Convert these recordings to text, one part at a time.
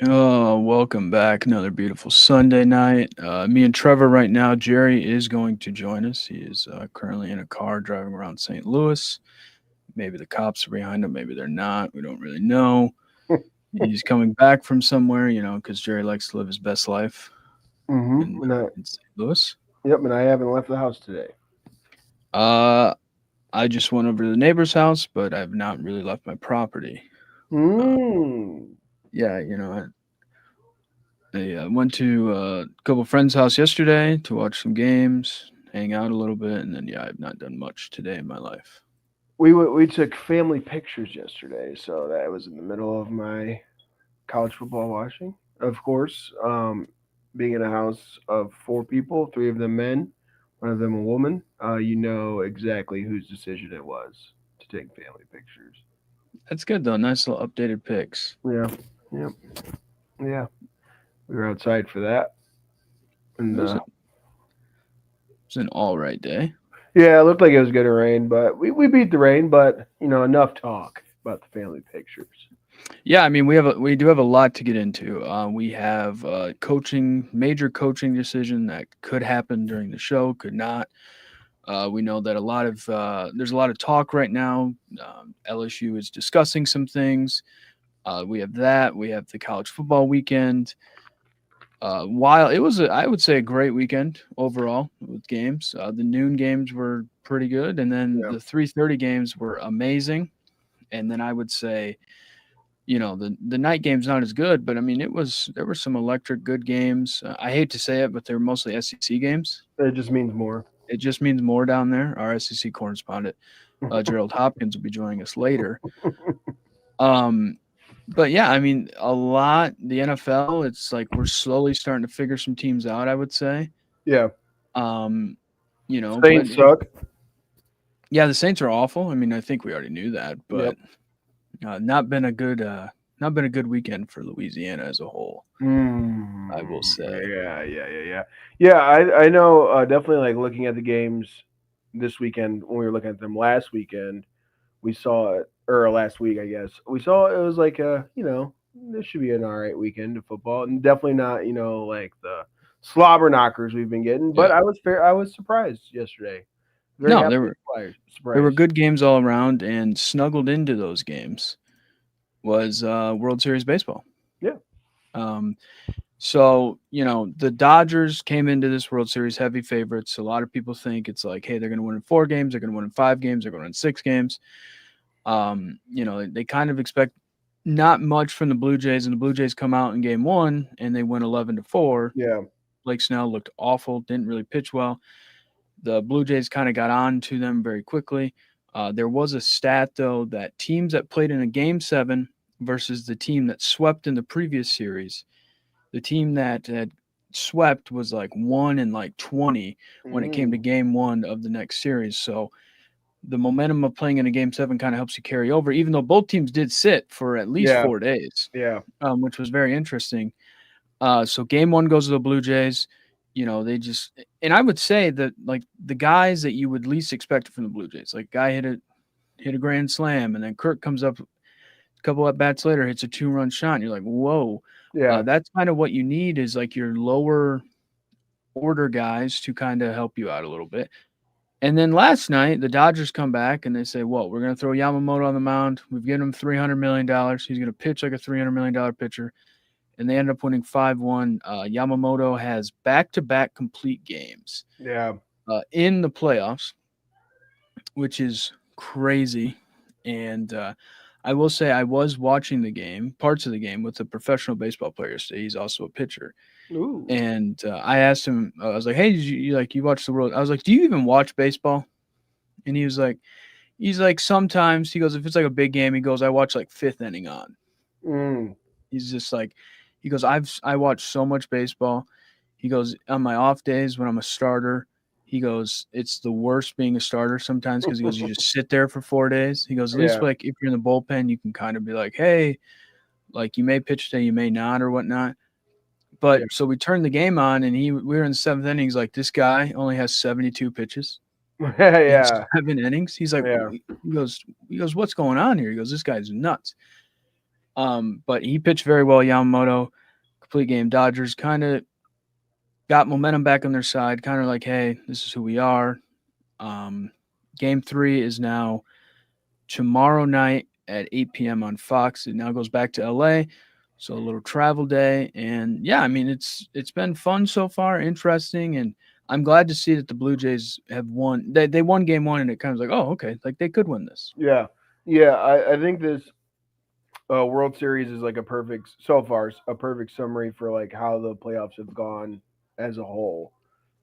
Oh, welcome back. Another beautiful Sunday night. Me and Trevor right now. Jerry is going to join us. He is currently in a car driving around St. Louis. Maybe the cops are behind him. Maybe they're not. We don't really know. He's coming back from somewhere, because Jerry likes to live his best life in, Mm-hmm. in St. Louis. And I haven't left the house today. Uh, I just went over to the neighbor's house, but I've not really left my property. Uh, Mm. yeah, I went to a couple friends' house yesterday to watch some games, hang out a little bit, and then I've not done much today in my life. We took family pictures yesterday, so that was in the middle of my college football watching. Of course, being in a house of four people, three of them men, one of them a woman, you know exactly whose decision it was to take family pictures. That's good though. Nice little updated pics. Yeah, yep, yeah. We were outside for that, It and was, it was an all right day. yeah, it looked like it was gonna rain, but we beat the rain. But enough talk about the family pictures. Yeah, I mean we do have a lot to get into. We have major coaching decision that could happen during the show, could not. We know that there's a lot of talk right now. LSU is discussing some things. We have that. We have the college football weekend. While it was, I would say, a great weekend overall with games. The noon games were pretty good, and then Yeah, the 3:30 games were amazing. And then I would say, the night game's not as good, but I mean, there were some electric good games. I hate to say it, but they were mostly SEC games. it just means more. It just means more down there. Our SEC correspondent, Gerald Hopkins, will be joining us later. Um, but yeah, I mean, a lot. The NFL, it's like we're slowly starting to figure some teams out. I would say. Yeah, Um, but Saints suck. yeah, the Saints are awful. I mean, I think we already knew that, but Yep. not been a good weekend for Louisiana as a whole. I will say. Yeah. Yeah, I know. Definitely, like looking at the games this weekend when we were looking at them last weekend, we saw it, or last week, I guess. We saw it was like this should be an all right weekend of football, and definitely not like the slobber knockers we've been getting. But Yeah. I was surprised yesterday. Very No, happily there were surprised. good games all around, and snuggled into those games was World Series baseball. Yeah, Um, So, the Dodgers came into this World Series heavy favorites. A lot of people think it's like, hey, they're going to win in 4 games, they're going to win in 5 games, they're going to win in 6 games. They kind of expect not much from the Blue Jays, and the Blue Jays come out in game 1 and they win 11-4. yeah, Blake Snell looked awful, didn't really pitch well. The Blue Jays kind of got on to them very quickly. There was a stat, though, that teams that played in a game 7 versus the team that swept in the previous series, the team that had swept was like 1 in like 20 when it came to mm, game 1 of the next series. So the momentum of playing in a game 7 kind of helps you carry over, even though both teams did sit for at least yeah, 4 days, yeah, which was very interesting. So game 1 goes to the Blue Jays. They just, and I would say that like the guys that you would least expect from the Blue Jays, like guy hit a grand slam, and then Kirk comes up a couple at bats later, hits a 2-run shot, and you're like, whoa. yeah, That's kind of what you need is like your lower order guys to kind of help you out a little bit. And then last night, the Dodgers come back and they say, "Well, we're going to throw Yamamoto on the mound. We've given him $300 million. He's going to pitch like a $300 million pitcher." And they end up winning 5-1. Yamamoto has back-to-back complete games yeah. in the playoffs, which is crazy. And I will say I was watching the game, parts of the game, with a professional baseball player yesterday. He's also a pitcher. Ooh, And I asked him, I was like, "Hey, did you watch the World?" I was like, "Do you even watch baseball?" And he's like, "Sometimes." He goes, "If it's like a big game," he goes, "I watch like fifth inning on." mm, He's just like, he goes, I watch so much baseball. He goes, on my off days when I'm a starter, he goes, it's the worst being a starter sometimes because he goes, you just sit there for 4 days. He goes, at least yeah, like if you're in the bullpen, you can kind of be like, hey, like you may pitch today, you may not or whatnot. But yeah, so we turned the game on, and we were in the seventh inning. He's like, this guy only has 72 pitches in yeah, 7 innings. He's like, yeah. he goes, what's going on here? He goes, this guy's nuts. But he pitched very well. Yamamoto, complete game. Dodgers kind of got momentum back on their side. Kind of like, hey, this is who we are. Um, Game three is now tomorrow night at 8 p.m. on Fox. It now goes back to LA. So a little travel day. And yeah, I mean it's been fun so far, interesting, and I'm glad to see that the Blue Jays have won. They won game one, and it kind of was like, oh, okay, like they could win this. Yeah, yeah. I think this World Series is like a perfect so far a perfect summary for like how the playoffs have gone as a whole.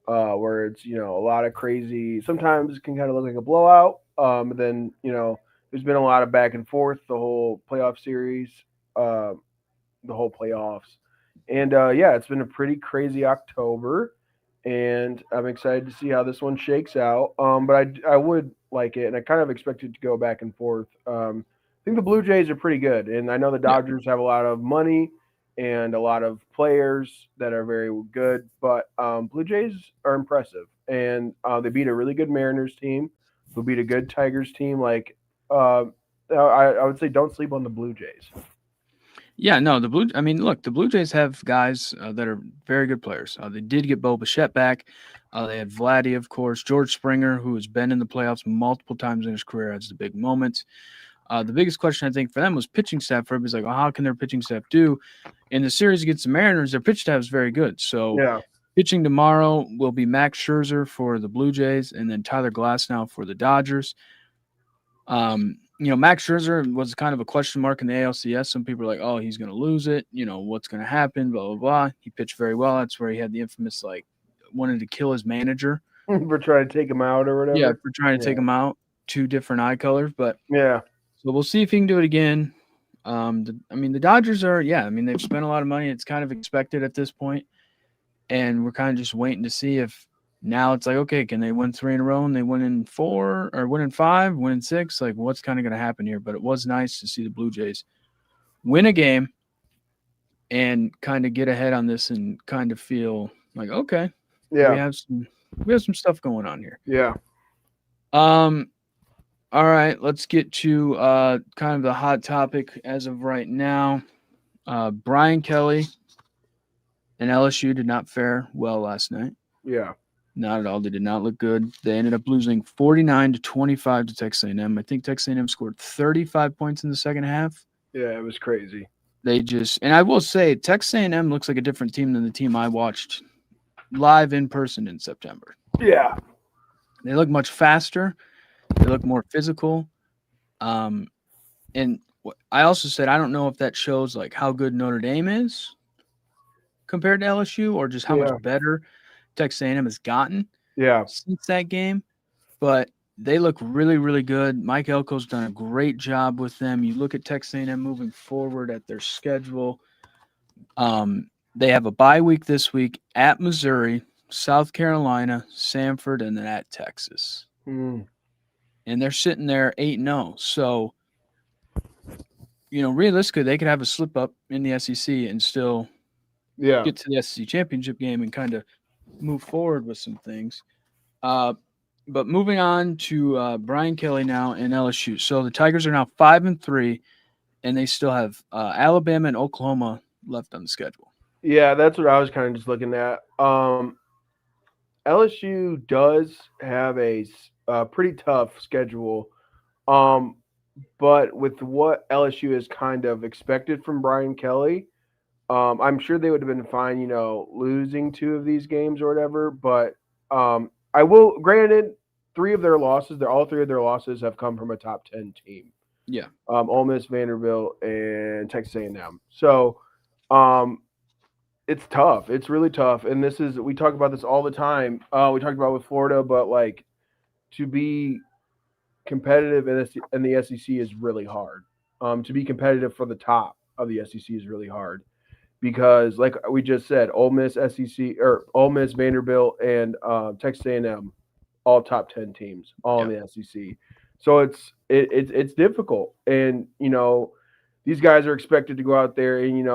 Where it's a lot of crazy. Sometimes it can kind of look like a blowout. But then there's been a lot of back and forth the whole playoff series, uh, the whole playoffs, and yeah, it's been a pretty crazy October, and I'm excited to see how this one shakes out. But I would like it, and I kind of expect it to go back and forth. I think the Blue Jays are pretty good, and I know the Yeah. Dodgers have a lot of money and a lot of players that are very good, but Blue Jays are impressive, and they beat a really good Mariners team, who beat a good Tigers team. Like, I would say, don't sleep on the Blue Jays. Yeah, no, the Blue. I mean, look, the Blue Jays have guys that are very good players. They did get Bo Bichette back. They had Vladdy, of course, George Springer, who has been in the playoffs multiple times in his career, has the big moments. The biggest question I think for them was pitching staff. For everybody's like, well, how can their pitching staff do in the series against the Mariners? Their pitch staff is very good. So Yeah, pitching tomorrow will be Max Scherzer for the Blue Jays, and then Tyler Glasnow for the Dodgers. Max Scherzer was kind of a question mark in the ALCS. Some people are like, "Oh, he's going to lose it. What's going to happen?" Blah blah blah. He pitched very well. That's where he had the infamous like wanted to kill his manager. for trying to take him out or Yeah, whatever. for trying to take Yeah, him out. Two different eye colors, but yeah, so we'll see if he can do it again. The Dodgers are, yeah. I mean, they've spent a lot of money. It's kind of expected at this point, and we're kind of just waiting to see if now it's like, okay, can they win three in a row and they win in four or win in five, win in six? Like, what's kind of going to happen here? But it was nice to see the Blue Jays win a game and kind of get ahead on this and kind of feel like, okay, we yeah, have some we have some stuff going on here. yeah, Um, all right, let's get to kind of the hot topic as of right now. Brian Kelly and LSU did not fare well last night. yeah, Not at all. They did not look good. They ended up losing 49-25 to Texas A&M. I think Texas A&M scored 35 points in the second half. yeah. It was crazy. They just, and I will say, Texas A&M looks like a different team than the team I watched live in person in September. Yeah, They look much faster. They look more physical. Um, and I also said I don't know if that shows like how good Notre Dame is compared to LSU, or just how much yeah, better Texas A&M has gotten yeah, since that game. But they look really, really good. Mike Elko's done a great job with them. You look at Texas A&M moving forward at their schedule. They have a bye week this week at Missouri, South Carolina, Samford, and then at Texas. mm, And they're sitting there 8-0. So, realistically, they could have a slip up in the SEC and still yeah, get to the SEC championship game and kind of move forward with some things. Uh, but moving on to Brian Kelly now in LSU. So the Tigers are now 5-3, and they still have Alabama and Oklahoma left on the schedule. yeah. That's what I was kind of just looking at. LSU does have a pretty tough schedule. Um, but with what LSU has kind of expected from Brian Kelly, I'm sure they would have been fine, losing two of these games or whatever. But I will, granted, all three of their losses have come from a top 10 team. Yeah. Ole Miss, Vanderbilt, and Texas A&M. So um, it's tough. It's really tough. And we talk about this all the time. We talked about with Florida, but like to be competitive in the SEC is really hard. To be competitive for the top of the SEC is really hard because, like we just said, Ole Miss, SEC, or Ole Miss, Vanderbilt, and Texas A&M, all top 10 teams, all in Yeah. the SEC. So it's difficult, and these guys are expected to go out there and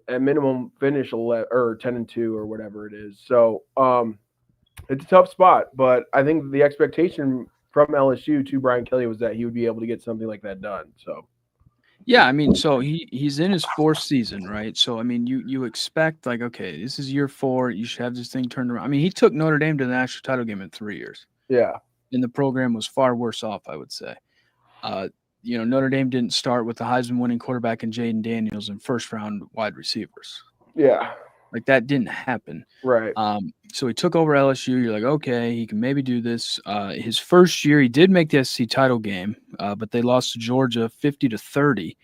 at minimum finish 11 or 10-2 or whatever it is. So it's a tough spot, but I think the expectation from LSU to Brian Kelly was that he would be able to get something like that done. So Yeah, I mean, so he's in his fourth season, right? So I mean, you expect like, okay, this is year four. You should have this thing turned around. I mean, he took Notre Dame to the national title game in 3 years, Yeah, and the program was far worse off, I would say. Uh, Notre Dame didn't start with the Heisman winning quarterback and Jaden Daniels and first round wide receivers. yeah, Like that didn't happen. right. So he took over LSU. You're like, okay, he can maybe do this. His first year, he did make the SEC title game, but they lost to Georgia 50-30.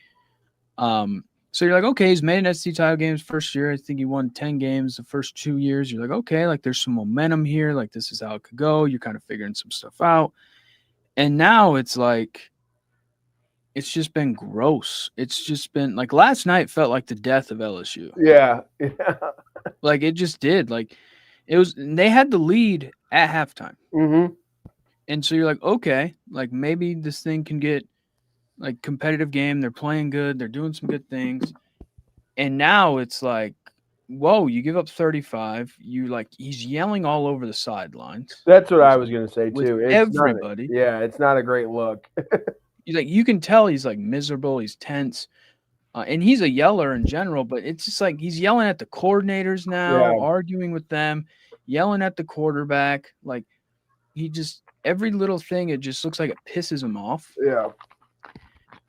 So you're like, okay, he's made an SEC title games first year. I think he won 10 games the first 2 years. You're like, okay, like there's some momentum here. Like this is how it could go. You're kind of figuring some stuff out. And now it's like, it's just been gross. It's just been like last night felt like the death of LSU. Yeah, yeah. Like it just did. Like it was, they had the lead at halftime. Mhm. And so you're like, okay, like maybe this thing can get like competitive game. They're playing good. They're doing some good things. And now it's like, whoa, you give up 35. You like, he's yelling all over the sidelines That's what with, I was gonna say with too. It's not. everybody. Yeah, it's not a great look. He's like, you can tell he's like miserable. He's tense. And he's a yeller in general, but it's just like he's yelling at the coordinators now, Yeah, arguing with them, yelling at the quarterback. Like he just every little thing, it just looks like it pisses him off. yeah.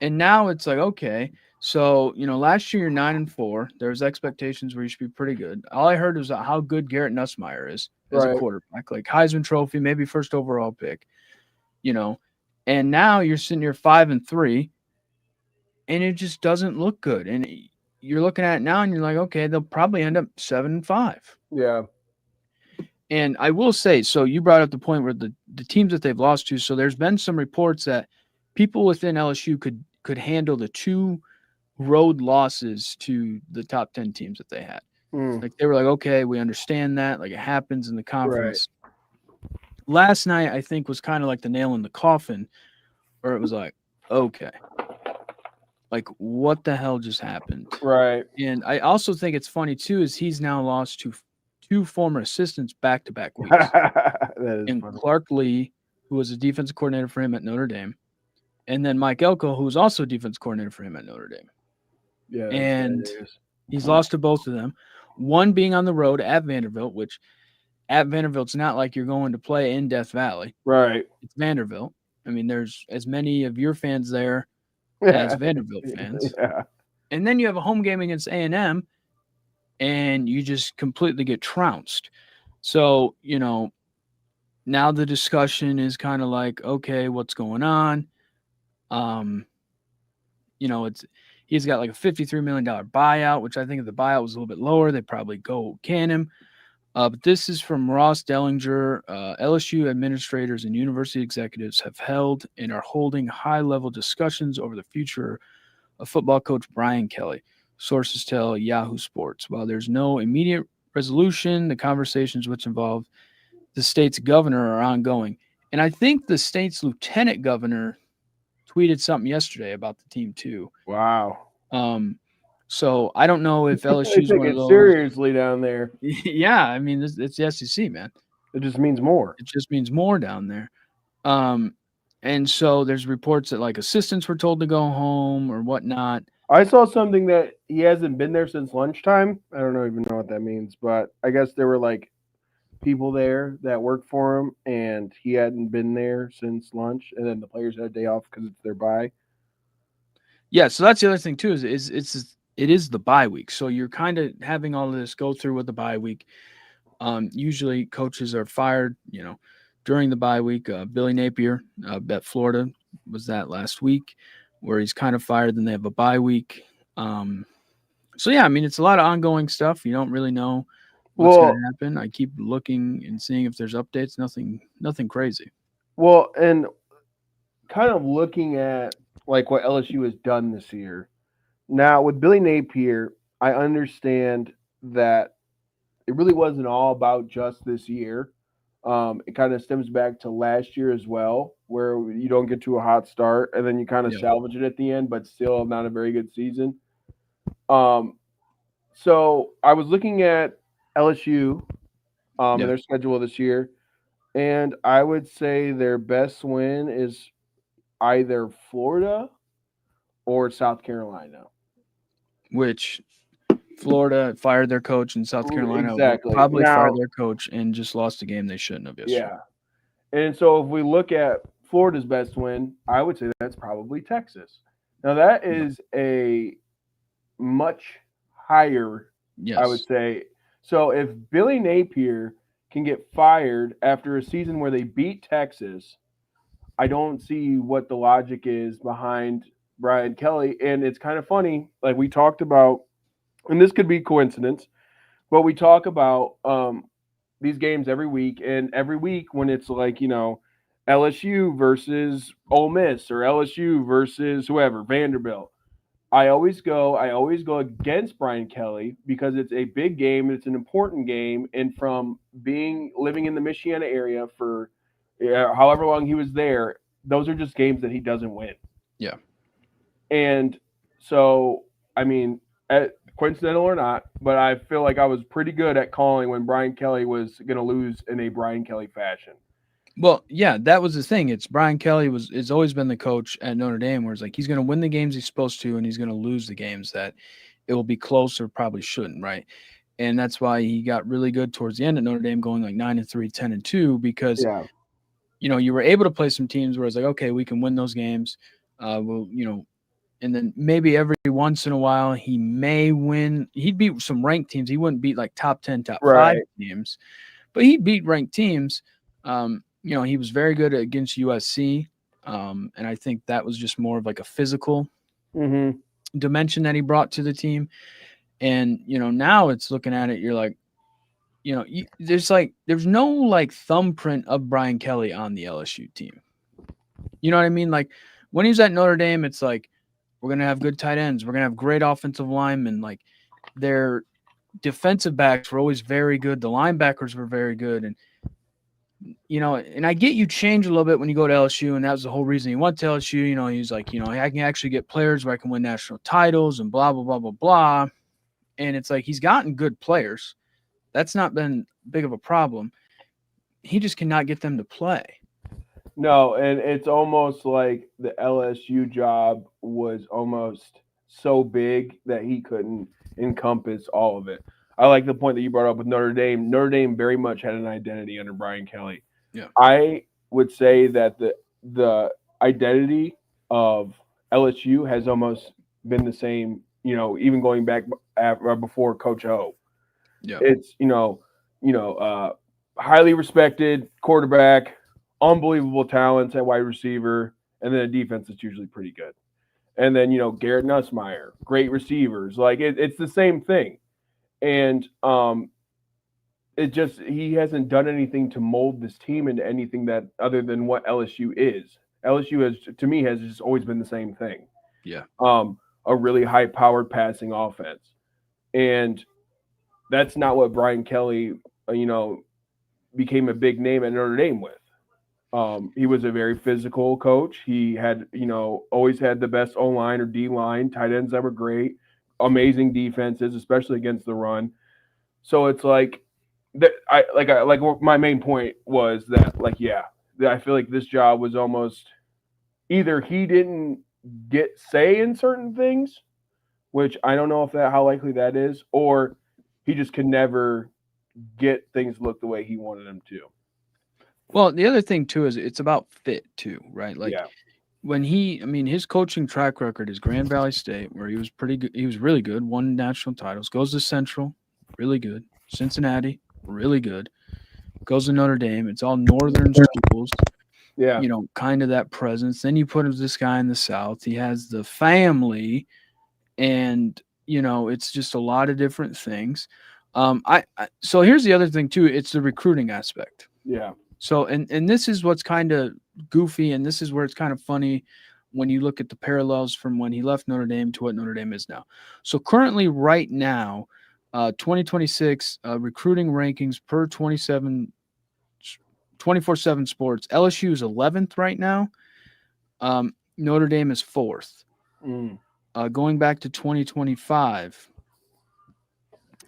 And now it's like, okay, so last year you're 9-4. There's expectations where you should be pretty good. All I heard was how good Garrett Nussmeier is as a Right. quarterback, like Heisman Trophy, maybe first overall pick, you know. And now you're sitting here 5-3, and it just doesn't look good. And you're looking at it now, and you're like, okay, they'll probably end up 7-5. Yeah. And I will say, so you brought up the point where the teams that they've lost to. So there's been some reports that people within LSU could handle the two road losses to the top 10 teams that they had. Mm, Like they were like, okay, we understand that. Like it happens in the right. conference. Last night, I think, was kind of like the nail in the coffin, where it was like, okay, like what the hell just happened? Right. And I also think it's funny too, is he's now lost to two former assistants back to back weeks. That is And funny. Clark Lee, who was a defensive coordinator for him at Notre Dame, and then Mike Elko, who was also a defense coordinator for him at Notre Dame. Yeah, that's bad And news. he's lost to both of them. One being on the road at Vanderbilt, which at Vanderbilt's not like you're going to play in Death Valley. Right. It's Vanderbilt. I mean, there's as many of your fans there as Yeah. Vanderbilt fans. Yeah. And then you have a home game against A&M, and you just completely get trounced. So, now the discussion is kind of like, okay, what's going on? Um, it's he's got like a $53 million buyout, which I think if the buyout was a little bit lower, they'd probably go can him. But this is from Ross Dellinger. LSU administrators and university executives have held and are holding high-level discussions over the future of football coach Brian Kelly. Sources tell Yahoo Sports. While there's no immediate resolution, the conversations which involve the state's governor are ongoing. And I think the state's lieutenant governor tweeted something yesterday about the team too. Wow. Um, so I don't know if They LSU is take one of it those. seriously down there. Yeah, I mean it's the SEC, man. It just means more. It just means more down there. Um, and so there's reports that like assistants were told to go home or whatnot. I saw something that he hasn't been there since lunchtime. I don't even know what that means, but I guess there were like people there that worked for him, and he hadn't been there since lunch. And then the players had a day off because it's their bye. Yeah, so that's the other thing too it is the bye week. So you're kind of having all of this go through with the bye week. Usually coaches are fired, during the bye week. Billy Napier, at Florida, was that last week, where he's kind of fired. Then they have a bye week. So yeah, I mean it's a lot of ongoing stuff. You don't really know what's going Well, to happen. I keep looking and seeing if there's updates. Nothing crazy. and kind of looking at like what LSU has done this year. Now with Billy Napier, I understand that it really wasn't all about just this year. It kind of stems back to last year as well, where you don't get to a hot start and then you kind of Yeah, salvage it at the end, but still not a very good season. Um, so I was looking at LSU and yeah, their schedule this year, and I would say their best win is either Florida or South Carolina. which Florida fired their coach, and South Carolina will Exactly. probably fire Now, their coach and just lost a game they shouldn't have yesterday. yeah. And so if we look at Florida's best win, I would say that's probably Texas. Now that Yeah. is a much higher, I would Yes. say. So if Billy Napier can get fired after a season where they beat Texas, I don't see what the logic is behind Brian Kelly. And it's kind of funny, like we talked about, and this could be coincidence, but we talk about these games every week, and every week when it's like LSU versus Ole Miss or LSU versus whoever Vanderbilt, I always go against Brian Kelly because it's a big game, it's an important game, and from being living in the Michiana area for however long he was there, those are just games that he doesn't win. Yeah. And so, I mean, coincidental or not, but I feel like I was pretty good at calling when Brian Kelly was going to lose in a Brian Kelly fashion. Well, yeah, that was the thing. It's Brian Kelly was has always been the coach at Notre Dame, where it's like he's going to win the games he's supposed to, and he's going to lose the games that it will be close or probably shouldn't, right? And that's why he got really good towards the end at Notre Dame, going like 9-3, 10-2, because Yeah. you were able to play some teams where it's like, okay, we can win those games. We'll, and then maybe every once in a while he may win. He'd beat some ranked teams. He wouldn't beat like top 10, top five Right. teams, but he beat ranked teams. He was very good against USC, and I think that was just more of like a physical Mm-hmm. dimension that he brought to the team. And now it's looking at it, you're like, there's no like thumbprint of Brian Kelly on the LSU team. You know what I mean? Like when he was at Notre Dame, it's like we're gonna have good tight ends, we're gonna have great offensive linemen. Like their defensive backs were always very good. The linebackers were very good, and and I get you change a little bit when you go to LSU, and that was the whole reason he went to LSU. He's like, I can actually get players where I can win national titles and blah blah blah blah blah. And it's like he's gotten good players. That's not been big of a problem. He just cannot get them to play. No, and it's almost like the LSU job was almost so big that he couldn't encompass all of it. I like the point that you brought up with Notre Dame. Notre Dame very much had an identity under Brian Kelly. Yeah. I would say that the identity of LSU has almost been the same, even going back before Coach O. Yeah. It's highly respected quarterback, unbelievable talents at wide receiver, and then a defense that's usually pretty good. And then Garrett Nussmeyer, great receivers. Like it's the same thing, and it just he hasn't done anything to mold this team into anything that other than what LSU is. LSU has to me has just always been the same thing. Yeah. A really high powered passing offense, and that's not what Brian Kelly, became a big name at Notre Dame with. He was a very physical coach. He had, always had the best O line or D line, tight ends that were great, amazing defenses, especially against the run. So it's like that. I my main point was that I feel like this job was almost either he didn't get say in certain things, which I don't know if that how likely that is, or he just could never get things to look the way he wanted them to. Well, the other thing too is it's about fit too, right? Like Yeah. his coaching track record is Grand Valley State, where he was pretty good. He was really good, won national titles. Goes to Central, really good. Cincinnati, really good. Goes to Notre Dame. It's all northern schools. Yeah. Kind of that presence. Then you put this guy in the South. He has the family, and it's just a lot of different things. So here's the other thing too. It's the recruiting aspect. Yeah. So and this is what's kind of goofy, and this is where it's kind of funny when you look at the parallels from when he left Notre Dame to what Notre Dame is now. So currently, right now, 2026 recruiting rankings per 24/7 Sports. LSU is 11th right now. Notre Dame is 4th. Mm. Going back to 2025,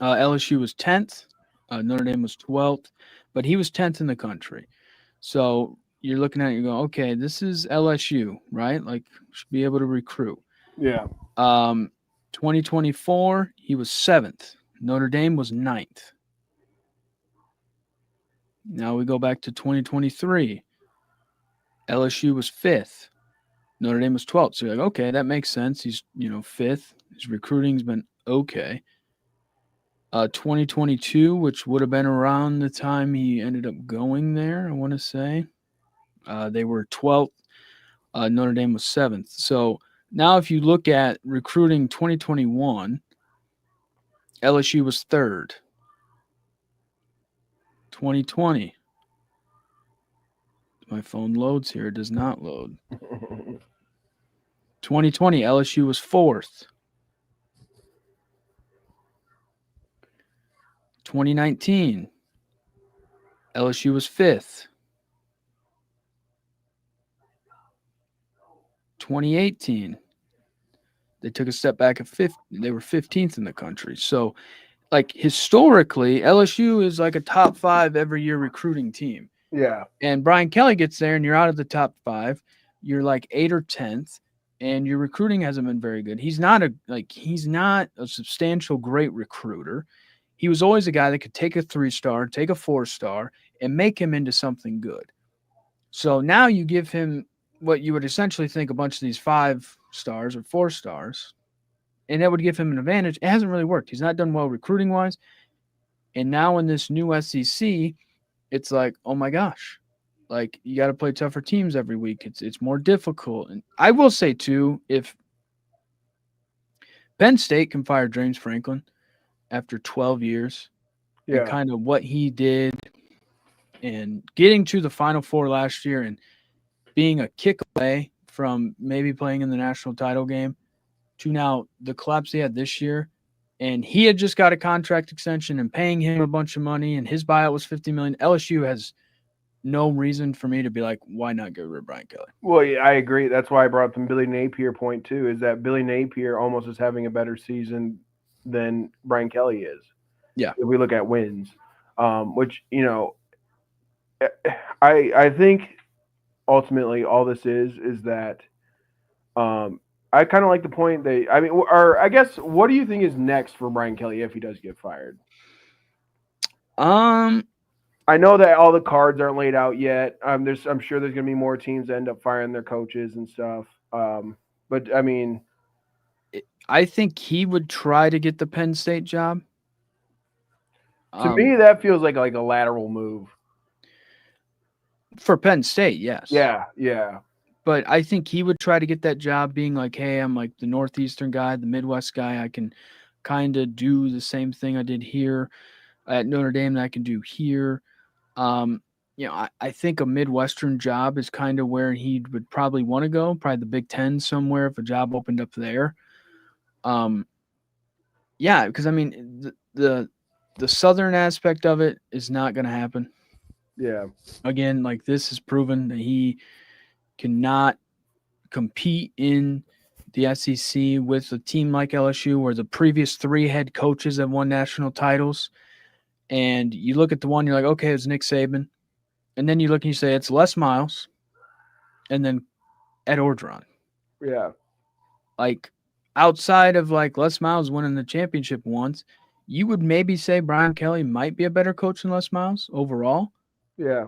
LSU was 10th. Notre Dame was 12th, but he was 10th in the country. So you're looking at it, you go, okay, this is LSU, right? Like should be able to recruit. Yeah. 2024, he was seventh. Notre Dame was ninth. Now we go back to 2023. LSU was fifth. Notre Dame was 12th. So you're like, okay, that makes sense. He's, fifth. His recruiting's been okay. 2022, which would have been around the time he ended up going there, I want to say. They were 12th. Notre Dame was seventh. So now if you look at recruiting 2021, LSU was third. 2020, my phone loads here. It does not load. 2020, LSU was fourth. 2019, LSU was fifth. 2018, they took a step back at fifth. They were 15th in the country. So, like historically, LSU is like a top five every year recruiting team. Yeah. And Brian Kelly gets there, and you're out of the top five. You're like 8th or 10th, and your recruiting hasn't been very good. He's not a substantial great recruiter. He was always a guy that could take a 3-star, take a 4-star, and make him into something good. So now you give him what you would essentially think a bunch of these 5 stars or 4 stars, and that would give him an advantage. It hasn't really worked. He's not done well recruiting wise. And now in this new SEC, it's like, oh my gosh, like you got to play tougher teams every week. It's more difficult. And I will say too, if Penn State can fire James Franklin after 12 years and Yeah. kind of what he did and getting to the Final Four last year and being a kick away from maybe playing in the national title game to now the collapse he had this year. And he had just got a contract extension and paying him a bunch of money, and his buyout was $50 million. LSU has no reason for me to be like, why not get rid of Brian Kelly? Well, yeah, I agree. That's why I brought up the Billy Napier point too. Is that Billy Napier almost is having a better season than Brian Kelly is Yeah. if we look at wins, which I think ultimately all this is that I kind of like the point that I mean, or I guess what do you think is next for Brian Kelly if he does get fired? Um, I know that all the cards aren't laid out yet. I'm sure there's gonna be more teams that end up firing their coaches and stuff. But I mean, I think he would try to get the Penn State job. to me, that feels like a lateral move. For Penn State, yes. Yeah, yeah, But I think he would try to get that job being like, hey, I'm like the Northeastern guy, the Midwest guy. I can kind of do the same thing I did here at Notre Dame that I can do here. Um, I think a Midwestern job is kind of where he would probably want to go, probably the Big Ten somewhere if a job opened up there. Um, yeah, because I mean, the Southern aspect of it is not going to happen. yeah, Again, like this has proven that he cannot compete in the SEC with a team like LSU, where the previous 3 head coaches have won national titles. And you look at the one, you're like, okay, it's Nick Saban. And then you look and you say, it's Les Miles and then Ed Orgeron. yeah, Like, outside of like Les Miles winning the championship once, you would maybe say Brian Kelly might be a better coach than Les Miles overall. yeah,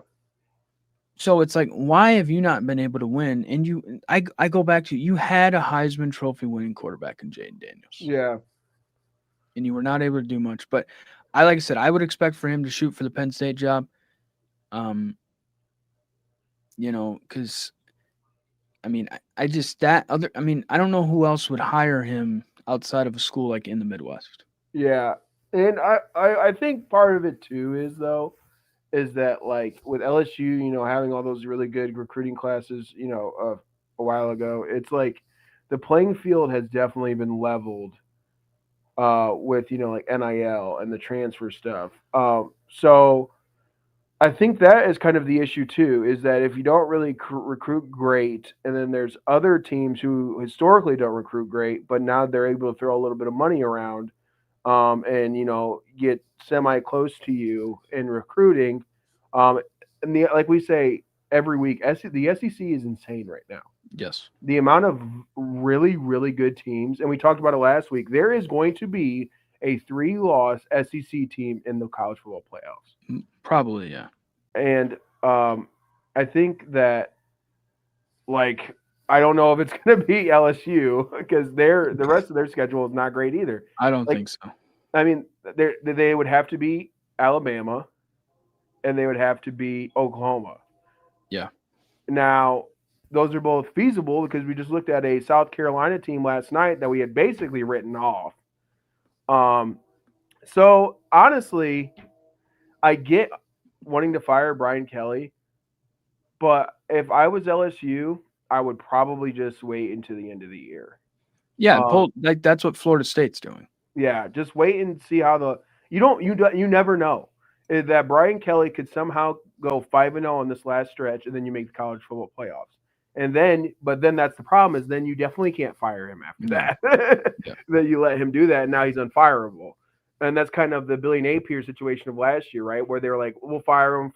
So it's like, why have you not been able to win? And I go back to you had a Heisman Trophy winning quarterback in Jaden Daniels, yeah, and you were not able to do much. But like I said, I would expect for him to shoot for the Penn State job. Um, because I mean, I just that other. I mean, I don't know who else would hire him outside of a school like in the Midwest. yeah. And I think part of it too is though is that like with LSU, having all those really good recruiting classes, a while ago, it's like the playing field has definitely been leveled with like NIL and the transfer stuff. So I think that is kind of the issue too. Is that if you don't really recruit great, and then there's other teams who historically don't recruit great, but now they're able to throw a little bit of money around, and get semi close to you in recruiting. And like we say every week, the SEC is insane right now. Yes. The amount of really, really good teams, and we talked about it last week, there is going to be a three-loss SEC team in the college football playoffs. Probably, yeah. And I think that, like, I don't know if it's going to be LSU because the rest of their schedule is not great either. I don't Like, think so. I mean, they would have to be Alabama and they would have to be Oklahoma. Yeah. Now, those are both feasible because we just looked at a South Carolina team last night that we had basically written off. Um, so honestly, I get wanting to fire Brian Kelly, but if I was LSU, I would probably just wait until the end of the year. Yeah, Um, pull like that's what Florida State's doing. yeah, just wait and see how you never know. That Brian Kelly could somehow go 5-0 in this last stretch, and then you make the college football playoffs. But then that's the problem is then you definitely can't fire him after No. that. Yeah. That you let him do that, and now he's unfireable. And that's kind of the Billy Napier situation of last year, right? Where they were like, "We'll fire him.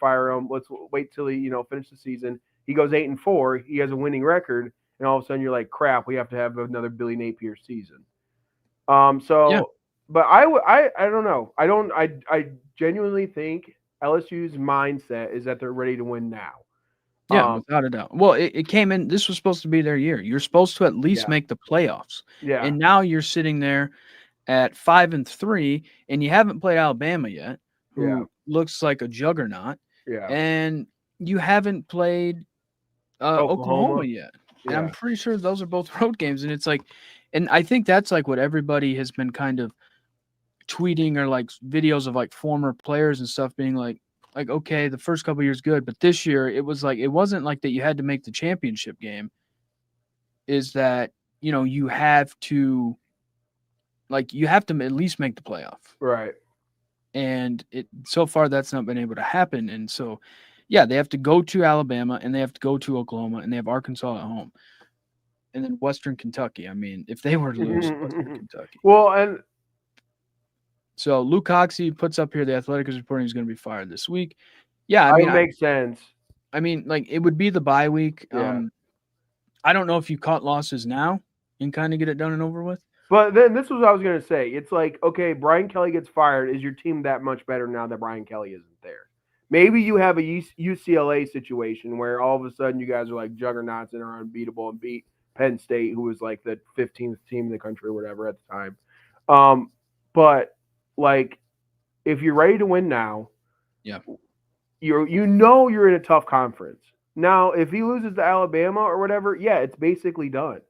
Let's wait till he, finish the season." He goes 8-4. He has a winning record, and all of a sudden you're like, "Crap, we have to have another Billy Napier season." Yeah. But I don't know. I genuinely think LSU's mindset is that they're ready to win now. Yeah, Um, without a doubt. Well, it came in. This was supposed to be their year. You're supposed to at least yeah, make the playoffs, yeah, and now you're sitting there at 5-3, and you haven't played Alabama yet, yeah, who looks like a juggernaut, yeah. and you haven't played Oklahoma Oklahoma, yet. And I'm yeah, pretty sure those are both road games, and it's like, and I think that's like what everybody has been kind of tweeting or like videos of like former players and stuff being like okay, the first couple years good, but this year it was like it wasn't like that you had to make the championship game. Is that you have to you have to at least make the playoff, right. and it so far that's not been able to happen, and so yeah, they have to go to Alabama and they have to go to Oklahoma and they have Arkansas at home and then Western Kentucky. I mean, if they were to lose to Western Kentucky. Well, and So Luke Coxey puts up here the Athletic is reporting he's going to be fired this week. Yeah, I it mean, makes sense. I mean, like it would be the bye week. Yeah. I don't know if you cut losses now and kind of get it done and over with. But then this was what I was gonna say. It's like, okay, Brian Kelly gets fired. Is your team that much better now that Brian Kelly isn't there? Maybe you have a UCLA situation where all of a sudden you guys are like juggernauts and are unbeatable and beat Penn State, who was like the 15th team in the country or whatever at the time. Um, but like, if you're ready to win now, Yeah, you're in a tough conference. Now, if he loses to Alabama or whatever, yeah, it's basically done.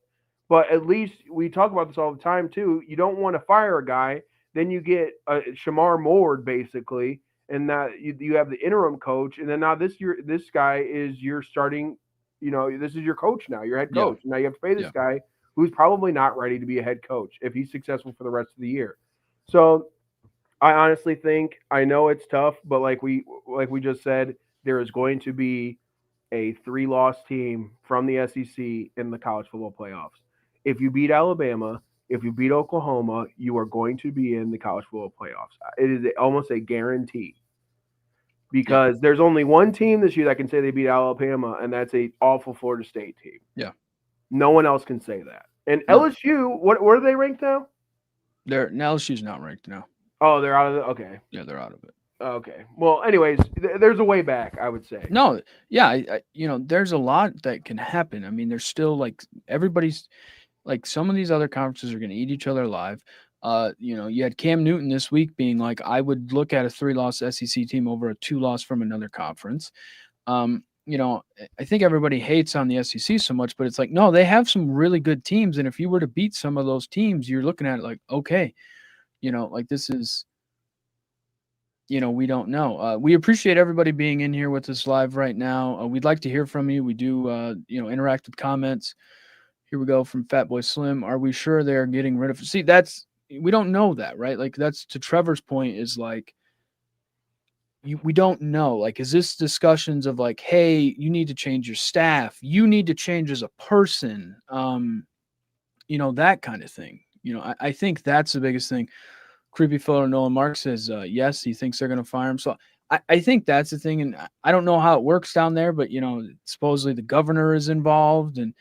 But at least we talk about this all the time too. You don't want to fire a guy, then you get Shamar Moore basically, and that you have the interim coach, and then now this guy is your starting. This is your coach now, your head yeah, coach. Now you have to pay this yeah, guy who's probably not ready to be a head coach if he's successful for the rest of the year. So I honestly think I know it's tough, but like we just said, there is going to be a three-loss team from the SEC in the college football playoffs. If you beat Alabama, if you beat Oklahoma, you are going to be in the college football playoffs. It is almost a guarantee yeah, because there's only one team this year that can say they beat Alabama, and that's a awful Florida State team. yeah. No one else can say that. And No, LSU, where are they ranked now? they're now she's not ranked now. Oh, they're out of the okay. Yeah, they're out of it. Okay. Well, anyways, there's a way back, I would say. No, yeah, there's a lot that can happen. I mean, there's still like everybody's like some of these other conferences are going to eat each other alive. You had Cam Newton this week being like, I would look at a 3-loss SEC team over a 2-loss from another conference. I think everybody hates on the SEC so much, but it's like, no, they have some really good teams. And if you were to beat some of those teams, you're looking at it like, okay, like this is, we don't know. We appreciate everybody being in here with us live right now. We'd like to hear from you. We do, interact with comments. Here we go from Fat Boy Slim. Are we sure they're getting rid of? See, we don't know that, right? Like that's to Trevor's point is like, we don't know. Like, is this discussions of like, hey, you need to change your staff, you need to change as a person, that kind of thing. I think that's the biggest thing. Creepy photo Nolan Mark says yes, he thinks they're going to fire him. So I think that's the thing, and I don't know how it works down there, but supposedly the governor is involved and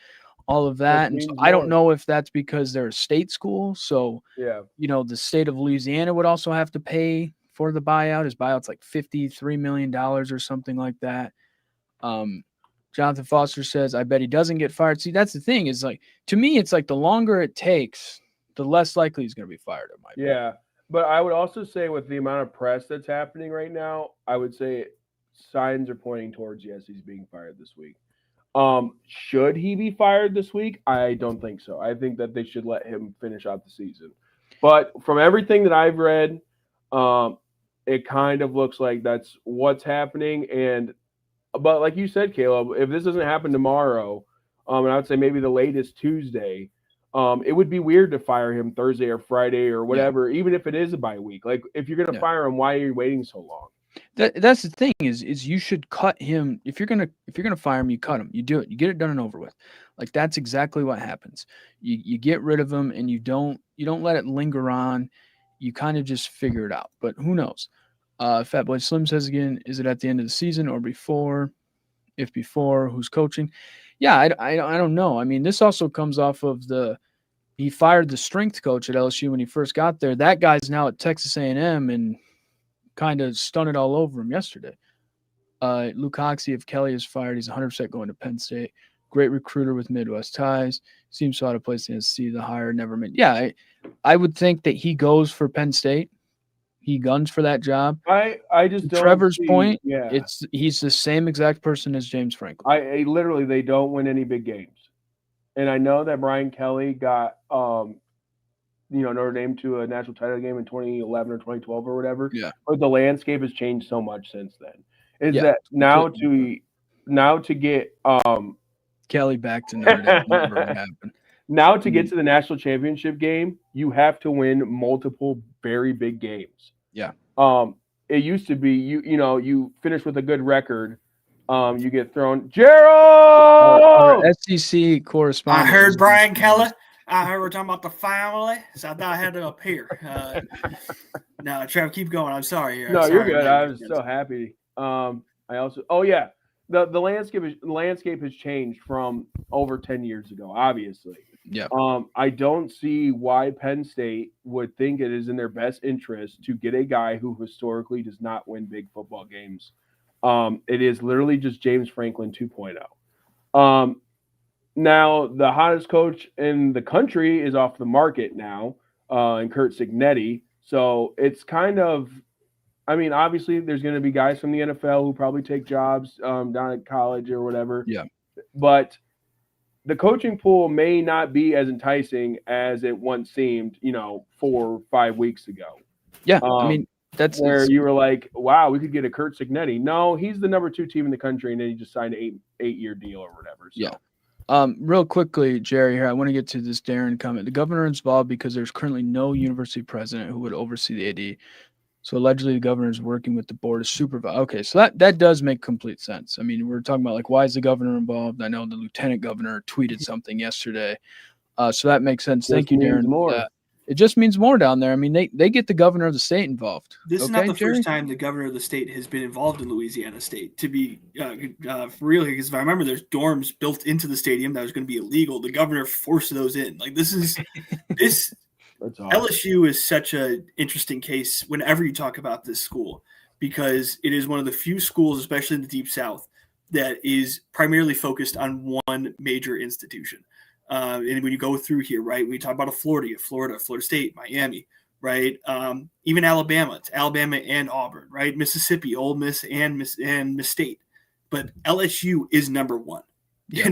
all of which that. And so means I don't more. know if that's because they're a state school. So, Yeah. the state of Louisiana would also have to pay for the buyout. His buyout's like $53 million or something like that. Um, Jonathan Foster says, I bet he doesn't get fired. See, that's the thing is like, to me, it's like the longer it takes, the less likely he's going to be fired, in my opinion. Yeah. But I would also say with the amount of press that's happening right now, I would say signs are pointing towards yes, he's being fired this week. Should he be fired this week? I don't think so. I think that they should let him finish out the season. But from everything that I've read, um, it kind of looks like that's what's happening. And but like you said, Caleb, if this doesn't happen tomorrow, and I would say maybe the latest Tuesday, it would be weird to fire him Thursday or Friday or Yeah. whatever, even if it is a bye week. Like if you're gonna Yeah. fire him, why are you waiting so long? That's the thing is you should cut him if you're gonna fire him, you cut him. You do it. You get it done and over with. Like that's exactly what happens. You get rid of him and you don't let it linger on. You kind of just figure it out. But who knows? Fatboy Slim says again, is it at the end of the season or before? If before, who's coaching? Yeah, I don't know. I mean, this also comes off of he fired the strength coach at LSU when he first got there. That guy's now at Texas A&M and kind of stunted all over him yesterday. Luke Hoxie, if Kelly is fired, he's 100% going to Penn State. Great recruiter with Midwest ties. Seems so out of place to see the hire never made. Yeah, I would think that he goes for Penn State. He guns for that job. I just To don't Trevor's see. point, Yeah, he's the same exact person as James Franklin. I literally they don't win any big games, and I know that Brian Kelly got Notre Dame to a national title game in 2011 or 2012 or whatever. Yeah, But the landscape has changed so much since then. Is yeah, that it's completely different. now to get Kelly back to Notre Dame never would happen. now I to get mean, to the national championship game, you have to win multiple very big games. yeah. It used to be you finish with a good record, you get thrown. Our Gerald. SEC I correspondent heard is Brian Kelly. I heard we're talking about the family, so I thought I had to appear. No, Trev, keep going. I'm sorry here. No, you're Sorry, good. I was so happy. I also, oh yeah, the landscape has changed from over 10 years ago. Obviously, Yeah, I don't see why Penn State would think it is in their best interest to get a guy who historically does not win big football games. It is literally just James Franklin 2.0. Now the hottest coach in the country is off the market now, and Kurt Signetti. So it's kind of, I mean, obviously there's going to be guys from the NFL who probably take jobs down at college or whatever. yeah, But the coaching pool may not be as enticing as it once seemed, 4 or 5 weeks ago. yeah. I Um, mean, that's where it's you were like, wow, we could get a Kurt Signetti. No, he's the number 2 team in the country, and then he just signed an eight-year deal or whatever. So. yeah. Real quickly, Jerry, here, I want to get to this Darren comment. The governor is involved because there's currently no university president who would oversee the AD. So allegedly the governor is working with the board of supervise. Okay, so that does make complete sense. I mean, we're talking about like why is the governor involved? I know the lieutenant governor tweeted something yesterday. So that makes sense. Just Thank you, means Darren. more. It just means more down there. I mean, they get the governor of the state involved. This is Okay, not the Jerry? first time the governor of the state has been involved in Louisiana State. To be for real, because if I remember, there's dorms built into the stadium that was going to be illegal. The governor forced those in. Like this That's awesome. LSU is such an interesting case whenever you talk about this school because it is one of the few schools, especially in the Deep South, that is primarily focused on one major institution. And when you go through here, right, we talk about Florida, Florida State, Miami, right? Even Alabama, it's Alabama and Auburn, right? Mississippi, Ole Miss and Miss State. But LSU is number one. Yeah.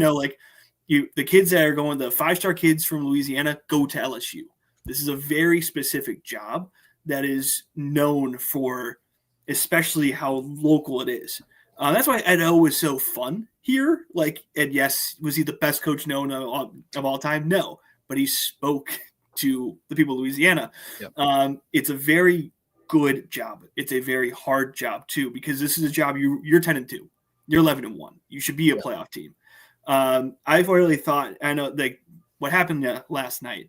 The kids that are going, the 5-star kids from Louisiana go to LSU. This is a very specific job that is known for especially how local it is. That's why Edo was so fun here. And yes, was he the best coach known of all time? No, but he spoke to the people of Louisiana. Yep. It's a very good job. It's a very hard job too, because this is a job you're 10-2. You're 11-1. You should be a playoff team. I've really thought, I know what happened last night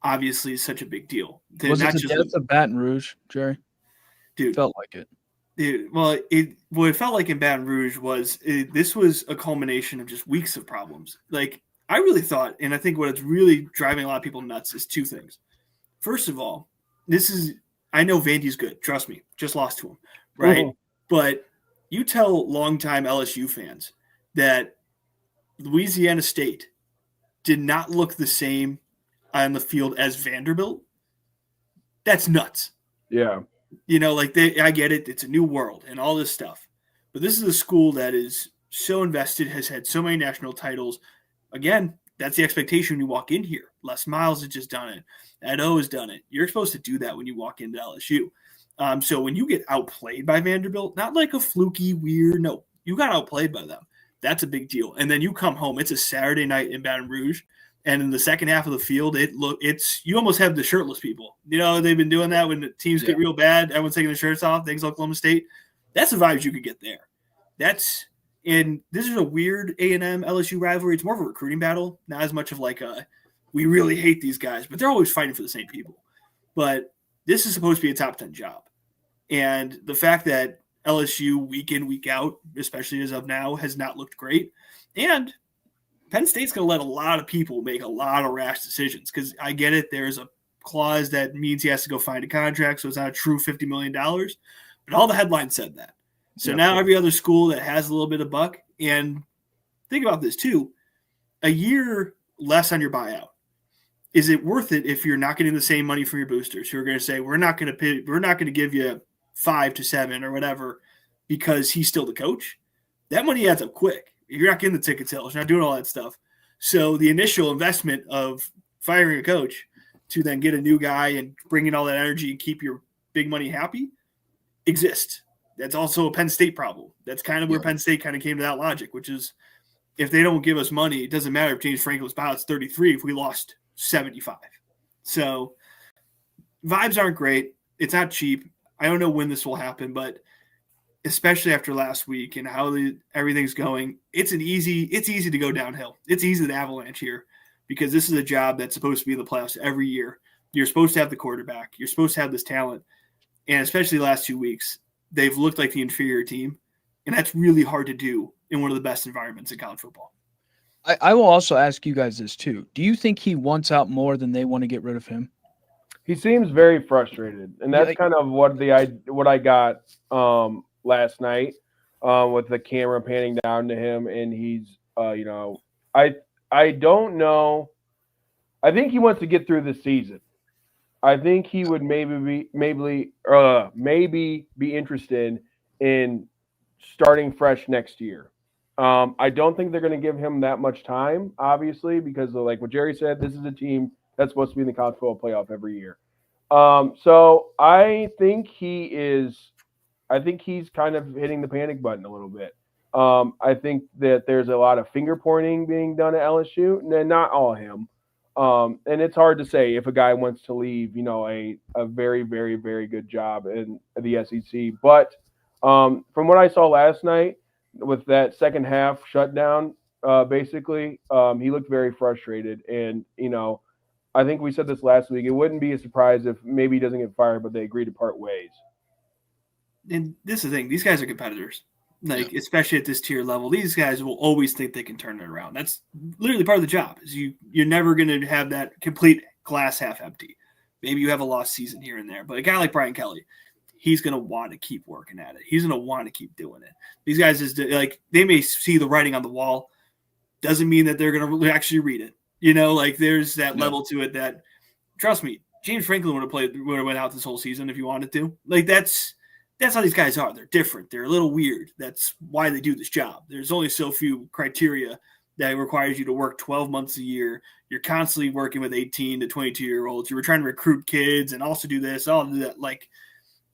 obviously is such a big deal. Was it the death of Baton Rouge, Jerry? Dude, felt like it. What it felt like in Baton Rouge was this was a culmination of just weeks of problems. Like I really thought, and I think what it's really driving a lot of people nuts is two things. First of all, I know Vandy's good. Trust me, just lost to him, right? But you tell longtime LSU fans that Louisiana State did not look the same on the field as Vanderbilt. That's nuts. Yeah. I get it. It's a new world and all this stuff. But this is a school that is so invested, has had so many national titles. Again, that's the expectation when you walk in here. Les Miles has just done it. Ed O has done it. You're supposed to do that when you walk into LSU. So when you get outplayed by Vanderbilt, not like a fluky, weird, no, you got outplayed by them. That's a big deal. And then you come home. It's a Saturday night in Baton Rouge. And in the second half of the field, you almost have the shirtless people. They've been doing that when the teams get real bad. Everyone's taking their shirts off. Things like Oklahoma State. That's the vibes you could get there. And this is a weird A&M LSU rivalry. It's more of a recruiting battle, not as much of like we really hate these guys, but they're always fighting for the same people. But this is supposed to be a top 10 job. And the fact that LSU week in, week out, especially as of now, has not looked great. And Penn State's going to let a lot of people make a lot of rash decisions because I get it. There's a clause that means he has to go find a contract, so it's not a true $50 million. But all the headlines said that. So now every other school that has a little bit of buck, and think about this too, a year less on your buyout. Is it worth it if you're not getting the same money from your boosters who are going to say, we're not going to give you 5 to 7 or whatever because he's still the coach? That money adds up quick. You're not getting the ticket sales. You're not doing all that stuff. So the initial investment of firing a coach to then get a new guy and bring in all that energy and keep your big money happy exists. That's also a Penn State problem. That's kind of where Penn State kind of came to that logic, which is if they don't give us money, it doesn't matter if James Franklin's buyouts 33 if we lost 75. So vibes aren't great. It's not cheap. I don't know when this will happen, but especially after last week and how everything's going, it's easy to go downhill. It's easy to avalanche here because this is a job that's supposed to be in the playoffs every year. You're supposed to have the quarterback. You're supposed to have this talent. And especially the last 2 weeks, they've looked like the inferior team. And that's really hard to do in one of the best environments in college football. I will also ask you guys this too. Do you think he wants out more than they want to get rid of him? He seems very frustrated. And that's kind of what I got last night with the camera panning down to him. And he's, I don't know. I think he wants to get through the season. I think he would maybe be interested in starting fresh next year. I don't think they're going to give him that much time, obviously, because like what Jerry said, this is a team that's supposed to be in the college football playoff every year. So I think he's kind of hitting the panic button a little bit. I think that there's a lot of finger pointing being done at LSU, and not all him. And it's hard to say if a guy wants to leave, a very, very, very good job in the SEC. But from what I saw last night with that second half shutdown, basically, he looked very frustrated. And, I think we said this last week. It wouldn't be a surprise if maybe he doesn't get fired, but they agree to part ways. And this is the thing. These guys are competitors. Especially at this tier level, these guys will always think they can turn it around. That's literally part of the job. Is you're never going to have that complete glass half empty. Maybe you have a lost season here and there, but a guy like Brian Kelly, he's going to want to keep working at it. He's going to want to keep doing it. These guys they may see the writing on the wall, doesn't mean that they're going to actually read it. There's that level to it that, trust me, James Franklin would have went out this whole season if he wanted to. That's how these guys are. They're different. They're a little weird. That's why they do this job. There's only so few criteria that requires you to work 12 months a year. You're constantly working with 18 to 22-year-olds. You were trying to recruit kids and also do this, all do that.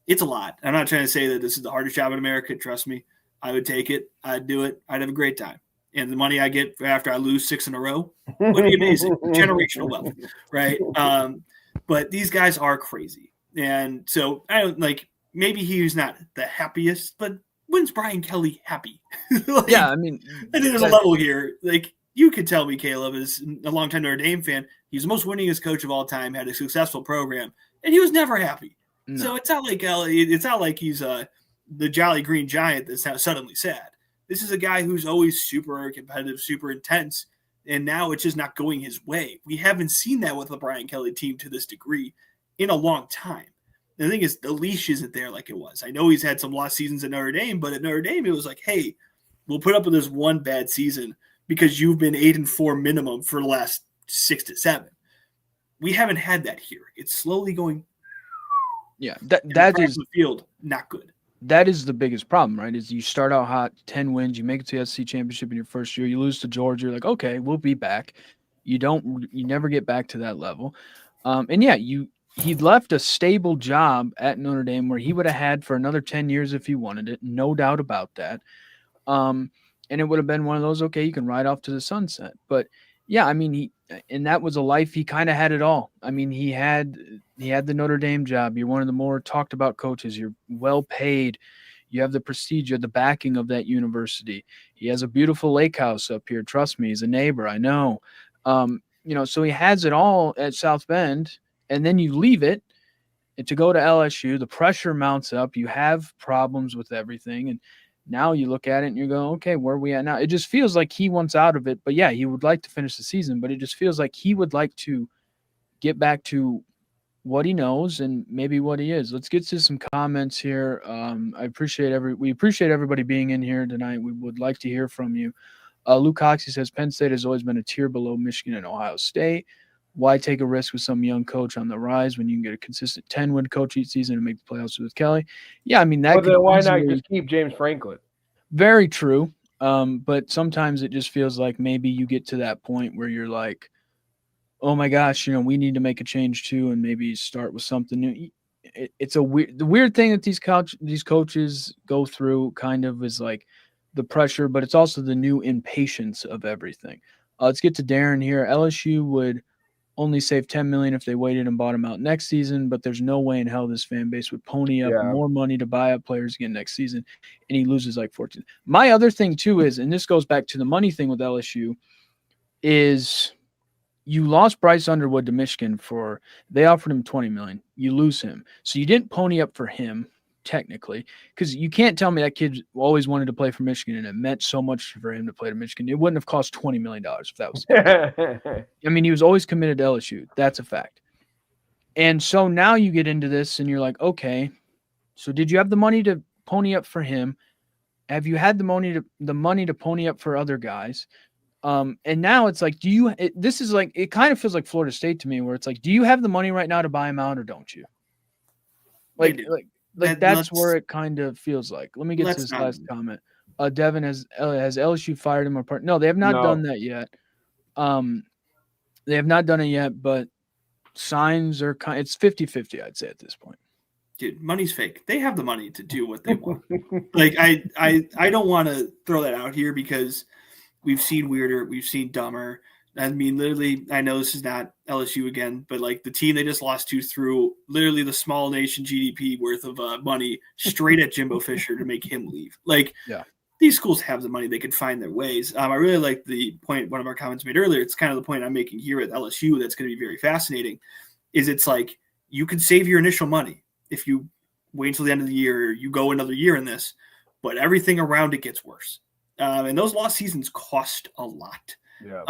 It's a lot. I'm not trying to say that this is the hardest job in America. Trust me. I would take it. I'd do it. I'd have a great time. And the money I get after I lose 6 in a row would be amazing. Generational wealth, right? But these guys are crazy. And so I don't maybe he's not the happiest, but when's Brian Kelly happy? I think there's a level here. You could tell me Caleb is a longtime Notre Dame fan. He's the most winningest coach of all time, had a successful program, and he was never happy. No. So it's not like he's the Jolly Green Giant that's suddenly sad. This is a guy who's always super competitive, super intense, and now it's just not going his way. We haven't seen that with the Brian Kelly team to this degree in a long time. The thing is, the leash isn't there like it was. I know he's had some lost seasons at Notre Dame, but at Notre Dame, it was like, hey, we'll put up with this one bad season because you've been 8-4 minimum for the last 6 to 7. We haven't had that here. It's slowly going. Yeah, that is the field not good. That is the biggest problem, right? Is you start out hot, 10 wins, you make it to the SEC championship in your first year, you lose to Georgia, you're like, okay, we'll be back. You never get back to that level. And yeah, he left a stable job at Notre Dame where he would have had for another 10 years if he wanted it, no doubt about that. And it would have been one of those, okay, you can ride off to the sunset. But yeah, I mean, and that was a life he kind of had it all. I mean, he had the Notre Dame job. You're one of the more talked about coaches. You're well paid. You have the prestige, you have the backing of that university. He has a beautiful lake house up here. Trust me, he's a neighbor. I know. So he has it all at South Bend, and then you leave it and to go to LSU. The pressure mounts up. You have problems with everything, and now you look at it and you go, okay, where are we at now? It just feels like he wants out of it. But yeah, he would like to finish the season, but it just feels like he would like to get back to what he knows and maybe what he is. Let's get to some comments here. We appreciate everybody being in here tonight. We would like to hear from you. Luke Coxey says Penn State has always been a tier below Michigan and Ohio State. Why take a risk with some young coach on the rise when you can get a consistent 10-win coach each season and make the playoffs with Kelly? Yeah, I mean, that. But then why not just keep James Franklin? Very true. But sometimes it just feels like maybe you get to that point where you're like, oh my gosh, we need to make a change too, and maybe start with something new. It's the weird thing that these coaches go through kind of is like the pressure, but it's also the new impatience of everything. Let's get to Darren here. LSU would only save $10 million if they waited and bought him out next season, but there's no way in hell this fan base would pony up more money to buy up players again next season, and he loses like 14. My other thing too is, and this goes back to the money thing with LSU, is you lost Bryce Underwood to Michigan they offered him $20 million. You lose him. So you didn't pony up for him technically, because you can't tell me that kid always wanted to play for Michigan and it meant so much for him to play to Michigan. It wouldn't have cost $20 million if that was I mean, he was always committed to LSU. That's a fact. And so now you get into this and you're like, okay, so did you have the money to pony up for him? Have you had the money to pony up for other guys? And now it's like, it kind of feels like Florida State to me, where it's like, do you have the money right now to buy him out or don't you? That's where it kind of feels like. Let me get to this last comment. Devin, has LSU fired him apart? No, they have not done that yet. They have not done it yet, but signs are it's 50-50, I'd say at this point. Dude, money's fake. They have the money to do what they want. I don't want to throw that out here because we've seen weirder, we've seen dumber. I mean, literally, I know this is not LSU again, but like the team they just lost to threw literally the small nation GDP worth of money straight at Jimbo Fisher to make him leave. These schools have the money; they can find their ways. I really like the point one of our comments made earlier. It's kind of the point I'm making here at LSU. That's going to be very fascinating. It's like you can save your initial money if you wait until the end of the year. Or you go another year in this, but everything around it gets worse. And those lost seasons cost a lot. Yeah.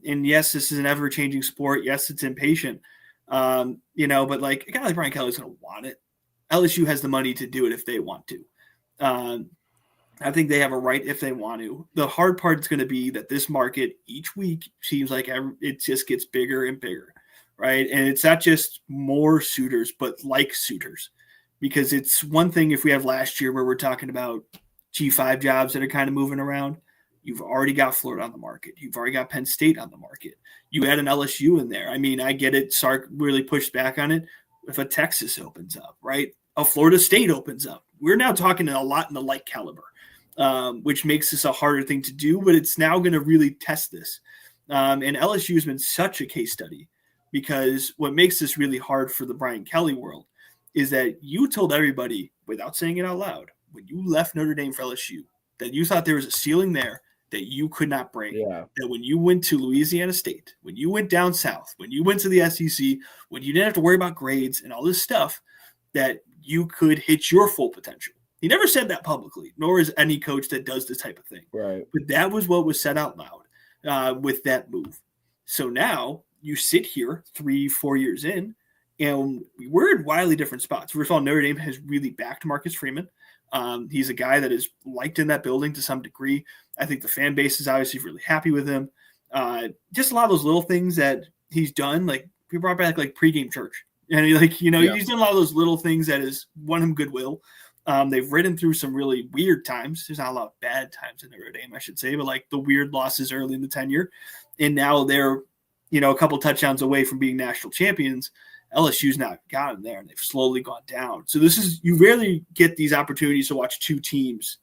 And yes, this is an ever-changing sport. Yes, it's impatient. But like a guy like Brian Kelly's going to want it. LSU has the money to do it if they want to. I think they have a right if they want to. The hard part is going to be that this market each week seems like it just gets bigger and bigger, right? And it's not just more suitors, but like suitors. Because it's one thing if we have last year where we're talking about G5 jobs that are kind of moving around. You've already got Florida on the market. You've already got Penn State on the market. You add an LSU in there. I mean, I get it. Sark really pushed back on it. If a Texas opens up, right? A Florida State opens up. We're now talking a lot in the like caliber, which makes this a harder thing to do, but it's now going to really test this. And LSU has been such a case study because what makes this really hard for the Brian Kelly world is that you told everybody, without saying it out loud, when you left Notre Dame for LSU, that you thought there was a ceiling there that you could not break. Yeah. That when you went to Louisiana State, when you went down south, when you went to the SEC, when you didn't have to worry about grades and all this stuff, that you could hit your full potential. He never said that publicly, nor is any coach that does this type of thing. Right. But that was what was said out loud. with that move. So now you sit here 3-4 years in, and we're in wildly different spots. First of all, Notre Dame has really backed Marcus Freeman. He's a guy that is liked in that building to some degree. I think the fan base is obviously really happy with him. Just a lot of those little things that he's done, like he brought back like pregame church, and he's done a lot of those little things that has won him goodwill. They've ridden through some really weird times. There's not a lot of bad times in Notre Dame, I should say, but like the weird losses early in the tenure, and now they're a couple touchdowns away from being national champions. LSU's not gotten there, and they've slowly gone down. So you rarely get these opportunities to watch two teams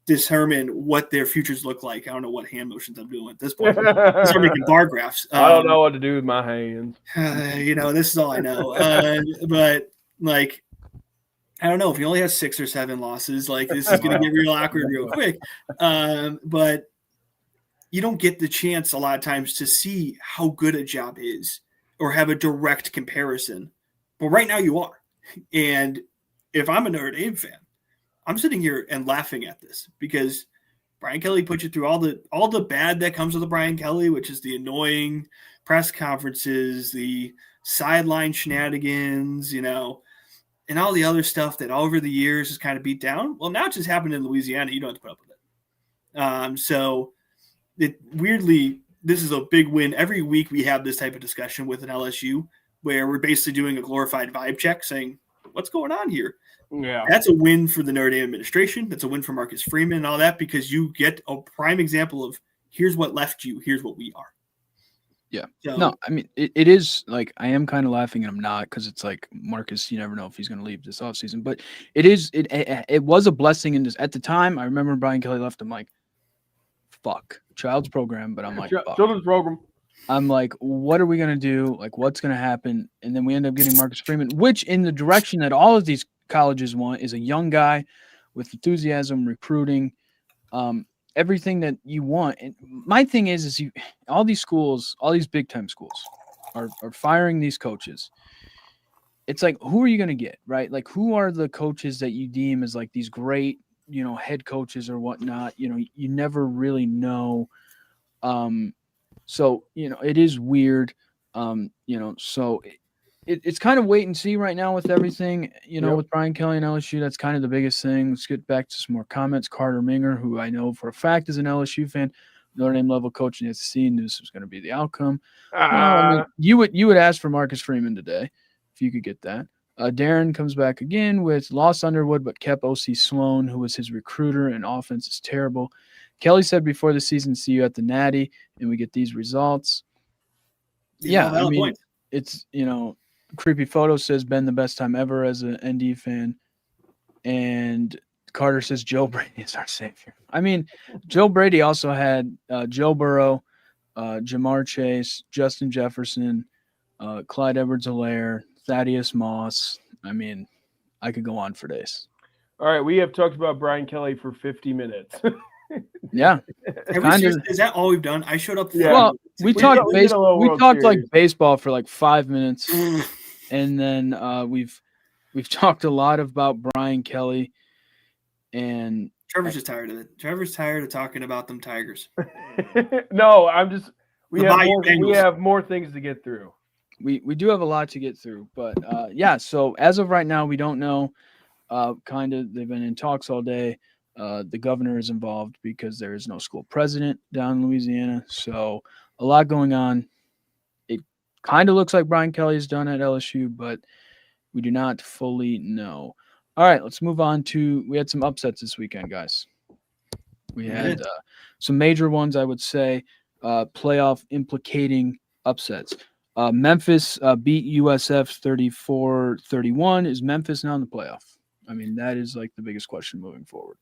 determine what their futures look like. I don't know what hand motions I'm doing at this point. I start making bar graphs. I don't know what to do with my hands. This is all I know. But like, I don't know if he only has 6 or 7 losses. Like this is going to get real awkward real quick. But you don't get the chance a lot of times to see how good a job is or have a direct comparison. But right now you are. And if I'm a Notre Dame fan, I'm sitting here and laughing at this because Brian Kelly put you through all the bad that comes with the Brian Kelly, which is the annoying press conferences, the sideline shenanigans, and all the other stuff that over the years has kind of beat down. Well, now it just happened in Louisiana. You don't have to put up with it. So it weirdly, this is a big win. Every week we have this type of discussion with an LSU where we're basically doing a glorified vibe check saying, what's going on here? Yeah, that's a win for the Notre Dame administration. That's a win for Marcus Freeman and all that because you get a prime example of here's what left you, here's what we are. Yeah. So, no, I mean, it is like I am kind of laughing and I'm not because it's like Marcus, you never know if he's going to leave this offseason. But it was a blessing in this. At the time, I remember Brian Kelly left. I'm like, fuck, child's program. But I'm like, children's program. I'm like, what are we going to do? Like, what's going to happen? And then we end up getting Marcus Freeman, which in the direction that all of these colleges want is a young guy with enthusiasm, recruiting, everything that you want. And my thing is all these schools, all these big time schools are firing these coaches. It's like, who are you going to get, right? Like, who are the coaches that you deem as like these great, head coaches or whatnot? You never really know. So, it is weird. So it's kind of wait and see right now with everything, with Brian Kelly and LSU. That's kind of the biggest thing. Let's get back to some more comments. Carter Minger, who I know for a fact is an LSU fan, Notre Dame level coach in the SEC, knew this was going to be the outcome. I mean, you would ask for Marcus Freeman today if you could get that. Darren comes back again with lost Underwood, but kept O.C. Sloan, who was his recruiter, and offense is terrible. Kelly said before the season, see you at the Natty, and we get these results. Yeah, I mean, it's, Creepy Photo says Ben the best time ever as an ND fan. And Carter says Joe Brady is our savior. I mean, Joe Brady also had Joe Burrow, Jamar Chase, Justin Jefferson, Clyde Edwards-Helaire, Thaddeus Moss. I mean, I could go on for days. All right, we have talked about Brian Kelly for 50 minutes. Yeah. Is that all we've done? I showed up. Yeah. Well, we talked like baseball for like 5 minutes. And then we've talked a lot about Brian Kelly, and Trevor's just tired of it. Trevor's tired of talking about them Tigers. No, we have more things to get through. We do have a lot to get through, but yeah. So as of right now, we don't know. They've been in talks all day. The governor is involved because there is no school president down in Louisiana. So a lot going on. Kind of looks like Brian Kelly's done at LSU, but we do not fully know. All right, let's move on to – we had some upsets this weekend, guys. We had some major ones, I would say, playoff implicating upsets. Memphis beat USF 34-31. Is Memphis now in the playoff? I mean, that is like the biggest question moving forward.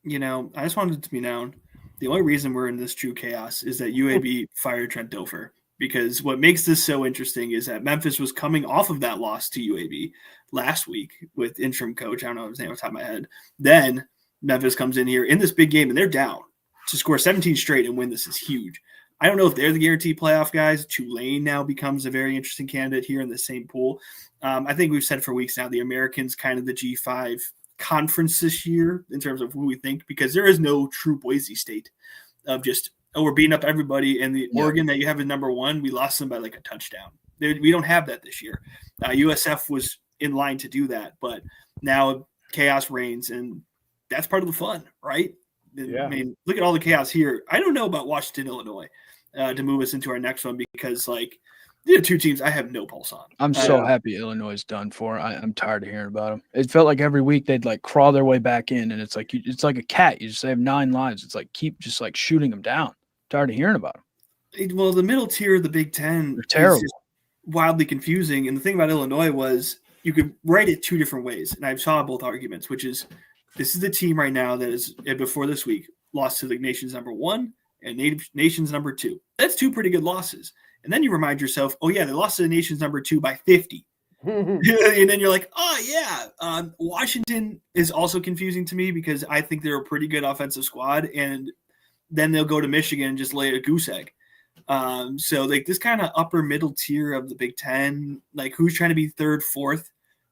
I just wanted it to be known. The only reason we're in this true chaos is that UAB fired Trent Dilfer. Because what makes this so interesting is that Memphis was coming off of that loss to UAB last week with interim coach. I don't know his name off the top of my head. Then Memphis comes in here in this big game, and they're down. To score 17 straight and win this is huge. I don't know if they're the guaranteed playoff guys. Tulane now becomes a very interesting candidate here in the same pool. I think we've said for weeks now the Americans kind of the G5 conference this year in terms of who we think, because there is no true Boise State of just oh, we're beating up everybody. And the Yeah. Oregon that you have as number one, we lost them by like a touchdown. We don't have that this year. USF was in line to do that, but now chaos reigns, and that's part of the fun, right? Yeah. I mean, look at all the chaos here. I don't know about Washington, Illinois, to move us into our next one because, like, the two teams I have no pulse on. I'm so happy Illinois is done for. I'm tired of hearing about them. It felt like every week they'd like crawl their way back in, and it's like a cat. You just have 9 lives. It's like keep just like shooting them down. Tired of hearing about them. Well, the middle tier of the Big Ten They're terrible. is just wildly confusing. And the thing about Illinois was you could write it 2 different ways, and I saw both arguments, which is this is the team right now that is before this week lost to the nation's number 1 and nation's number 2. That's 2 pretty good losses. And then you remind yourself, oh, yeah, they lost to the nation's number 2 by 50. And then you're like, oh, yeah. Washington is also confusing to me because I think they're a pretty good offensive squad. And then they'll go to Michigan and just lay a goose egg. So, like, this kind of upper middle tier of the Big Ten, like, who's trying to be 3rd, 4th?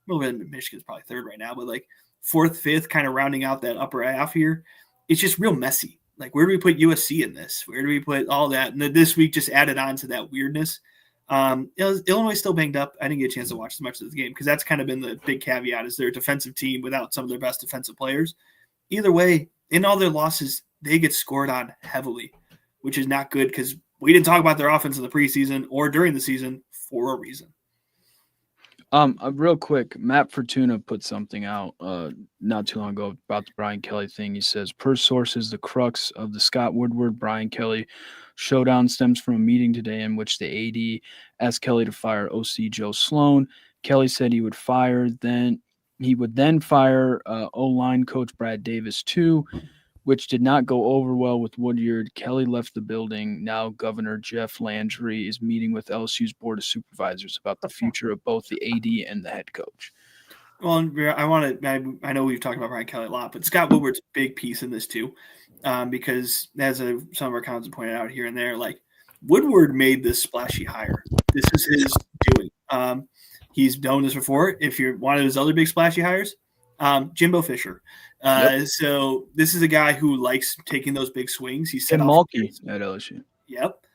Well, Michigan's probably 3rd right now, but, like, 4th, 5th, kind of rounding out that upper half here. It's just real messy. Like, where do we put USC in this? Where do we put all that? And this week just added on to that weirdness. Illinois still banged up. I didn't get a chance to watch as much of the game because that's kind of been the big caveat is they're a defensive team without some of their best defensive players. Either way, in all their losses, they get scored on heavily, which is not good because we didn't talk about their offense in the preseason or during the season for a reason. Real quick, Matt Fortuna put something out not too long ago about the Brian Kelly thing. He says, per sources, the crux of the Scott Woodward Brian Kelly showdown stems from a meeting today in which the AD asked Kelly to fire OC Joe Sloan. Kelly said he would then fire O-line coach Brad Davis too, which did not go over well with Woodyard. Kelly left the building. Now Governor Jeff Landry is meeting with LSU's Board of Supervisors about the future of both the AD and the head coach. Well, I know we've talked about Brian Kelly a lot, but Scott Woodward's a big piece in this too, because as some of our comments have pointed out here and there, like Woodward made this splashy hire. This is his doing. He's done this before. If you're one of his other big splashy hires, Jimbo Fisher. So this is a guy who likes taking those big swings. He's set off at LSU. Yep.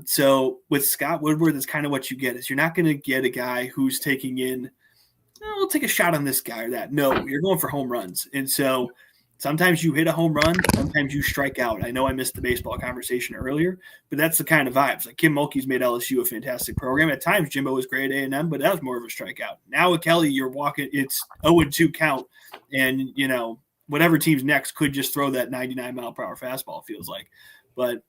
So with Scott Woodward, that's kind of what you get is you're not going to get a guy who's taking in, we'll take a shot on this guy or that. No, you're going for home runs. And so sometimes you hit a home run, sometimes you strike out. I know I missed the baseball conversation earlier, but that's the kind of vibes. Like Kim Mulkey's made LSU a fantastic program. At times, Jimbo was great at A&M, but that was more of a strikeout. Now with Kelly, you're walking, it's 0-2 count, and, whatever team's next could just throw that 99-mile-per-hour fastball, feels like. But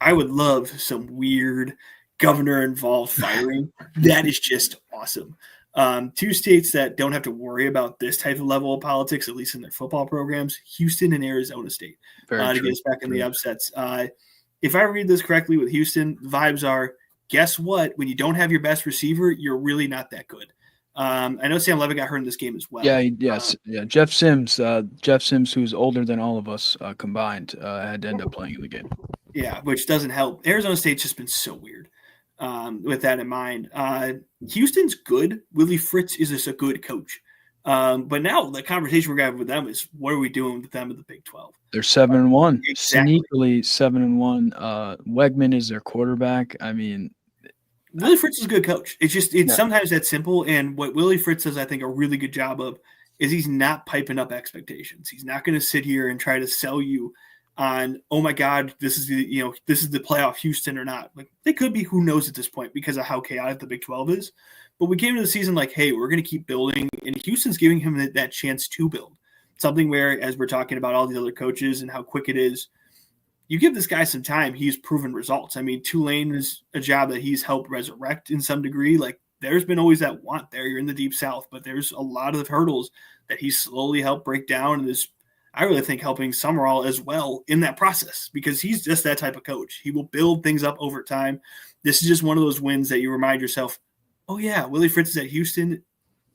I would love some weird governor-involved firing. That is just awesome. 2 states that don't have to worry about this type of level of politics, at least in their football programs, Houston and Arizona State, to get us back in the upsets. If I read this correctly with Houston, the vibes are, guess what? When you don't have your best receiver, you're really not that good. I know Sam Levitt got hurt in this game as well. Yeah. Jeff Sims, who's older than all of us combined, had to end up playing in the game. Yeah, which doesn't help. Arizona State's just been so weird. With that in mind, Houston's good. Willie Fritz is just a good coach. But now the conversation we're having with them is, what are we doing with them in the Big 12? They're 7-1, Exactly. sneakily 7-1. Wegman is their quarterback. I mean, Willie Fritz is a good coach. It's sometimes that simple. And what Willie Fritz does, I think, a really good job of is he's not piping up expectations. He's not going to sit here and try to sell you on, oh my God, this is the playoff Houston or not. Like, they could be, who knows at this point because of how chaotic the Big 12 is. But we came into the season like, hey, we're going to keep building, and Houston's giving him that chance to build. Something where, as we're talking about all the other coaches and how quick it is, you give this guy some time, he's proven results. I mean, Tulane is a job that he's helped resurrect in some degree. Like, there's been always that want there. You're in the Deep South, but there's a lot of hurdles that he's slowly helped break down, and is, I really think, helping Summerall as well in that process, because he's just that type of coach. He will build things up over time. This is just one of those wins that you remind yourself, oh yeah, Willie Fritz is at Houston,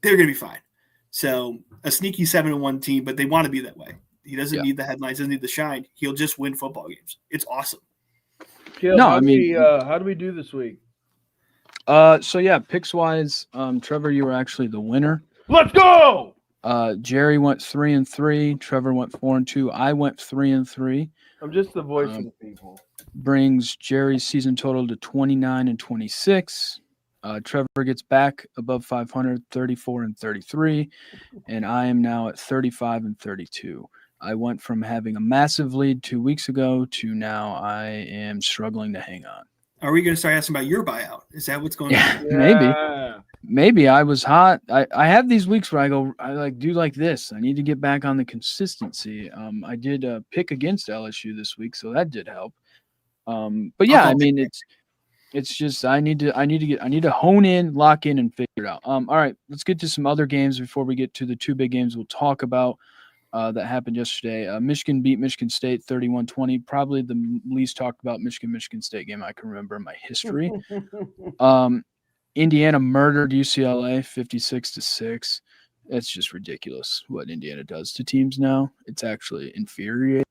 they're going to be fine. So a sneaky 7-1 team, but they want to be that way. He doesn't need the headlines, doesn't need the shine. He'll just win football games. It's awesome. Caleb, how do we do this week? So yeah, picks wise, Trevor, you were actually the winner. Let's go! Jerry went 3-3. Trevor went 4-2. I went 3-3. I'm just the voice of the people. Brings Jerry's season total to 29-26. Trevor gets back above 500, 34-33, and I am now at 35-32. I went from having a massive lead 2 weeks ago to now I am struggling to hang on. Are we going to start asking about your buyout? Is that what's going Yeah, on? maybe I was hot. I have these weeks where I do like this. I need to get back on the consistency. I did pick against LSU this week, so that did help. But yeah, I mean it's just I need to hone in, lock in, and figure it out. All right, let's get to some other games before we get to the two big games we'll talk about that happened yesterday. Michigan beat Michigan State 31-20. Probably the least talked about Michigan State game I can remember in my history. Indiana murdered UCLA 56-6. That's just ridiculous what Indiana does to teams now. It's actually infuriating.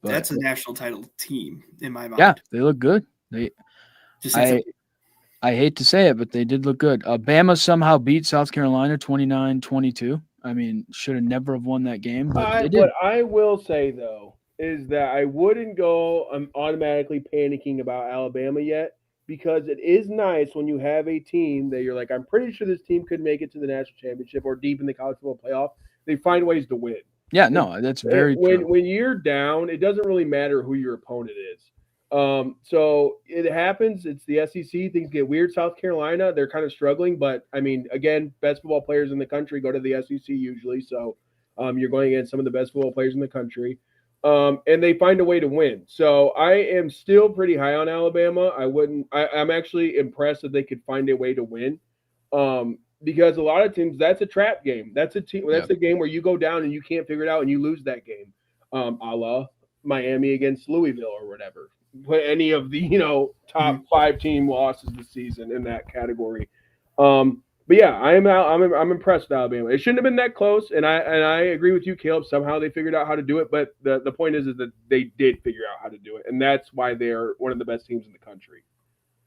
But, that's a national title team in my mind. Yeah, they look good. I hate to say it, but they did look good. Bama somehow beat South Carolina 29-22. I mean, should have never have won that game, but they did. What I will say, though, is that I wouldn't go automatically panicking about Alabama yet, because it is nice when you have a team that you're like, I'm pretty sure this team could make it to the national championship or deep in the college football playoff. They find ways to win. Yeah, no, that's very true. When you're down, it doesn't really matter who your opponent is. So it happens. It's the SEC. Things get weird. South Carolina, they're kind of struggling, but I mean, again, best football players in the country go to the SEC usually. So you're going against some of the best football players in the country. And they find a way to win. So I am still pretty high on Alabama. I'm actually impressed that they could find a way to win. Because a lot of teams, that's a trap game. That's a game where you go down and you can't figure it out and you lose that game. A la Miami against Louisville or whatever. Put any of the top 5 team losses this season in that category. But yeah, I'm impressed with Alabama. It shouldn't have been that close, and I agree with you, Caleb. Somehow they figured out how to do it, but the point is that they did figure out how to do it, and that's why they're one of the best teams in the country.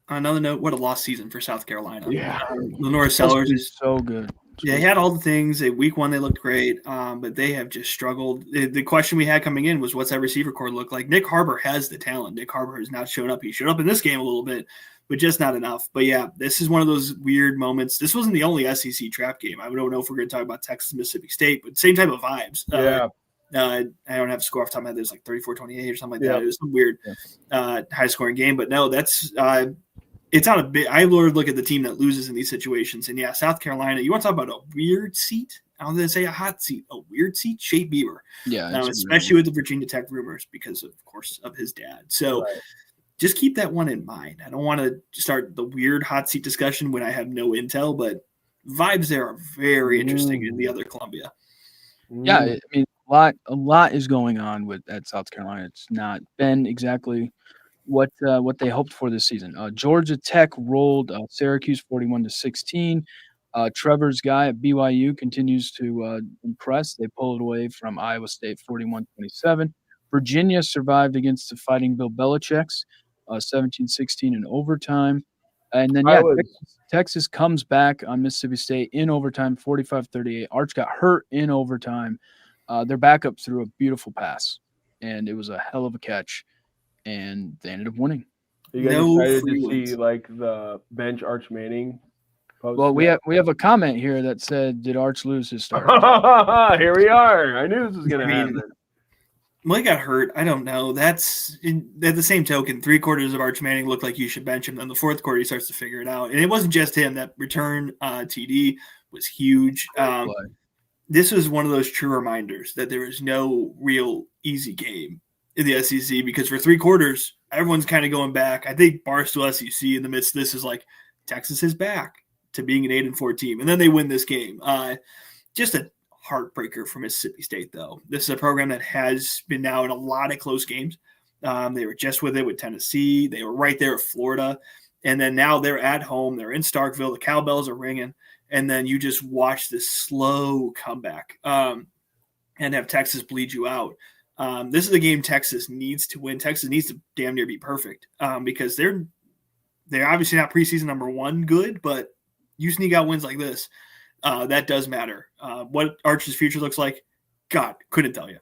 On another note, what a lost season for South Carolina. Yeah, Lenora Sellers is so good. Yeah, they had all the things. Week 1 they looked great, but they have just struggled. The question we had coming in was, what's that receiver core look like? Nick Harbor has the talent. Nick Harbor has not shown up. He showed up in this game a little bit, but just not enough. But yeah, this is one of those weird moments. This wasn't the only SEC trap game. I don't know if we're going to talk about Texas, Mississippi State, but same type of vibes. Yeah. I don't have a score off the top of my head. There's like 34-28 or something like that. It was some weird high-scoring game. But no, that's it's on a bit. I look at the team that loses in these situations. And yeah, South Carolina, you want to talk about a weird seat? I was going to say a hot seat, a weird seat, Shea Beaver. Yeah. Especially with the Virginia Tech rumors because, of course, of his dad. So just keep that one in mind. I don't want to start the weird hot seat discussion when I have no intel, but vibes there are very interesting in the other Columbia. Yeah, I mean, a lot is going on at South Carolina. It's not been exactly what they hoped for this season. Georgia Tech rolled Syracuse 41-16. Trevor's guy at BYU continues to impress. They pulled away from Iowa State 41-27. Virginia survived against the Fighting Bill Belichick's 17-16 in overtime. And then, Texas comes back on Mississippi State in overtime, 45-38. Arch got hurt in overtime. Their backup threw a beautiful pass, and it was a hell of a catch. And they ended up winning. Are you guys excited to see like the bench Arch Manning post? Well, we have a comment here that said, "Did Arch lose his start?" Here we are. I knew this was going to happen. Mike got hurt. I don't know. At the same token, 3/4 of Arch Manning looked like you should bench him. Then the fourth quarter, he starts to figure it out. And it wasn't just him. That return TD was huge. This was one of those true reminders that there is no real easy game in the SEC, because for 3/4, everyone's kind of going back. I think Barstool SEC in the midst of this is like, Texas is back to being an 8-4 team. And then they win this game. Just a heartbreaker for Mississippi State, though. This is a program that has been now in a lot of close games. They were just with it with Tennessee. They were right there at Florida. And then now they're at home. They're in Starkville. The cowbells are ringing. And then you just watch this slow comeback and have Texas bleed you out. This is a game Texas needs to win. Texas needs to damn near be perfect because they're obviously not preseason number 1 good, but you sneak out wins like this, That does matter. What Arch's future looks like, God, couldn't tell you.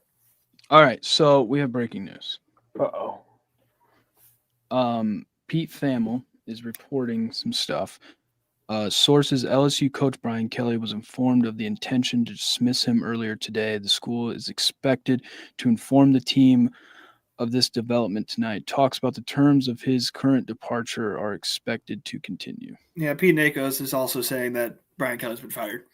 All right, so we have breaking news. Uh-oh. Pete Thamel is reporting some stuff. Sources: LSU coach Brian Kelly was informed of the intention to dismiss him earlier today. The school is expected to inform the team of this development tonight. Talks about the terms of his current departure are expected to continue. Yeah, Pete Nakos is also saying that Brian Kelly's been fired.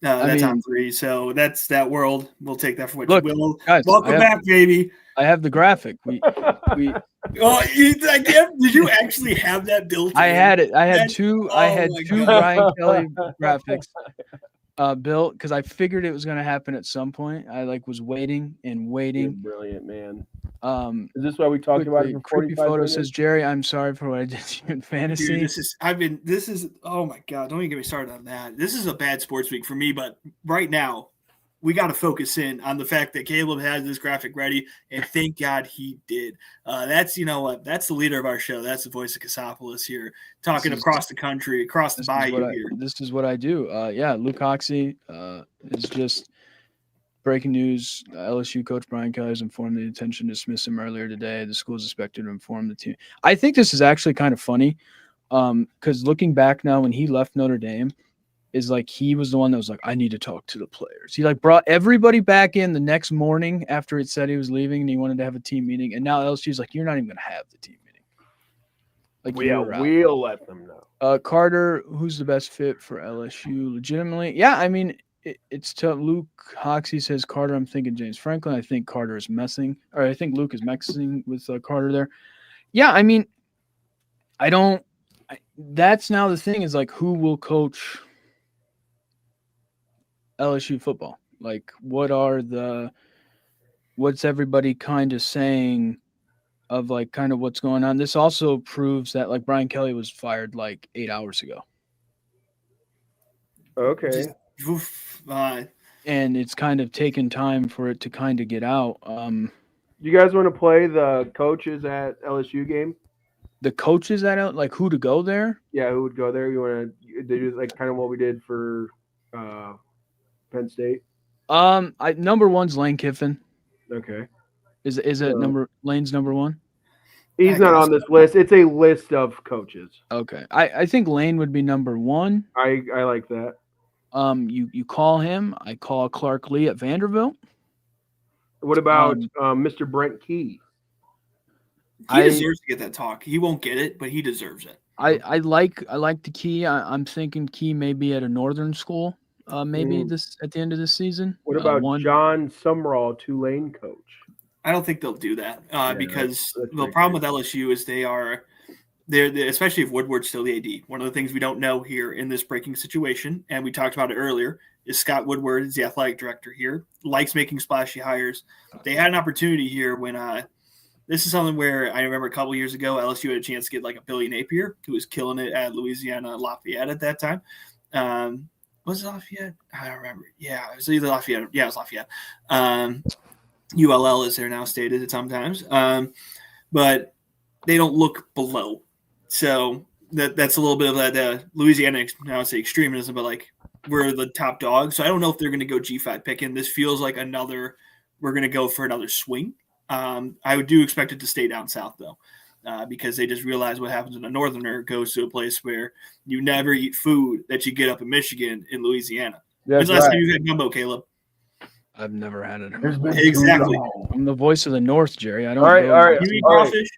I That's on mean, 3. So that's that world. We'll take that for what look, you will. guys, Welcome back, baby. I have the graphic. We Oh, did you actually have that built in? I had it. I had two God. Brian Kelly graphics built because I figured it was going to happen at some point. I was waiting and You're waiting. brilliant, man. Is this why we talked Quickly, about it for Creepy 45 Photo minutes? says, Jerry, I'm sorry for what I did to you in fantasy. Dude, this is oh my God, don't even get me started on that. This is a bad sports week for me, but right now we got to focus in on the fact that Caleb has this graphic ready, and thank God he did. That's that's the leader of our show. That's the voice of Cassopolis here, talking across the country, across the bayou here. This is what I do. Luke Hoxie is just breaking news. LSU coach Brian Kelly has informed the intention to dismiss him earlier today. The school is expected to inform the team. I think this is actually kind of funny because looking back now, when he left Notre Dame, is he was the one that was like, I need to talk to the players. He brought everybody back in the next morning after it said he was leaving and he wanted to have a team meeting. And now LSU's like, you're not even going to have the team meeting. We'll let them know. Carter, who's the best fit for LSU? Legitimately. Yeah. I mean, it's to Luke Hoxie says Carter. I'm thinking James Franklin. I think Carter is messing, or I think Luke is messing with Carter there. Yeah. I mean, that's now the thing is who will coach LSU football? What's everybody kind of saying of kind of what's going on? This also proves that Brian Kelly was fired 8 hours ago. Okay. And it's kind of taken time for it to kind of get out. You guys want to play the coaches at LSU game? The coaches at who to go there? Yeah, who would go there? You want to do kind of what we did for Penn State? Number one's Lane Kiffin. Okay. Is it Lane's number one? He's not on this list. It's a list of coaches. Okay. I think Lane would be number one. I like that. You call him. I call Clark Lee at Vanderbilt. What about Mr. Brent Key? He deserves to get that talk. He won't get it, but he deserves it. I like the Key. I'm thinking Key may be at a northern school. Maybe this at the end of this season. What about John Sumrall, Tulane coach? I don't think they'll do that because the problem with LSU is they're especially if Woodward's still the AD. One of the things we don't know here in this breaking situation, and we talked about it earlier, is Scott Woodward is the athletic director here, likes making splashy hires. They had an opportunity here when this is something where I remember a couple years ago, LSU had a chance to get a Billy Napier, who was killing it at Louisiana Lafayette at that time. Was it Lafayette? I don't remember. Yeah, it was either Lafayette. Yeah, it was Lafayette. ULL, as they're now stated at sometimes. But they don't look below. So that's a little bit of that Louisiana, I would say extremism, but we're the top dog. So I don't know if they're going to go G5 picking. This feels like we're going to go for another swing. I do expect it to stay down south, though, because they just realize what happens when a northerner goes to a place where you never eat food that you get up in Michigan in Louisiana. When's the last time you had gumbo, Caleb? I've never had it. Exactly. I'm the voice of the North, Jerry. I don't. All right. You eat crawfish?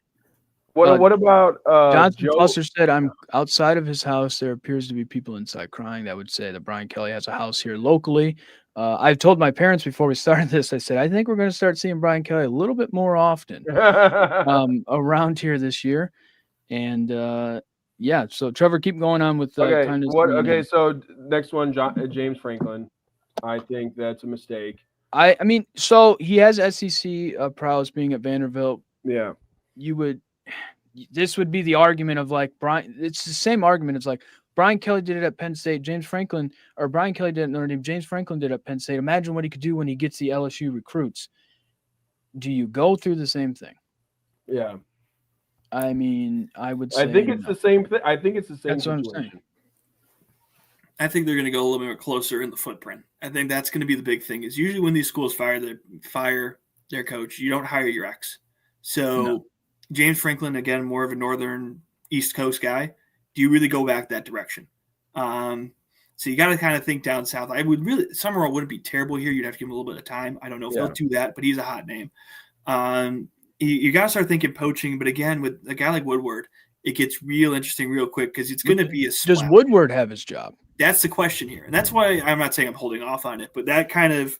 What about Johnson Foster said, I'm outside of his house. There appears to be people inside crying. That would say that Brian Kelly has a house here locally. I've told my parents before we started this, I said, I think we're going to start seeing Brian Kelly a little bit more often around here this year. And so Trevor, keep going on with so next one, James Franklin. I think that's a mistake. I mean, so he has SEC prowess being at Vanderbilt. Yeah. This would be the argument of Brian. It's the same argument. It's Brian Kelly did it at Penn State. Brian Kelly did it at Notre Dame. James Franklin did it at Penn State. Imagine what he could do when he gets the LSU recruits. Do you go through the same thing? Yeah. I mean, I would say. I think it's the same thing. I think it's the same situation. What I'm saying. I think they're going to go a little bit closer in the footprint. I think that's going to be the big thing. Is usually when these schools fire their coach, you don't hire your ex. So No. James Franklin, again, more of a northern East Coast guy. Do you really go back that direction? So you got to kind of think down south. I would really Summerall wouldn't be terrible here. You'd have to give him a little bit of time. I don't know if he'll do that, but he's a hot name. You got to start thinking poaching. But again, with a guy like Woodward, it gets real interesting real quick because it's going to be a splash. Does Woodward have his job? That's the question here, and that's why I'm not saying I'm holding off on it, but that kind of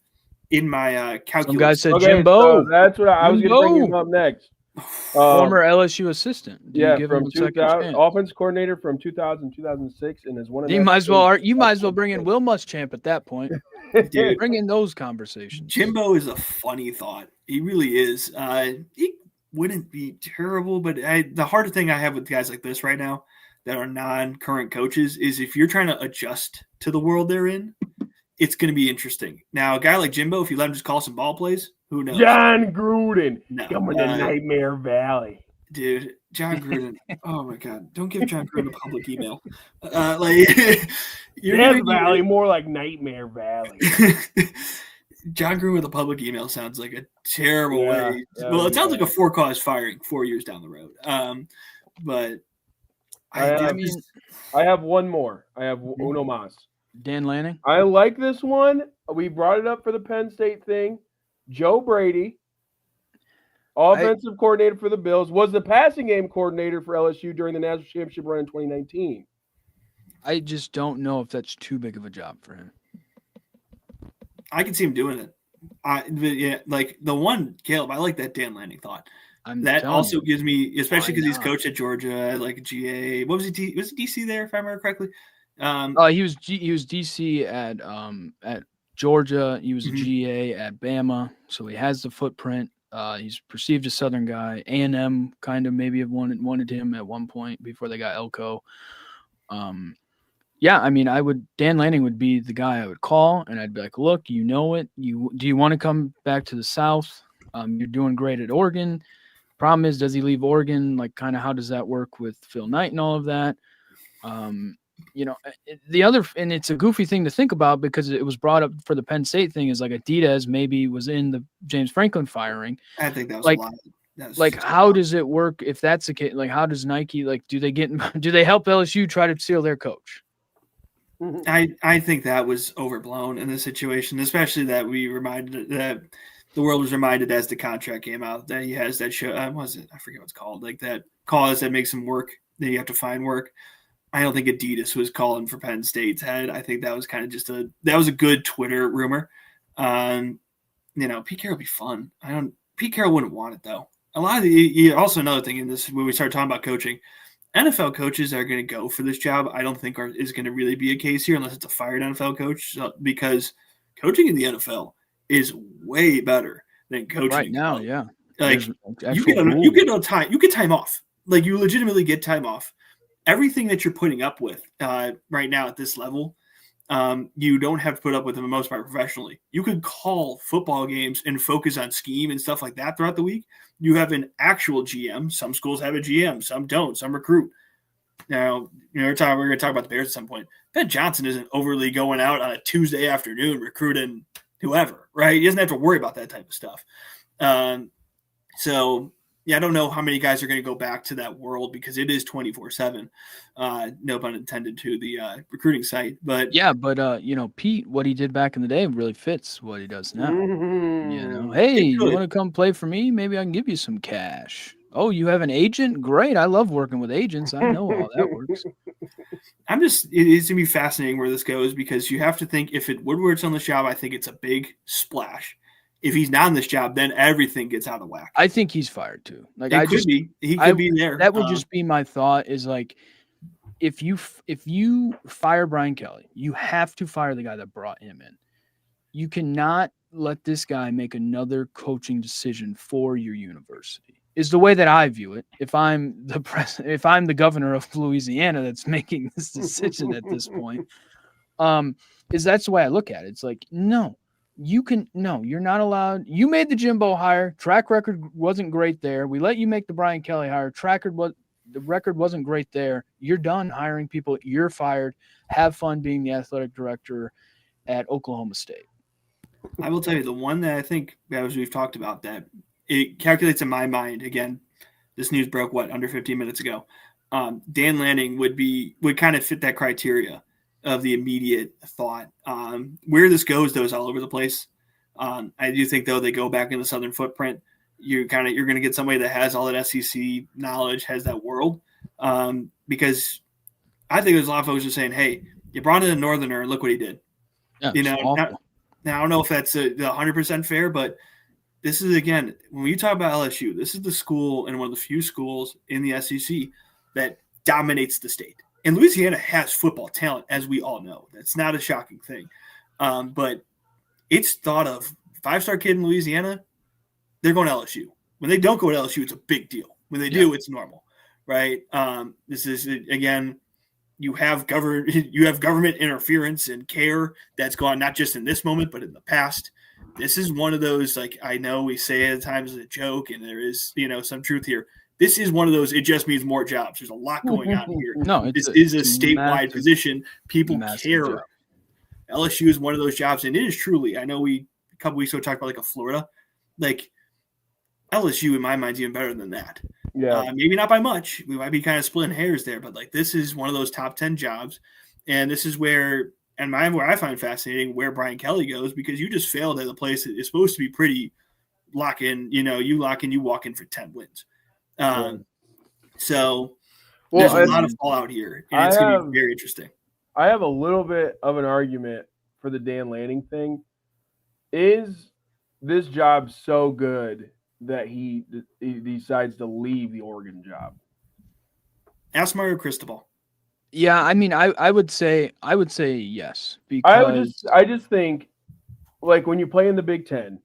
in my calculus. Some guy said Okay, Jimbo. so that's what I was going to bring him up next. Former LSU assistant. Do you give him a second chance? Offense coordinator from 2000 2006, and is one of you might as well bring in Will Muschamp at that point. Dude, bring in those conversations. Jimbo is a funny thought. He really is. He wouldn't be terrible, but the hardest thing I have with guys like this right now that are non-current coaches is if you're trying to adjust to the world they're in, it's going to be interesting. Now, a guy like Jimbo, if you let him just call some ball plays, who knows? John Gruden. No, coming to Nightmare Valley. Dude, John Gruden. Oh, my God. Don't give John Gruden a public email. Death Valley, more like Nightmare Valley. John Gruden with a public email sounds like a terrible way. Well, it sounds like a for-cause firing 4 years down the road. But I have one more. I have Uno Mas. Dan Lanning. I like this one. We brought it up for the Penn State thing. Joe Brady, offensive coordinator for the Bills, was the passing game coordinator for LSU during the national championship run in 2019. I just don't know if that's too big of a job for him. I can see him doing it. Like the one, Caleb, I like that Dan Lanning thought. That also gives me, especially because he's coached at Georgia, like GA. What was he? Was he DC there, if I remember correctly? He was DC at Georgia. He was a GA at Bama, so he has the footprint. He's perceived a Southern guy. A&M kind of maybe have wanted him at one point before they got Elko. Yeah, I mean, Dan Lanning would be the guy I would call, and I'd be like, look, you know it. Do you want to come back to the South? You're doing great at Oregon. Problem is, does he leave Oregon? Like, kind of how does that work with Phil Knight and all of that? And it's a goofy thing to think about because it was brought up for the Penn State thing is like Adidas maybe was in the James Franklin firing. I think that was like, a lot. Like, how does it work if that's the case? Like, how does Nike, like, do they help LSU try to steal their coach? I think that was overblown in this situation, especially that the world was reminded as the contract came out that he has that show. I forget what it's called, like that cause that makes him work. That you have to find work. I don't think Adidas was calling for Penn State's head. I think that was kind of just a good Twitter rumor. Pete Carroll would be fun. Pete Carroll wouldn't want it though. A lot of also another thing in this when we start talking about coaching, NFL coaches are going to go for this job. I don't think is going to really be a case here unless it's a fired NFL coach because coaching in the NFL is way better than coaching right now. Yeah, like you get no time. You get time off. Like you legitimately get time off. Everything that you're putting up with right now at this level, you don't have to put up with them for the most part professionally. You could call football games and focus on scheme and stuff like that throughout the week. You have an actual GM. Some schools have a GM. Some don't. Some recruit. Now, we're going to talk about the Bears at some point. Ben Johnson isn't overly going out on a Tuesday afternoon recruiting whoever, right? He doesn't have to worry about that type of stuff. I don't know how many guys are going to go back to that world because it is 24/7. No pun intended to the recruiting site, but Pete, what he did back in the day really fits what he does now. Hey, you want to come play for me? Maybe I can give you some cash. Oh, you have an agent? Great. I love working with agents. I know how that works. It is going to be fascinating where this goes because you have to think if Woodward's on the job, I think it's a big splash. If he's not on this job, then everything gets out of whack. I think he's fired too. Like he could be there. That would just be my thought. Is like if you fire Brian Kelly, you have to fire the guy that brought him in. You cannot let this guy make another coaching decision for your university. Is the way that I view it. If I'm the governor of Louisiana that's making this decision at this point, that's the way I look at it. It's like no. You're not allowed. You made the Jimbo hire. Track record wasn't great there. We let you make the Brian Kelly hire. Track record the record wasn't great there. You're done hiring people. You're fired. Have fun being the athletic director at Oklahoma State. I will tell you the one that I think, as we've talked about, that it calculates in my mind. Again, this news broke under 15 minutes ago. Dan Lanning would kind of fit that criteria of the immediate thought. Where this goes, though, is all over the place. I do think, though, they go back in the Southern footprint. You're going to get somebody that has all that SEC knowledge, has that world, because I think there's a lot of folks just saying, "Hey, you brought in a Northerner, and look what he did." Yeah, Now I don't know if that's 100% fair, but this is, again, when you talk about LSU, this is the school and one of the few schools in the SEC that dominates the state. And Louisiana has football talent, as we all know. That's not a shocking thing. But it's thought of 5-star kid in Louisiana, they're going to LSU. When they don't go to LSU, it's a big deal. When they do, it's normal, right? This is, again, you have government interference and care that's gone not just in this moment, but in the past. This is one of those, like, I know we say it at times as a joke, and there is, some truth here. This is one of those, it just means more jobs. There's a lot going on here. No, this is a statewide position. People care. Job. LSU is one of those jobs, and it is truly, I know a couple weeks ago talked about like a Florida. Like, LSU, in my mind, is even better than that. Yeah. Maybe not by much. We might be kind of splitting hairs there, but like, this is one of those top 10 jobs. And this is where I find fascinating where Brian Kelly goes, because you just failed at a place that is supposed to be pretty lock in. You lock in, you walk in for 10 wins. So there's a lot of fallout here, and it's going to be very interesting. I have a little bit of an argument for the Dan Lanning thing. Is this job so good that he decides to leave the Oregon job? Ask Mario Cristobal. Yeah, I mean, I would say yes, because I just think, like, when you play in the Big Ten,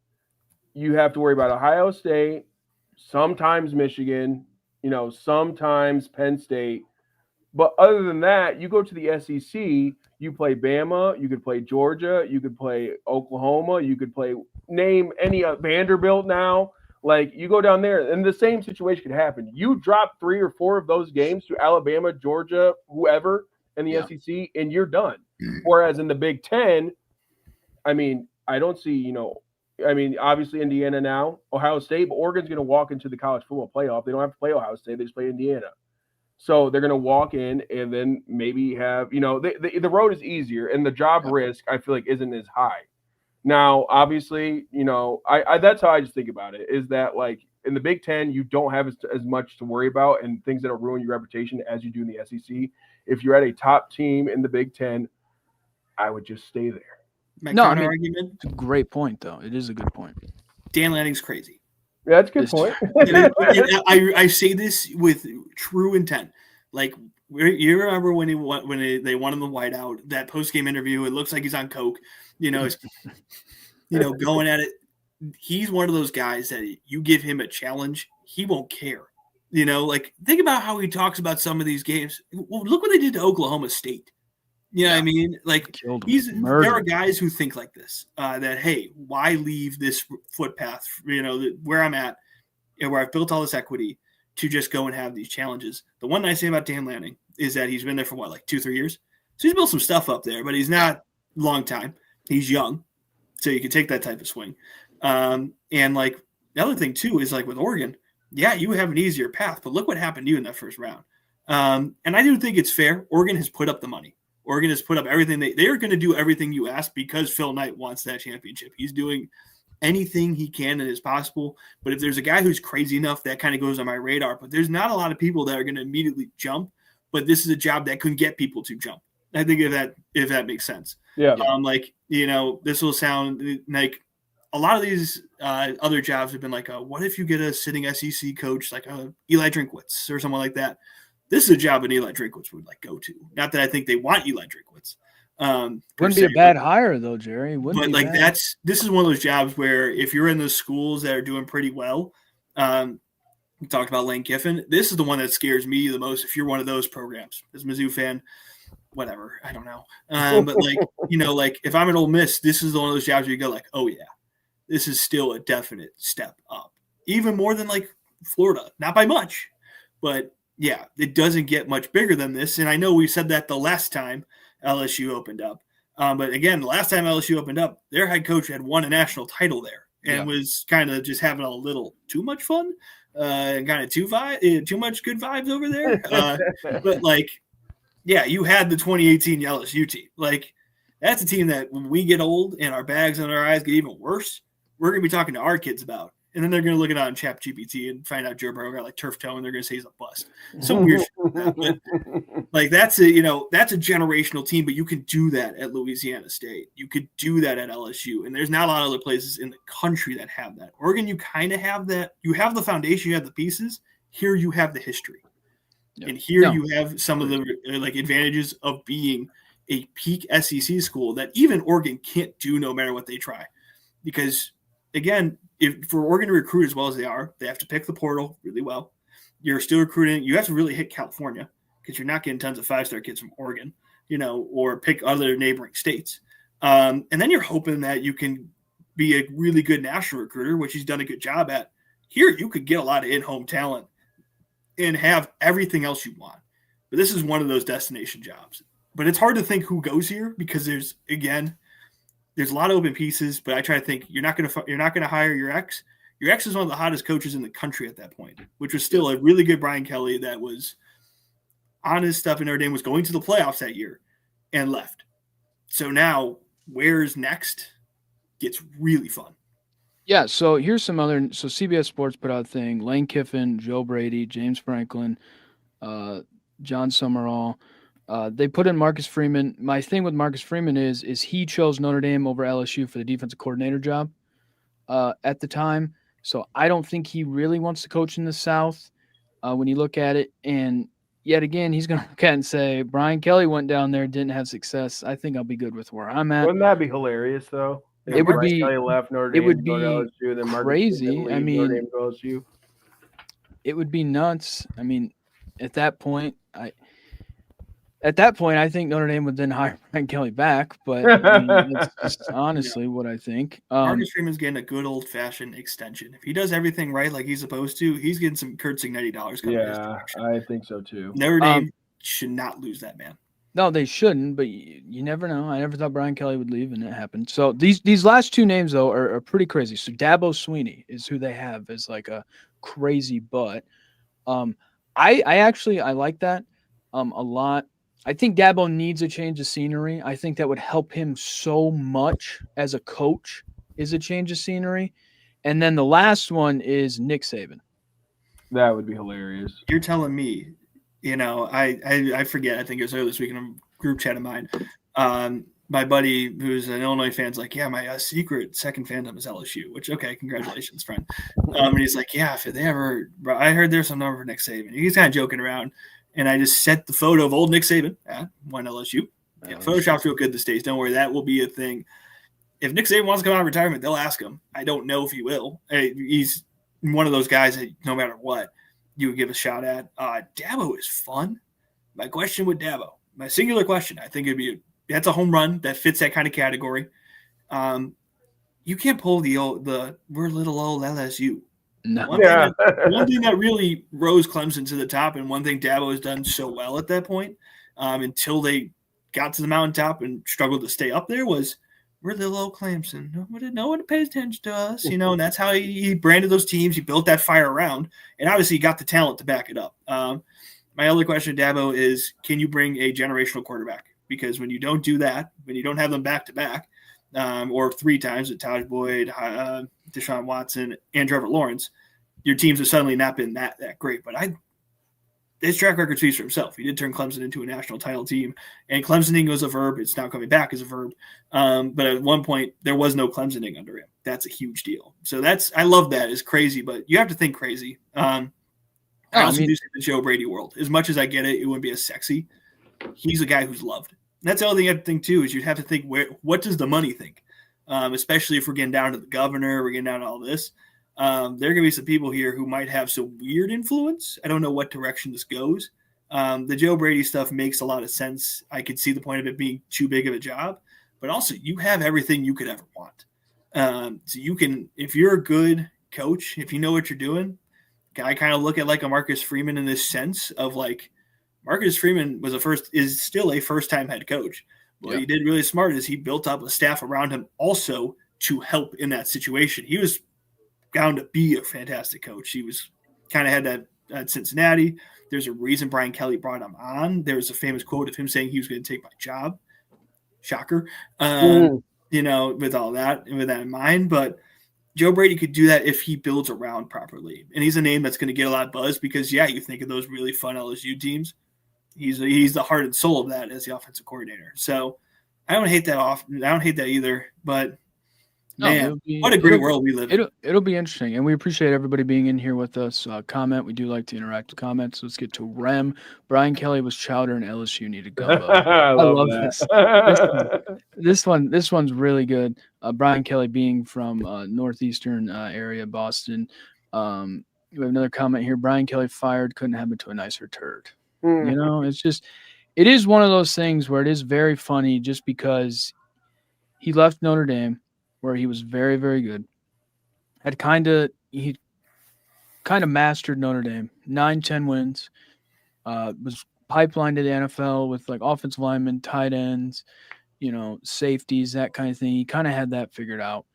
you have to worry about Ohio State, sometimes Michigan, sometimes Penn State. But other than that, you go to the SEC, you play Bama, you could play Georgia, you could play Oklahoma, you could name any Vanderbilt now. Like, you go down there, and the same situation could happen. You drop 3 or 4 of those games to Alabama, Georgia, whoever in the SEC, and you're done. Whereas in the Big Ten, I mean, I don't see, obviously Indiana now, Ohio State, but Oregon's going to walk into the college football playoff. They don't have to play Ohio State. They just play Indiana. So they're going to walk in and then maybe have, the road is easier, and the job risk, I feel like, isn't as high. Now, obviously, I that's how I just think about it, is that, like, in the Big Ten, you don't have as much to worry about and things that will ruin your reputation as you do in the SEC. If you're at a top team in the Big Ten, I would just stay there. Argument. It's a great point, though. It is a good point. Dan Lanning's crazy. Yeah, that's a good point. I say this with true intent. Like, you remember when they won him the whiteout, that post-game interview, it looks like he's on coke, going at it. He's one of those guys that you give him a challenge, he won't care. Like, think about how he talks about some of these games. Well, look what they did to Oklahoma State. You know what I mean? Like, there are guys who think like this, that, hey, why leave this footpath, where I'm at and where I've built all this equity to just go and have these challenges. The one nice thing about Dan Lanning is that he's been there for 2-3 years. So he's built some stuff up there, but he's not a long time. He's young. So you can take that type of swing. And, like, the other thing too is, like, with Oregon, yeah, you have an easier path, but look what happened to you in that first round. And I do think it's fair. Oregon has put up the money. Oregon has put up everything. They are going to do everything you ask, because Phil Knight wants that championship. He's doing anything he can that is possible. But if there's a guy who's crazy enough, that kind of goes on my radar. But there's not a lot of people that are going to immediately jump. But this is a job that can get people to jump. I think if that makes sense. Yeah. This will sound like a lot of these other jobs have been like, what if you get a sitting SEC coach like Eli Drinkwitz or someone like that? This is a job that Eli Drinkwitz would go to. Not that I think they want Eli Drinkwitz. Wouldn't be a bad hire though, Jerry. This is one of those jobs where if you're in those schools that are doing pretty well, we talked about Lane Kiffin. This is the one that scares me the most. If you're one of those programs, as a Mizzou fan, whatever, I don't know. But if I'm at Ole Miss, this is one of those jobs where you go like, oh yeah, this is still a definite step up, even more than like Florida, not by much, but yeah, it doesn't get much bigger than this. And I know we said that the last time LSU opened up. But again, the last time LSU opened up, their head coach had won a national title there and was kind of just having a little too much fun and kind of too much good vibes over there. But like, yeah, you had the 2018 LSU team. Like, that's a team that when we get old and our bags under our eyes get even worse, we're going to be talking to our kids about. And then they're going to look it on ChatGPT and find out Joe Burrow got like turf toe, and they're going to say he's a bust. Some weird shit like that. But like that's a generational team. But you can do that at Louisiana State. You could do that at LSU, and there's not a lot of other places in the country that have that. Oregon, you kind of have that. You have the foundation, you have the pieces. Here, you have the history, and here you have some of the like advantages of being a peak SEC school that even Oregon can't do no matter what they try, because again, if for Oregon to recruit as well as they are, they have to pick the portal really well. You're still recruiting. You have to really hit California because you're not getting tons of 5-star kids from Oregon, or pick other neighboring states. And then you're hoping that you can be a really good national recruiter, which he's done a good job at. Here, you could get a lot of in-home talent and have everything else you want. But this is one of those destination jobs. But it's hard to think who goes here because there's a lot of open pieces, but I try to think you're not going to hire your ex. Your ex is one of the hottest coaches in the country at that point, which was still a really good Brian Kelly that was on his stuff in Notre Dame, was going to the playoffs that year and left. So now where's next gets really fun. Yeah, so here's some other. So CBS Sports put out a thing. Lane Kiffin, Joe Brady, James Franklin, John Summerall. They put in Marcus Freeman. My thing with Marcus Freeman is he chose Notre Dame over LSU for the defensive coordinator job at the time. So I don't think he really wants to coach in the South when you look at it. And yet again, he's going to look at it and say, Brian Kelly went down there, didn't have success. I think I'll be good with where I'm at. Wouldn't that be hilarious, though? It would be. Kelly left Notre Dame, It would be LSU, then crazy. I mean, Notre Dame to LSU. It would be nuts. I mean, at that point, I think Notre Dame would then hire Brian Kelly back. But I mean, that's just honestly what I think. Marcus Freeman's getting a good old-fashioned extension. If he does everything right like he's supposed to, he's getting some Kurt Signetti dollars coming his direction. I think so too. Notre Dame should not lose that man. No, they shouldn't, but you never know. I never thought Brian Kelly would leave, and it happened. So these last two names, though, are pretty crazy. So Dabo Swinney is who they have as like a crazy butt. I actually like that a lot. I think Dabo needs a change of scenery. I think that would help him so much as a coach is a change of scenery. And then the last one is Nick Saban. That would be hilarious. You're telling me, I forget. I think it was earlier this week in a group chat of mine. My buddy who's an Illinois fan's like, yeah, my secret second fandom is LSU, which, okay, congratulations, friend. And he's like, yeah, if they ever – I heard there's some number for Nick Saban. He's kind of joking around. And I just set the photo of old Nick Saban at one LSU. Yeah, Photoshop's real good these days. Don't worry, that will be a thing. If Nick Saban wants to come out of retirement, they'll ask him. I don't know if he will. He's one of those guys that no matter what, you would give a shot at. Dabo is fun. My question with Dabo, my singular question, I think it'd be that's a home run that fits that kind of category. You can't pull the we're little old LSU. No. One thing that really rose Clemson to the top, and one thing Dabo has done so well at that point, until they got to the mountaintop and struggled to stay up there, was we're little old Clemson. No one pays attention to us, and that's how he branded those teams. He built that fire around, and obviously he got the talent to back it up. My other question to Dabo is, can you bring a generational quarterback? Because when you don't do that, when you don't have them back-to-back, or three times with Taj Boyd, Deshaun Watson, and Trevor Lawrence, your teams have suddenly not been that great. But his track record speaks for himself. He did turn Clemson into a national title team, and Clemsoning was a verb. It's now coming back as a verb. But at one point, there was no Clemsoning under him. That's a huge deal. So I love that. It's crazy, but you have to think crazy. I also do see the Joe Brady world. As much as I get it, it wouldn't be as sexy. He's a guy who's loved. And that's the other thing you have to think, too, is you'd have to think, what does the money think? Especially if we're getting down to the governor, we're getting down to all this. There are going to be some people here who might have some weird influence. I don't know what direction this goes. The Joe Brady stuff makes a lot of sense. I could see the point of it being too big of a job. But also, you have everything you could ever want. So you can, if you're a good coach, if you know what you're doing, I kind of look at like a Marcus Freeman in this sense of like Marcus Freeman is still a first-time head coach. What he did really smart is he built up a staff around him also to help in that situation. He was bound to be a fantastic coach. He was kind of had that at Cincinnati. There's a reason Brian Kelly brought him on. There's a famous quote of him saying he was going to take my job. Shocker. You know, with all that and with that in mind. But Joe Brady could do that if he builds around properly. And he's a name that's going to get a lot of buzz because, yeah, you think of those really fun LSU teams. He's the heart and soul of that as the offensive coordinator. So I don't hate that I don't hate that either. But man, what a great world we live in. It'll be interesting, and we appreciate everybody being in here with us. Comment. We do like to interact with comments. Let's get to Rem. Brian Kelly was chowder, and LSU needed gumbo. I love that. This one's really good. Brian Kelly being from northeastern area, Boston. We have another comment here. Brian Kelly fired. Couldn't happen to a nicer turd. You know, it is one of those things where it is very funny just because he left Notre Dame, where he was very, very good. He kind of mastered Notre Dame. 9-10 wins. Was pipelined to the NFL with like offensive linemen, tight ends, you know, safeties, that kind of thing. He kind of had that figured out.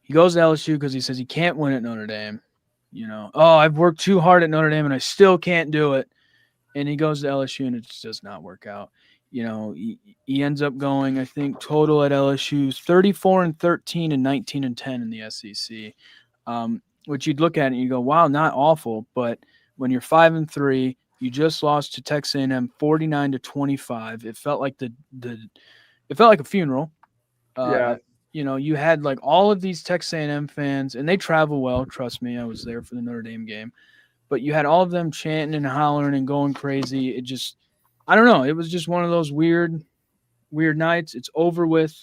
He goes to LSU because he says he can't win at Notre Dame. You know, I've worked too hard at Notre Dame and I still can't do it. And he goes to LSU and it just does not work out. You know, he ends up going, I think, total at LSU 34-13 and 19-10 in the SEC, which you'd look at and you go, wow, not awful. But when you're 5-3, you just lost to Texas A&M 49-25. It felt like it felt like a funeral. You know, you had like all of these Texas A&M fans, and they travel well. Trust me, I was there for the Notre Dame game. But you had all of them chanting and hollering and going crazy. It just, I don't know. It was just one of those weird nights. It's over with.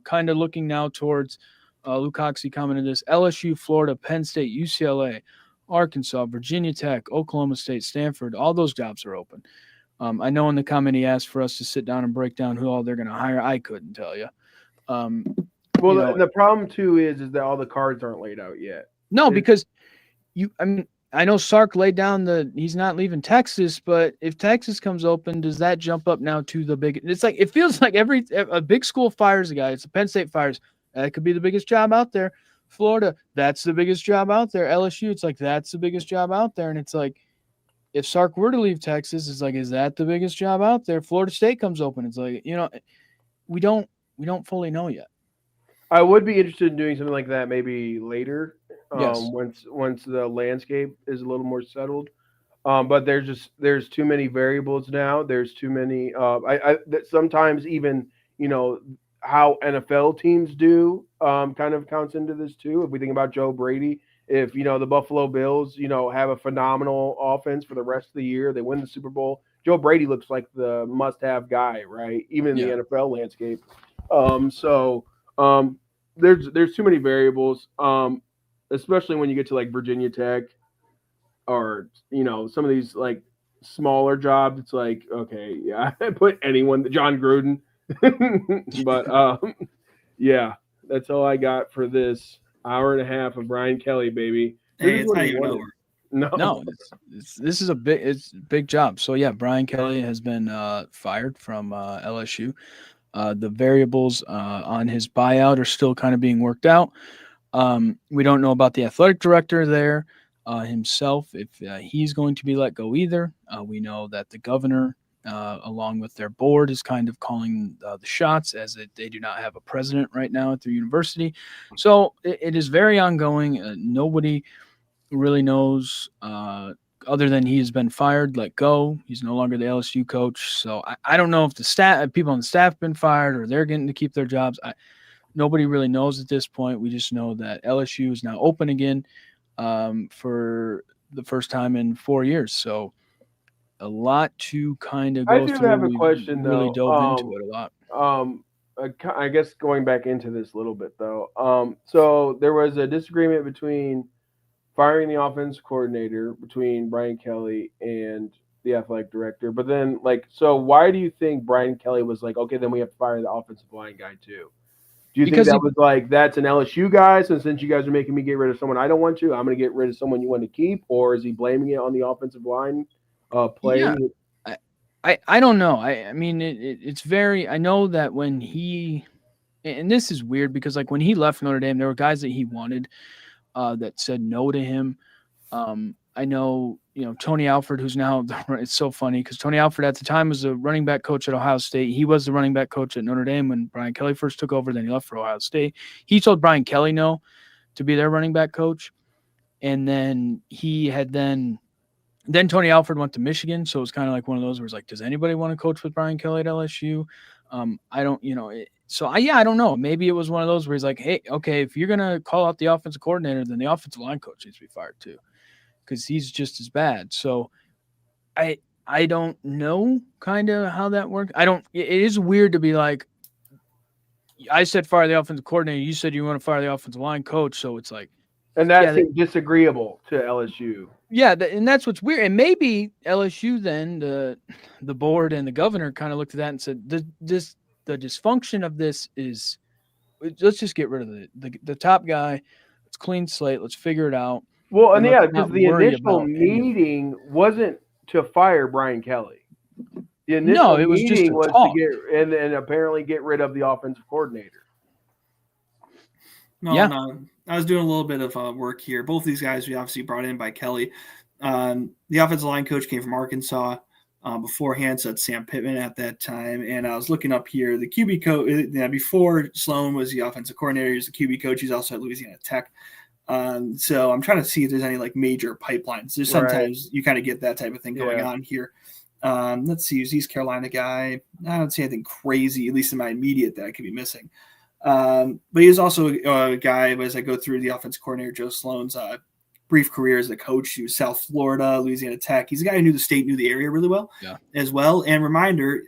Kind of looking now towards Lukaksi commented this: LSU, Florida, Penn State, UCLA, Arkansas, Virginia Tech, Oklahoma State, Stanford. All those jobs are open. I know in the comment he asked for us to sit down and break down who all they're going to hire. I couldn't tell you. The problem too is that all the cards aren't laid out yet. No, because I know Sark laid down he's not leaving Texas, but if Texas comes open, does that jump up now to the big? It's like it feels like a big school fires a guy. It's a Penn State fires. That could be the biggest job out there. Florida, that's the biggest job out there. LSU, it's like that's the biggest job out there. And it's like if Sark were to leave Texas, it's like is that the biggest job out there? Florida State comes open. It's like we don't fully know yet. I would be interested in doing something like that maybe later. Yes. Once the landscape is a little more settled, but there's too many variables now. There's too many. That sometimes even how NFL teams do kind of counts into this too. If we think about Joe Brady, if the Buffalo Bills have a phenomenal offense for the rest of the year, they win the Super Bowl. Joe Brady looks like the must-have guy, right? Even in the NFL landscape. There's too many variables. Especially when you get to like Virginia Tech or, some of these like smaller jobs. It's like, okay, yeah, I put anyone, John Gruden. But yeah, that's all I got for this hour and a half of Brian Kelly, baby. Hey, it's not even over. No, this is a big job. So yeah, Brian Kelly has been fired from LSU. The variables on his buyout are still kind of being worked out. We don't know about the athletic director there himself, if he's going to be let go either. We know that the governor, along with their board, is kind of calling the shots as they do not have a president right now at their university. So it is very ongoing. Nobody really knows other than he has been fired, let go. He's no longer the LSU coach. So I don't know if the people on the staff have been fired or they're getting to keep their jobs. Nobody really knows at this point. We just know that LSU is now open again for the first time in 4 years. So a lot to kind of go through. I do have a question, though. Really dove into it a lot. I guess going back into this a little bit, though. So there was a disagreement between firing the offense coordinator between Brian Kelly and the athletic director. But then, so why do you think Brian Kelly was like, okay, then we have to fire the offensive line guy too? Do you think Because that was like, that's an LSU guy, so since you guys are making me get rid of someone I don't want to, I'm going to get rid of someone you want to keep? Or is he blaming it on the offensive line yeah, play? I don't know. I mean it's very. I know that when he, and this is weird because like when he left Notre Dame, there were guys that he wanted that said no to him. I know, Tony Alford, who's now, it's so funny because Tony Alford at the time was the running back coach at Ohio State. He was the running back coach at Notre Dame when Brian Kelly first took over. Then he left for Ohio State. He told Brian Kelly no to be their running back coach. And then he had then Tony Alford went to Michigan. So it was kind of like one of those where it's like, does anybody want to coach with Brian Kelly at LSU? I don't, I don't know. Maybe it was one of those where he's like, hey, okay, if you're going to call out the offensive coordinator, then the offensive line coach needs to be fired too, because he's just as bad. So I don't know kind of how that works. It is weird to be like, I said fire the offensive coordinator. You said you want to fire the offensive line coach. So it's like, And that yeah, seemed disagreeable to LSU. yeah, and that's what's weird. And maybe LSU then, the board and the governor kind of looked at that and said, the dysfunction of this is, let's just get rid of the top guy. Let's clean slate. Let's figure it out. Well, and let's yeah, not because the worry initial about any of it. meeting wasn't to fire Brian Kelly. The No, initial it was just meeting a was talk. to get and apparently get rid of the offensive coordinator. No, I was doing a little bit of work here. Both these guys we obviously brought in by Kelly. The offensive line coach came from Arkansas beforehand, so it's Sam Pittman at that time. And I was looking up here. The QB coach, before Sloan was the offensive coordinator, he was the QB coach. He's also at Louisiana Tech. So I'm trying to see if there's any like major pipelines. There's sometimes you kind of get that type of thing going on here. Let's see, he's East Carolina guy. I don't see anything crazy, at least in my immediate, that I could be missing. But he was also a guy, as I go through the offensive coordinator, Joe Sloan's brief career as a coach. He was South Florida, Louisiana Tech. He's a guy who knew the state, knew the area really well as well. And reminder,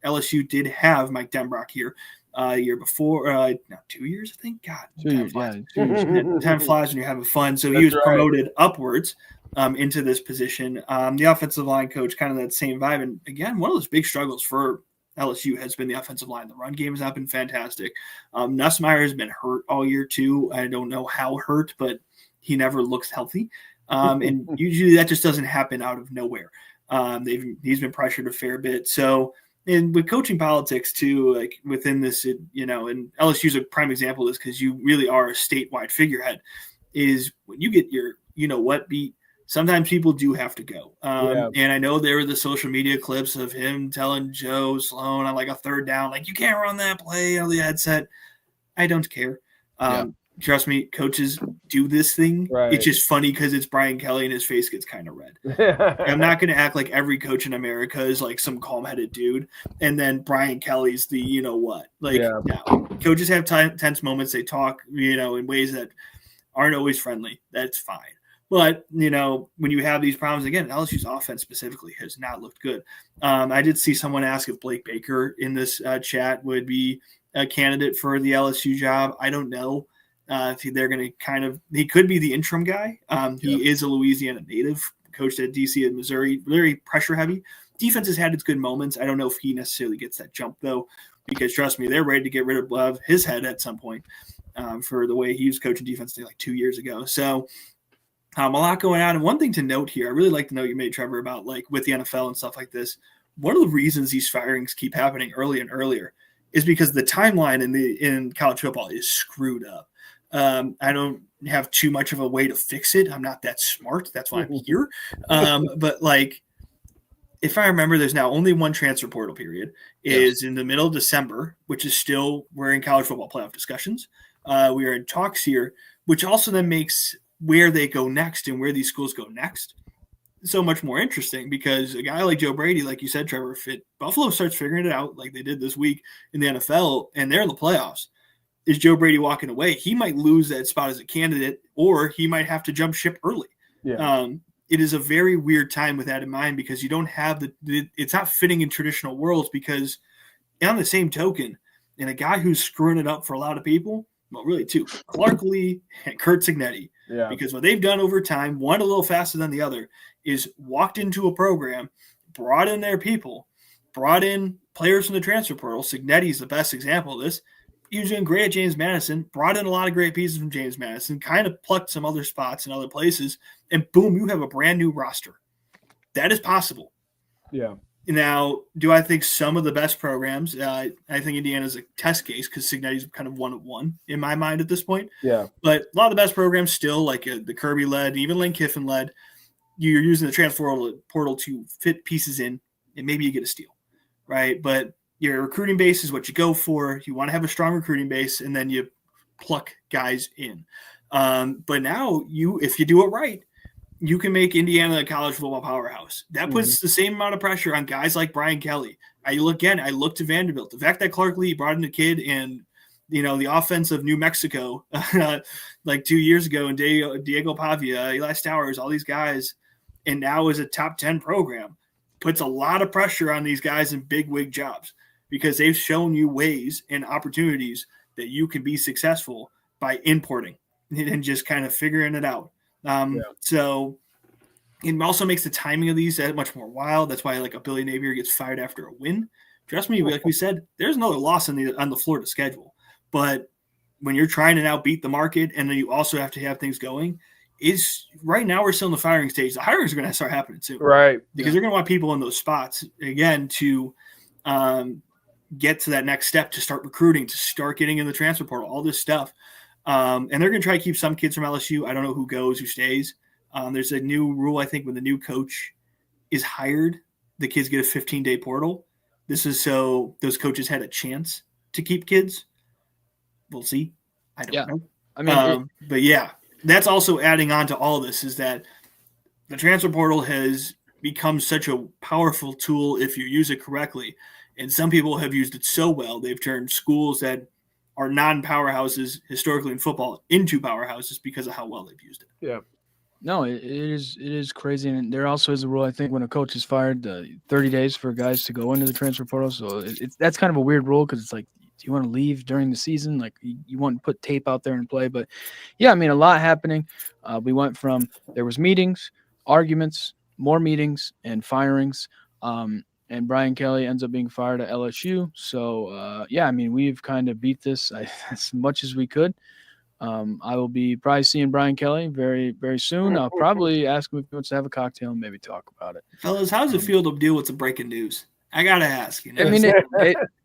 LSU did have Mike Denbrock here a year before, 2 years, I think. God, 2 years, 2 years. Time flies when you're having fun. So he was promoted upwards into this position. The offensive line coach, kind of that same vibe. And again, one of those big struggles for LSU has been the offensive line. The run game has not been fantastic. Nussmeier has been hurt all year too. I don't know how hurt, but he never looks healthy. And usually that just doesn't happen out of nowhere. He's been pressured a fair bit. So, and with coaching politics too, like within this, and LSU is a prime example of this because you really are a statewide figurehead, is when you get your, beat, sometimes people do have to go. And I know there were the social media clips of him telling Joe Sloan on like a third down, like, you can't run that play on the headset. I don't care. Trust me, coaches do this thing. Right. It's just funny because it's Brian Kelly and his face gets kind of red. I'm not going to act like every coach in America is like some calm-headed dude, and then Brian Kelly's the no. Coaches have tense moments. They talk, in ways that aren't always friendly. That's fine. But, when you have these problems, again, LSU's offense specifically has not looked good. I did see someone ask if Blake Baker in this chat would be a candidate for the LSU job. I don't know. If they're going to he could be the interim guy. He is a Louisiana native, coached at DC and Missouri, very pressure heavy. Defense has had its good moments. I don't know if he necessarily gets that jump though, because trust me, they're ready to get rid of his head at some point for the way he was coaching defense like 2 years ago. So a lot going on. And one thing to note here, I really like the note you made, Trevor, about like with the NFL and stuff like this. One of the reasons these firings keep happening early and earlier is because the timeline in college football is screwed up. I don't have too much of a way to fix it. I'm not that smart. That's why I'm here. But like, if I remember, there's now only one transfer portal period is in the middle of December, which is still, we're in college football playoff discussions. We are in talks here, which also then makes where they go next and where these schools go next so much more interesting, because a guy like Joe Brady, like you said, Trevor, if Buffalo starts figuring it out like they did this week in the NFL and they're in the playoffs, is Joe Brady walking away? He might lose that spot as a candidate, or he might have to jump ship early. It is a very weird time with that in mind, because you don't have it's not fitting in traditional worlds, because on the same token, and a guy who's screwing it up for a lot of people, well, really two, Clark Lee and Kurt Cignetti, because what they've done over time, one a little faster than the other, is walked into a program, brought in their people, brought in players from the transfer portal. Cignetti's the best example of this. he was doing great at James Madison, brought in a lot of great pieces from James Madison, kind of plucked some other spots in other places, and boom, you have a brand new roster. That is possible. Yeah. Now, do I think some of the best programs? I think Indiana's a test case because Cignetti's kind of 1-1 in my mind at this point. Yeah. But a lot of the best programs still, like the Kirby led, even Lane Kiffin led, you're using the transfer portal to fit pieces in, and maybe you get a steal, right? But your recruiting base is what you go for. You want to have a strong recruiting base, and then you pluck guys in. But now, if you do it right, you can make Indiana a college football powerhouse. That puts the same amount of pressure on guys like Brian Kelly. I look to Vanderbilt. The fact that Clark Lee brought in a kid and, the offense of New Mexico like 2 years ago, and Diego Pavia, Eli Stowers, all these guys, and now is a top 10 program, puts a lot of pressure on these guys in big wig jobs because they've shown you ways and opportunities that you can be successful by importing and just kind of figuring it out. So it also makes the timing of these that much more wild. That's why like a Billy Napier gets fired after a win. Trust me, like we said, there's another loss on the Florida schedule. But when you're trying to now beat the market and then you also have to have things going, right now we're still in the firing stage. The hirings are going to start happening soon. Right. Because they're going to want people in those spots again to get to that next step, to start recruiting, to start getting in the transfer portal, all this stuff. And they're going to try to keep some kids from LSU. I don't know who goes, who stays. There's a new rule, I think, when the new coach is hired, the kids get a 15-day portal. This is so those coaches had a chance to keep kids. We'll see. I don't know. I mean, but yeah, that's also adding on to all this is that the transfer portal has become such a powerful tool if you use it correctly. And some people have used it so well, they've turned schools that are non-powerhouses historically in football into powerhouses because of how well they've used it. Yeah. No, it is crazy, and there also is a rule. I think when a coach is fired, 30 days for guys to go into the transfer portal. So that's kind of a weird rule because it's like, do you want to leave during the season? Like you want to put tape out there and play, but yeah, I mean a lot happening. We went from there was meetings, arguments, more meetings, and firings. And Brian Kelly ends up being fired at LSU. So, yeah, I mean, we've kind of beat this as much as we could. I will be probably seeing Brian Kelly very, very soon. I'll probably ask him if he wants to have a cocktail and maybe talk about it. Fellas, how does it feel to deal with some breaking news? I got to ask. I mean,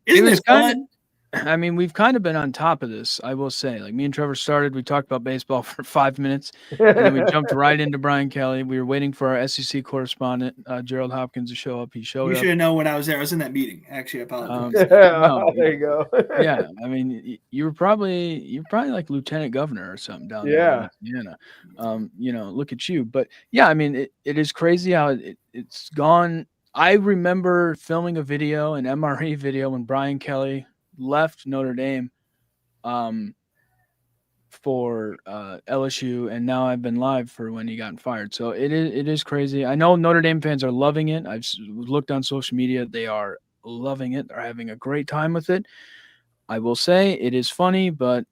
it was fun? I mean, we've kind of been on top of this, I will say. Like me and Trevor started, we talked about baseball for 5 minutes, and then we jumped right into Brian Kelly. We were waiting for our SEC correspondent, Gerald Hopkins, to show up. He showed up. You should have known when I was there. I was in that meeting. Actually, I apologize. There you go. Yeah, I mean, you're probably like lieutenant governor or something down there in Indiana. Look at you. But yeah, I mean, it is crazy how it's gone. I remember filming an MRE video when Brian Kelly left Notre Dame for LSU, and now I've been live for when he got fired. So it is crazy. I know Notre Dame fans are loving it. I've looked on social media. They are loving it. They're having a great time with it. I will say it is funny, but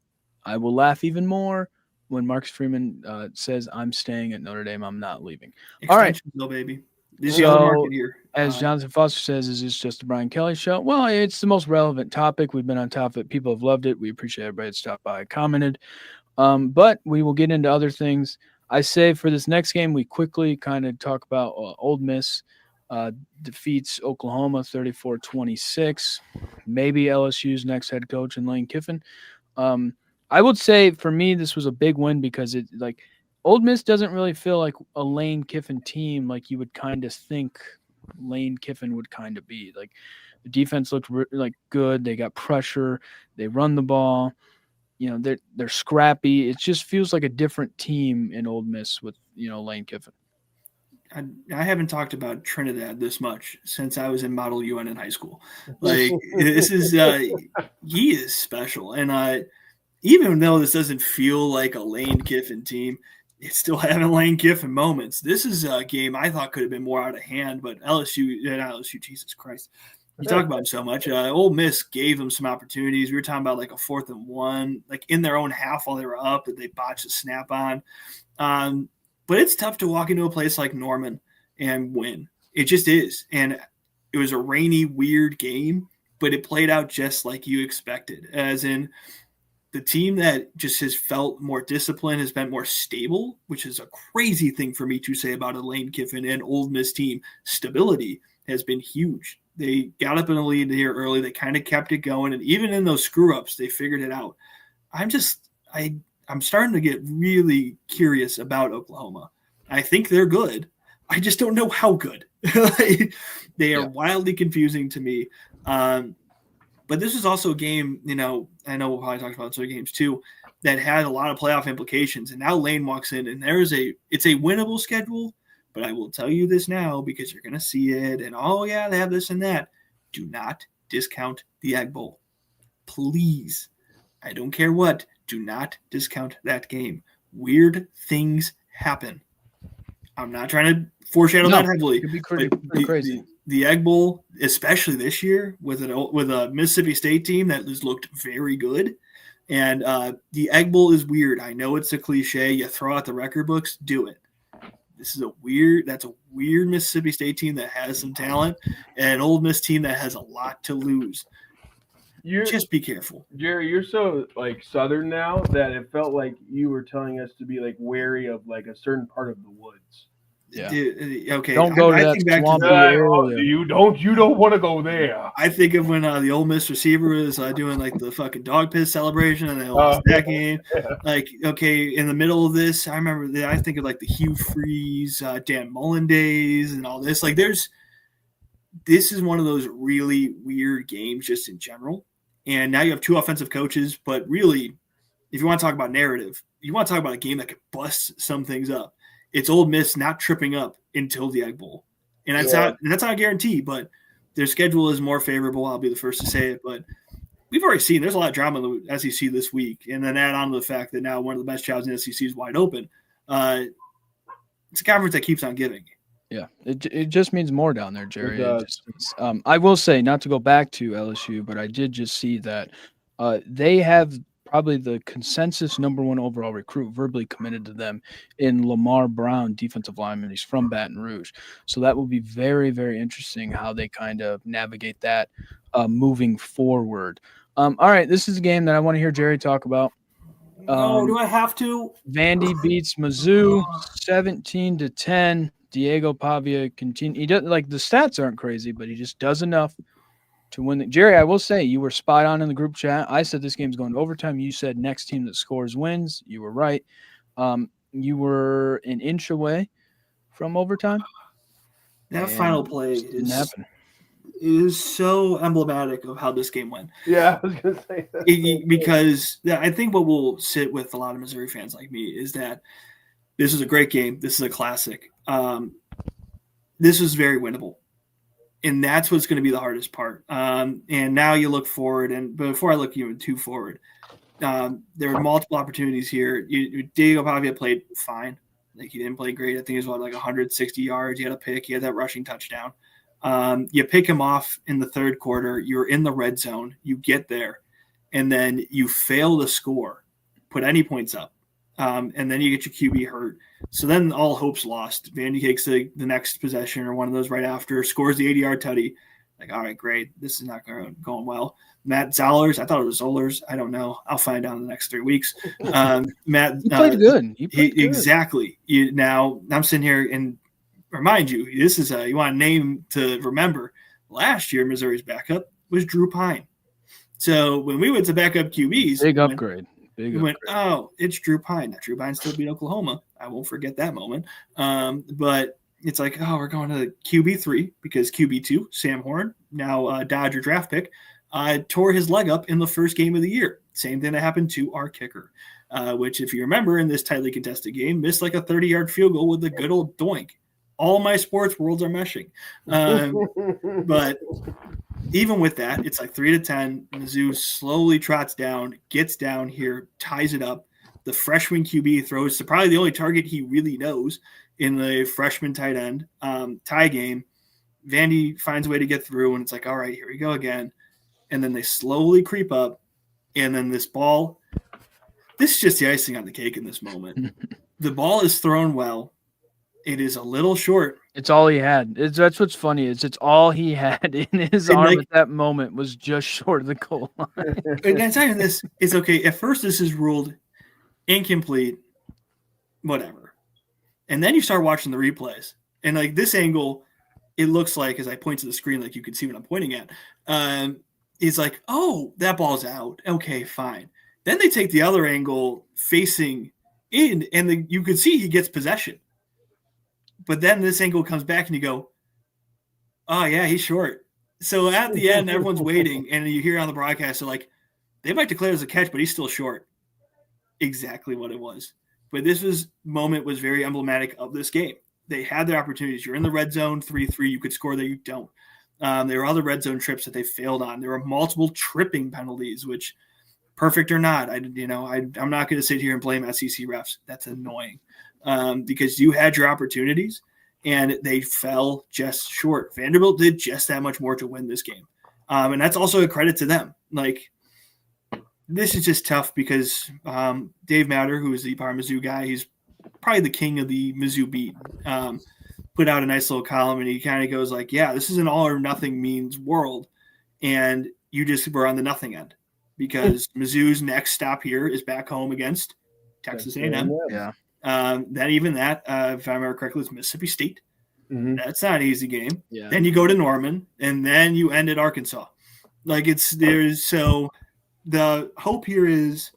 I will laugh even more when Marcus Freeman says, I'm staying at Notre Dame. I'm not leaving. All right. No, baby. This is the other market here. As Jonathan Foster says, is this just a Brian Kelly show? Well, it's the most relevant topic. We've been on top of it. People have loved it. We appreciate everybody that stopped by and commented. But we will get into other things. I say for this next game, we quickly kind of talk about Ole Miss defeats Oklahoma 34-26. Maybe LSU's next head coach in Lane Kiffin. I would say for me, this was a big win because Ole Miss doesn't really feel like a Lane Kiffin team like you would kind of think Lane Kiffin would kind of be. Like the defense looked good. They got pressure. They run the ball. They're scrappy. It just feels like a different team in Ole Miss with Lane Kiffin. I haven't talked about Trinidad this much since I was in Model UN in high school. Like this is he is special, and even though this doesn't feel like a Lane Kiffin team, it's still having Lane Kiffin moments. This is a game I thought could have been more out of hand, but LSU, Jesus Christ. You talk about him so much. Ole Miss gave them some opportunities. We were talking about like a 4th and 1, like in their own half while they were up that they botched the snap on. But it's tough to walk into a place like Norman and win. It just is. And it was a rainy, weird game. but it played out just like you expected, as in the team that just has felt more disciplined, has been more stable, which is a crazy thing for me to say about a Lane Kiffin and Ole Miss team. Stability has been huge. They got up in the lead here early. They kind of kept it going, and even in those screw-ups, they figured it out. I'm starting to get really curious about Oklahoma. I think they're good. I just don't know how good. They are wildly confusing to me. But this is also a game, I know we'll probably talk about other games too, that had a lot of playoff implications. And now Lane walks in, and it's a winnable schedule. But I will tell you this now because you're going to see it. And, they have this and that. Do not discount the Egg Bowl. Please. I don't care what. Do not discount that game. Weird things happen. I'm not trying to foreshadow that heavily. It could be pretty crazy. The Egg Bowl, especially this year, with a Mississippi State team that has looked very good. And the Egg Bowl is weird. I know it's a cliche. You throw out the record books, do it. That's a weird Mississippi State team that has some talent and an Ole Miss team that has a lot to lose. Just be careful. Jerry, you're so Southern now that it felt like you were telling us to be wary of a certain part of the woods. Yeah. Okay. Don't go to that swampy area. You don't want to go there. I think of when the Ole Miss receiver was doing the fucking dog piss celebration and they lost that game. In the middle of this, I remember I think of the Hugh Freeze, Dan Mullen days and all this. This is one of those really weird games just in general. And now you have two offensive coaches, but really, if you want to talk about narrative, you want to talk about a game that could bust some things up. It's Ole Miss not tripping up until the Egg Bowl. And that's not a guarantee, but their schedule is more favorable. I'll be the first to say it. But we've already seen there's a lot of drama in the SEC this week. And then add on to the fact that now one of the best jobs in the SEC is wide open. It's a conference that keeps on giving. Yeah, it just means more down there, Jerry. I will say, not to go back to LSU, but I did just see that they have probably the consensus number one overall recruit verbally committed to them in Lamar Brown, defensive lineman. He's from Baton Rouge. So that will be very, very interesting how they kind of navigate that moving forward. All right, this is a game that I want to hear Jerry talk about. Do I have to? Vandy beats Mizzou 17-10. Diego Pavia continue. He doesn't the stats aren't crazy, but he just does enough to win. Jerry, I will say you were spot on in the group chat. I said this game's going to overtime. You said next team that scores wins. You were right. You were an inch away from overtime. That final play didn't happen. Is so emblematic of how this game went. Yeah, I was going to say that. Because I think what will sit with a lot of Missouri fans like me is that this is a great game. This is a classic. This is very winnable. And that's what's going to be the hardest part. And now you look forward. And before I look even too forward, there were multiple opportunities here. Diego Pavia played fine. He didn't play great. I think it was 160 yards. He had a pick. He had that rushing touchdown. You pick him off in the third quarter. You're in the red zone. You get there. And then you fail to score, put any points up. And then you get your QB hurt. So then all hope's lost. Vandy takes the next possession or one of those right after, scores the 80-yard tutty. All right, great. This is not going well. Matt Zollers, I thought it was Zollers. I don't know. I'll find out in the next 3 weeks. Matt, he played good. Exactly. Now I'm sitting here and remind you, this is you want a name to remember. Last year, Missouri's backup was Drew Pine. So when we went to backup QBs, big upgrade. We went, it's Drew Pine. Now, Drew Pine still beat Oklahoma. I won't forget that moment. But it's we're going to QB3 because QB2, Sam Horn, now Dodger draft pick, tore his leg up in the first game of the year. Same thing that happened to our kicker, which, if you remember, in this tightly contested game, missed a 30-yard field goal with a good old doink. All my sports worlds are meshing. But even with that, it's 3-10. Mizzou slowly trots down, gets down here, ties it up. The freshman QB throws to probably the only target he really knows in the freshman tight end tie game. Vandy finds a way to get through, and it's all right, here we go again. And then they slowly creep up, and then this ball, this is just the icing on the cake in this moment. The ball is thrown well, It is a little short. It's all he had. That's what's funny is it's all he had in his And, arm like, at that moment was just short of the goal line. and it's not even this. It's okay. At first, this is ruled incomplete, whatever. And then you start watching the replays. And, like, this angle, it looks like, as I point to the screen, like you can see what I'm pointing at, is like, oh, that ball's out. Okay, fine. Then they take the other angle facing in, and you could see he gets possession. But then this angle comes back, and you go, oh, yeah, he's short. So at the end, everyone's waiting, and you hear on the broadcast, they're like, they might declare it as a catch, but he's still short. Exactly what it was. But this moment was very emblematic of this game. They had their opportunities. You're in the red zone, 3-3. You could score there. You don't. There were other red zone trips that they failed on. There were multiple tripping penalties, which, perfect or not, I'm not going to sit here and blame SEC refs. That's annoying because you had your opportunities, and they fell just short. Vanderbilt did just that much more to win this game. And that's also a credit to them. Like, this is just tough because Dave Matter, who is the Bar Mizzou guy, he's probably the king of the Mizzou beat, put out a nice little column, and he kind of goes like, yeah, this is an all or nothing means world, and you just were on the nothing end because Mizzou's next stop here is back home against Texas A&M. Yeah. Then even that, if I remember correctly, is Mississippi State. Mhm. That's not an easy game. Yeah. Then you go to Norman, and then you end at Arkansas. Like, so the hope here is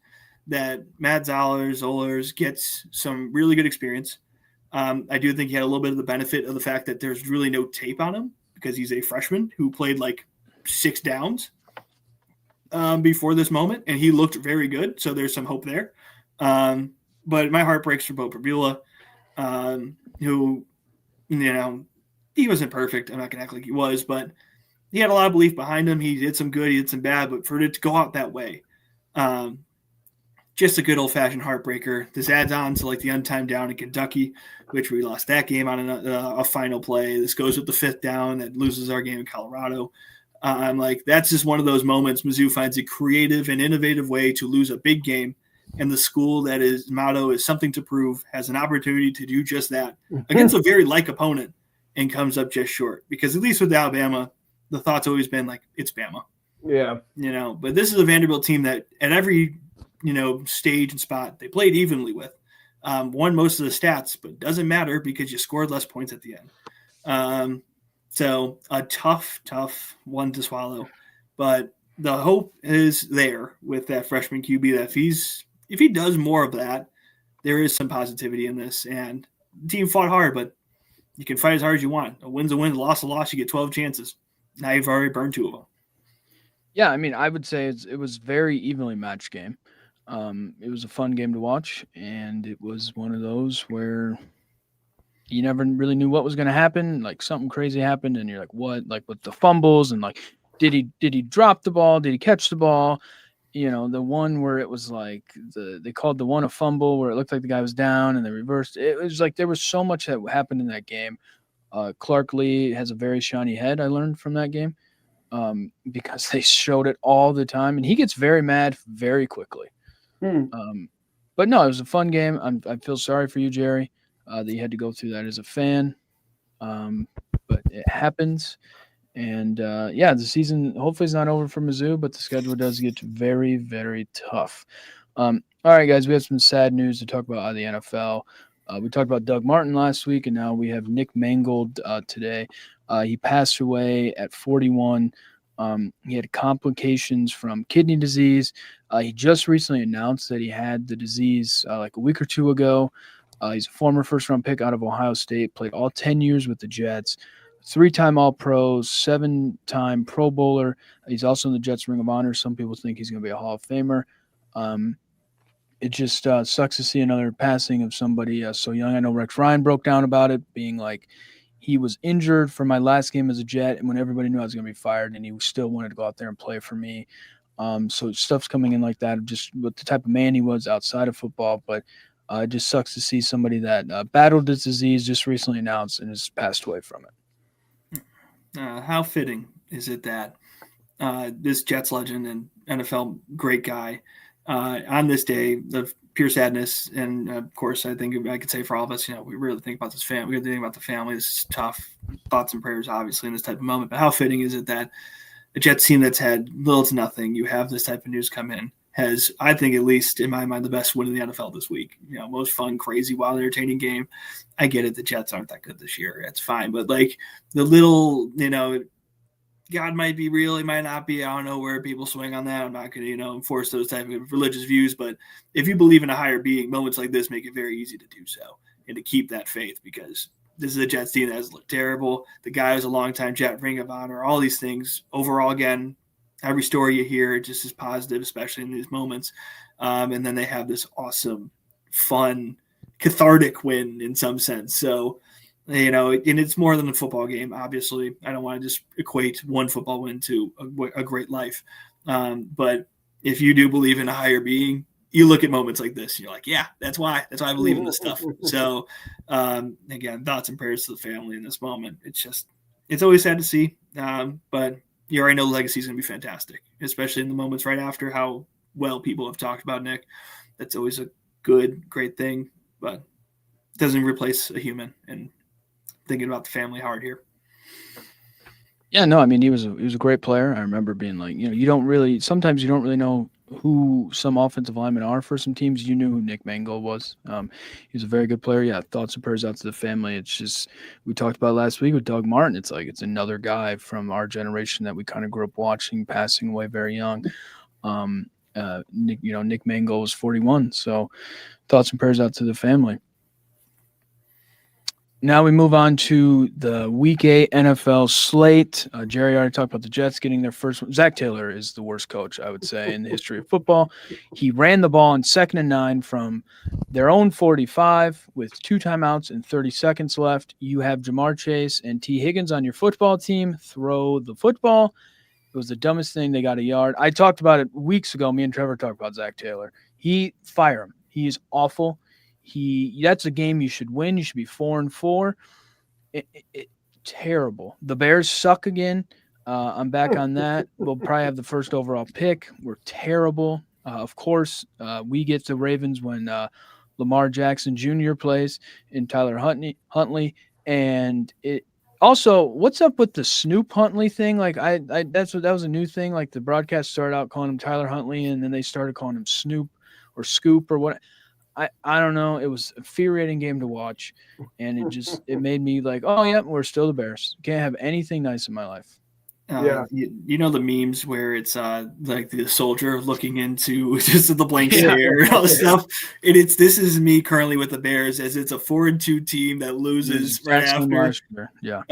that Matt Zollers gets some really good experience. I do think he had a little bit of the benefit of the fact that there's really no tape on him because he's a freshman who played like 6 downs before this moment, and he looked very good. So there's some hope there. But my heart breaks for Bo Perbula, who, he wasn't perfect. I'm not going to act like he was, but he had a lot of belief behind him. He did some good, he did some bad, but for it to go out that way, just a good old-fashioned heartbreaker. This adds on to like the untimed down in Kentucky, which we lost that game on a final play. This goes with the 5th down that loses our game in Colorado. I'm like, that's just one of those moments. Mizzou finds a creative and innovative way to lose a big game, and the school that is motto is something to prove has an opportunity to do just that against a very like opponent and comes up just short. Because at least with Alabama, the thought's always been like, it's Bama. Yeah. But this is a Vanderbilt team that at every, stage and spot they played evenly with. Won most of the stats, but it doesn't matter because you scored less points at the end. So a tough one to swallow. But the hope is there with that freshman QB that if he does more of that, there is some positivity in this. And the team fought hard, but you can fight as hard as you want. A win's a win, a loss, you get 12 chances. Now you've already burned 2 of them. Yeah, I mean, I would say it was very evenly matched game. It was a fun game to watch, and it was one of those where you never really knew what was going to happen. Like something crazy happened, and you're like, "What?" Like with the fumbles, and like, did he drop the ball? Did he catch the ball? The one where it was like they called the one a fumble, where it looked like the guy was down, and they reversed. It was like there was so much that happened in that game. Clark Lee has a very shiny head. I learned from that game because they showed it all the time, and he gets very mad very quickly. But no, it was a fun game. I feel sorry for you, Jerry, that you had to go through that as a fan. But it happens. And the season hopefully is not over for Mizzou, but the schedule does get very, very tough. All right, guys, we have some sad news to talk about out of the NFL. We talked about Doug Martin last week, and now we have Nick Mangold today. He passed away at 41. He had complications from kidney disease. He just recently announced that he had the disease like a week or 2 ago. He's a former first-round pick out of Ohio State, played all 10 years with the Jets, 3-time All-Pro, 7-time Pro Bowler. He's also in the Jets Ring of Honor. Some people think he's going to be a Hall of Famer. It just sucks to see another passing of somebody so young. I know Rex Ryan broke down about it, being like, he was injured for my last game as a Jet, and when everybody knew I was going to be fired, and he still wanted to go out there and play for me. So stuff's coming in like that, just with the type of man he was outside of football. But it just sucks to see somebody that battled this disease just recently announced and has passed away from it. How fitting is it that this Jets legend and NFL great guy on this day of pure sadness. And of course, I think I could say for all of us, we really think about this family. We really think about the family. This is tough. Thoughts and prayers, obviously, in this type of moment. But how fitting is it that a Jets team that's had little to nothing, you have this type of news come in, has, I think, at least in my mind, the best win in the NFL this week. Most fun, crazy, wild, entertaining game. I get it. The Jets aren't that good this year. It's fine. But like the little, God might be real, he might not be. I don't know where people swing on that. I'm not going to, enforce those type of religious views. But if you believe in a higher being, moments like this make it very easy to do so and to keep that faith, because this is a Jets team that has looked terrible. The guy was a longtime Jet, Ring of Honor, all these things. Overall, again, every story you hear, it just is positive, especially in these moments. And then they have this awesome, fun, cathartic win in some sense. So, and it's more than a football game, obviously. I don't want to just equate one football win to a great life. But if you do believe in a higher being, you look at moments like this and you're like, yeah, that's why I believe in this stuff. So, again, thoughts and prayers to the family in this moment. It's always sad to see. But you already know the legacy is going to be fantastic, especially in the moments right after how well people have talked about Nick. That's always a great thing, but it doesn't replace a human. And thinking about the family hard here. Yeah, no, I mean he was a great player. I remember being like, sometimes you don't really know who some offensive linemen are for some teams. You knew who Nick Mangold was. He was a very good player. Yeah, thoughts and prayers out to the family. It's just, we talked about last week with Doug Martin. It's like it's another guy from our generation that we kind of grew up watching, passing away very young. Nick Mangold was 41. So thoughts and prayers out to the family. Now we move on to the Week 8 NFL slate. Jerry already talked about the Jets getting their first one. Zach Taylor is the worst coach, I would say, in the history of football. He ran the ball on 2nd and 9 from their own 45 with 2 timeouts and 30 seconds left. You have Jamar Chase and T. Higgins on your football team. Throw the football. It was the dumbest thing. They got a yard. I talked about it weeks ago. Me and Trevor talked about Zach Taylor. Fire him. He is awful. That's a game you should win. You should be 4-4. Terrible. The Bears suck again. I'm back on that. We'll probably have the first overall pick. We're terrible. Of course, we get the Ravens when Lamar Jackson Jr. plays and Tyler Huntley. And it also, what's up with the Snoop Huntley thing? Like that was a new thing. Like the broadcast started out calling him Tyler Huntley, and then they started calling him Snoop or Scoop or what. I don't know. It was a infuriating game to watch, and it made me like, oh yeah, we're still the Bears. Can't have anything nice in my life. Yeah. You know the memes where it's like the soldier looking into just the blank stare and all this stuff. And this is me currently with the Bears, as it's a 4-2 team that loses right after. Yeah.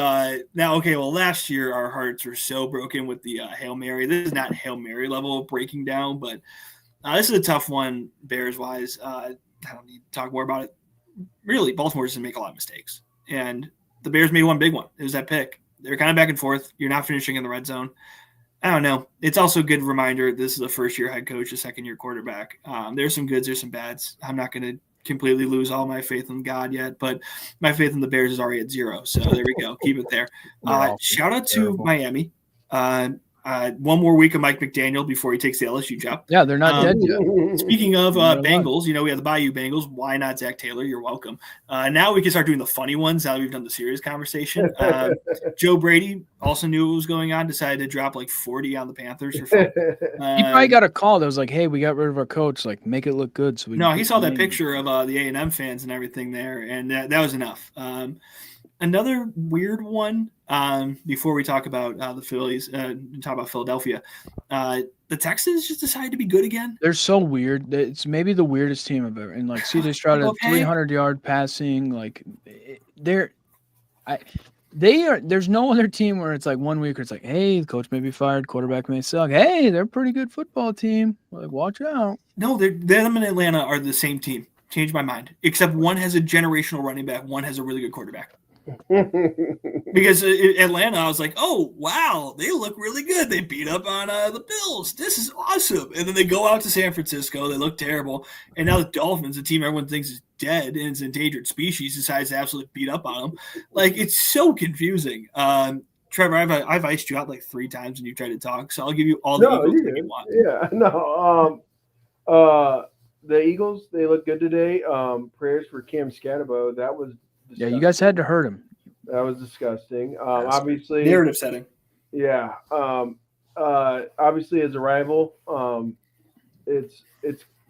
Now, okay, well, last year our hearts were so broken with the Hail Mary. This is not Hail Mary level of breaking down, but this is a tough one Bears wise. I don't need to talk more about it. Really, Baltimore just didn't make a lot of mistakes. And the Bears made one big one. It was that pick. They're kind of back and forth. You're not finishing in the red zone. I don't know. It's also a good reminder this is a first-year head coach, a second-year quarterback. There's some goods, there's some bads. I'm not going to completely lose all my faith in God yet, but my faith in the Bears is already at 0. So there we go. Keep it there. Shout out to Miami. One more week of Mike McDaniel before he takes the LSU job. Yeah, they're not dead yet. Speaking of Bengals, we have the Bayou Bengals. Why not Zach Taylor? You're welcome. Now we can start doing the funny ones now that we've done the serious conversation. Joe Brady also knew what was going on, decided to drop like 40 on the Panthers for fun. He probably got a call that was like, hey, we got rid of our coach. Like, make it look good. So he saw that picture of the A&M fans and everything there, and that was enough. Another weird one before we talk about the Phillies, talk about Philadelphia. The Texans just decided to be good again. They're so weird. It's maybe the weirdest team I've ever. And like CJ Stroud had 300-yard passing. Like there's no other team where it's like 1 week where it's like, hey, the coach may be fired, quarterback may suck. Hey, they're a pretty good football team. Like, watch out. No, them and Atlanta are the same team. Changed my mind. Except one has a generational running back, one has a really good quarterback. Because Atlanta, I was like, oh, wow, they look really good. They beat up on the Bills. This is awesome. And then they go out to San Francisco. They look terrible. And now the Dolphins, the team everyone thinks is dead and is endangered species, decides to absolutely beat up on them. Like, it's so confusing. Trevor, I've iced you out like 3 times when you tried to talk, so I'll give you all the Eagles that you want. Yeah, no. The Eagles, they look good today. Prayers for Cam Scatabo. That was Yeah, you guys had to hurt him. That was disgusting. Yes. Obviously, Narrative setting. yeah. Obviously, as a rival, it's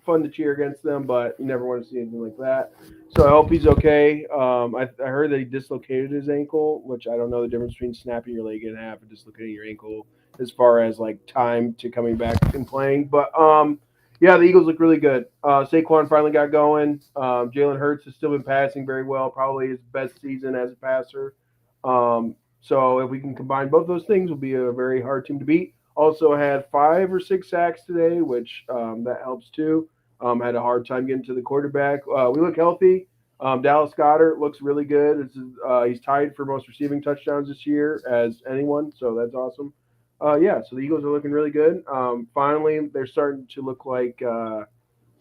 fun to cheer against them, but you never want to see anything like that. So I hope he's okay. I heard that he dislocated his ankle, which I don't know the difference between snapping your leg in half and dislocating your ankle as far as like time to coming back and playing. But yeah, the Eagles look really good. Saquon finally got going. Jalen Hurts has still been passing very well, probably his best season as a passer. So if we can combine both those things, will be a very hard team to beat. Also had 5 or 6 sacks today, which that helps too. Had a hard time getting to the quarterback. We look healthy. Dallas Goedert looks really good. He's tied for most receiving touchdowns this year as anyone, so that's awesome. Yeah, so the Eagles are looking really good. Finally, they're starting to look like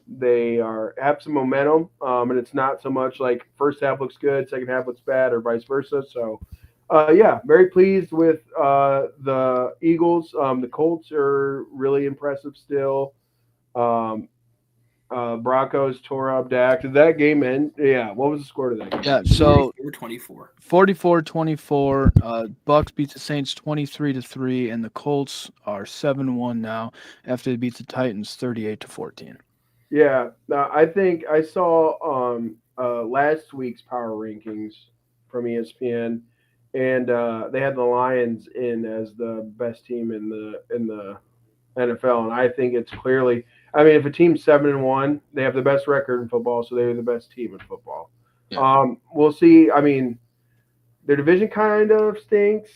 they have some momentum, and it's not so much like first half looks good, second half looks bad, or vice versa. So yeah, very pleased with the Eagles. The Colts are really impressive still. Um, Broncos tore up Dak. Did that game end? Yeah. What was the score to that game? Yeah, so 24. 44-24. Bucks beat the Saints 23-3, and the Colts are 7-1 now after they beat the Titans 38-14. Yeah. I think I saw last week's power rankings from ESPN, and they had the Lions in as the best team in the NFL, and I think it's clearly. I mean, if a team's 7-1, they have the best record in football, so they're the best team in football. Yeah. We'll see. I mean, their division kind of stinks.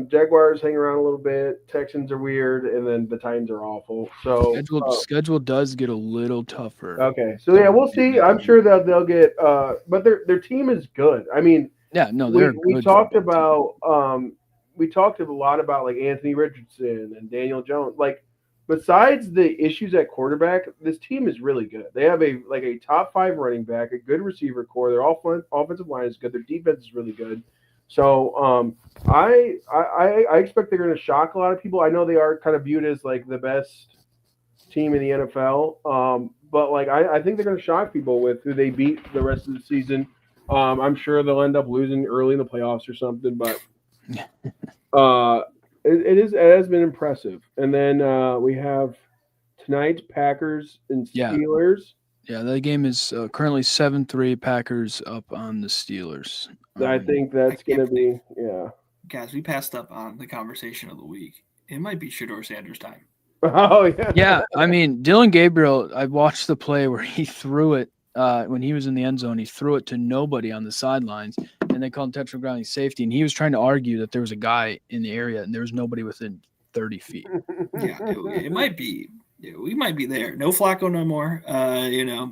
Jaguars hang around a little bit. Texans are weird, and then the Titans are awful. So Schedule does get a little tougher. okay, so yeah, we'll see. I'm sure that they'll get. But their team is good. I mean, Yeah, no, they're a we good talked football team. about we talked a lot about like Anthony Richardson and Daniel Jones. Like besides the issues at quarterback, this team is really good. They have a top 5 running back, a good receiver core. Their offensive line is good. Their defense is really good. So I expect they're going to shock a lot of people. I know they are kind of viewed as like the best team in the NFL. But like I think they're going to shock people with who they beat the rest of the season. I'm sure they'll end up losing early in the playoffs or something, but it has been impressive. And then we have tonight's Packers and Steelers. Yeah, that game is currently 7-3. Packers up on the Steelers. I think that's going to be Guys, we passed up on the conversation of the week. It might be Shedeur Sanders' time. Oh yeah. Yeah, I mean Dylan Gabriel. I watched the play where he threw it when he was in the end zone. He threw it to nobody on the sidelines, and they called intentional grounding safety. And he was trying to argue that there was a guy in the area, and there was nobody within 30 feet. Yeah, it might be. We might be there. No Flacco no more.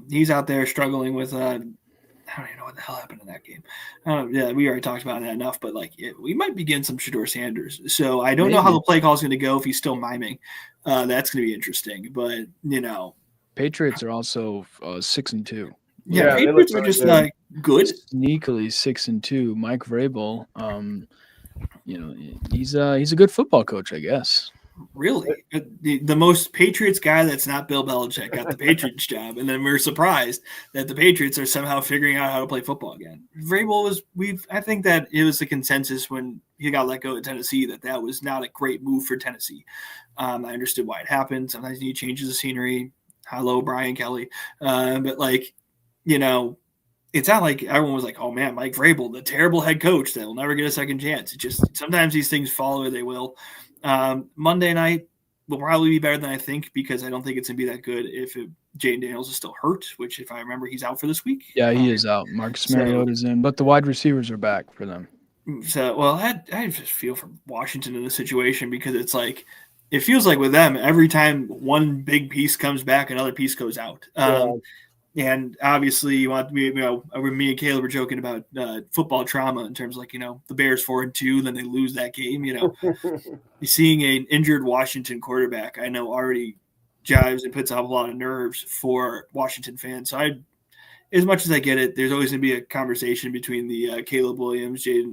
He's out there struggling with. I don't even know what the hell happened in that game. Yeah, we already talked about that enough, but we might be getting some Shedeur Sanders. So I don't know how the play call is going to go if he's still miming. That's going to be interesting. But Patriots are also 6-2. Yeah, Patriots are just good. Sneakily 6-2. Mike Vrabel, he's a good football coach, I guess. Really, the most Patriots guy that's not Bill Belichick got the Patriots job, and then we're surprised that the Patriots are somehow figuring out how to play football again. Vrabel I think that it was the consensus when he got let go at Tennessee that was not a great move for Tennessee. I understood why it happened. Sometimes you need changes of scenery. Hello, Brian Kelly, but it's not like everyone was like, oh man, Mike Vrabel, the terrible head coach that will never get a second chance. It just sometimes these things fall where they will. Monday night will probably be better than I think because I don't think it's going to be that good if Jaden Daniels is still hurt, which if I remember, he's out for this week. Yeah, he is out. Marcus Mariota's in, but the wide receivers are back for them. So, well, I just feel for Washington in this situation because it's like it feels like with them, every time one big piece comes back, another piece goes out. And obviously, you want me and Caleb were joking about football trauma in terms of the Bears 4-2, then they lose that game. Seeing an injured Washington quarterback, I know already jives and puts up a lot of nerves for Washington fans. So as much as I get it, there's always going to be a conversation between the Caleb Williams, Jane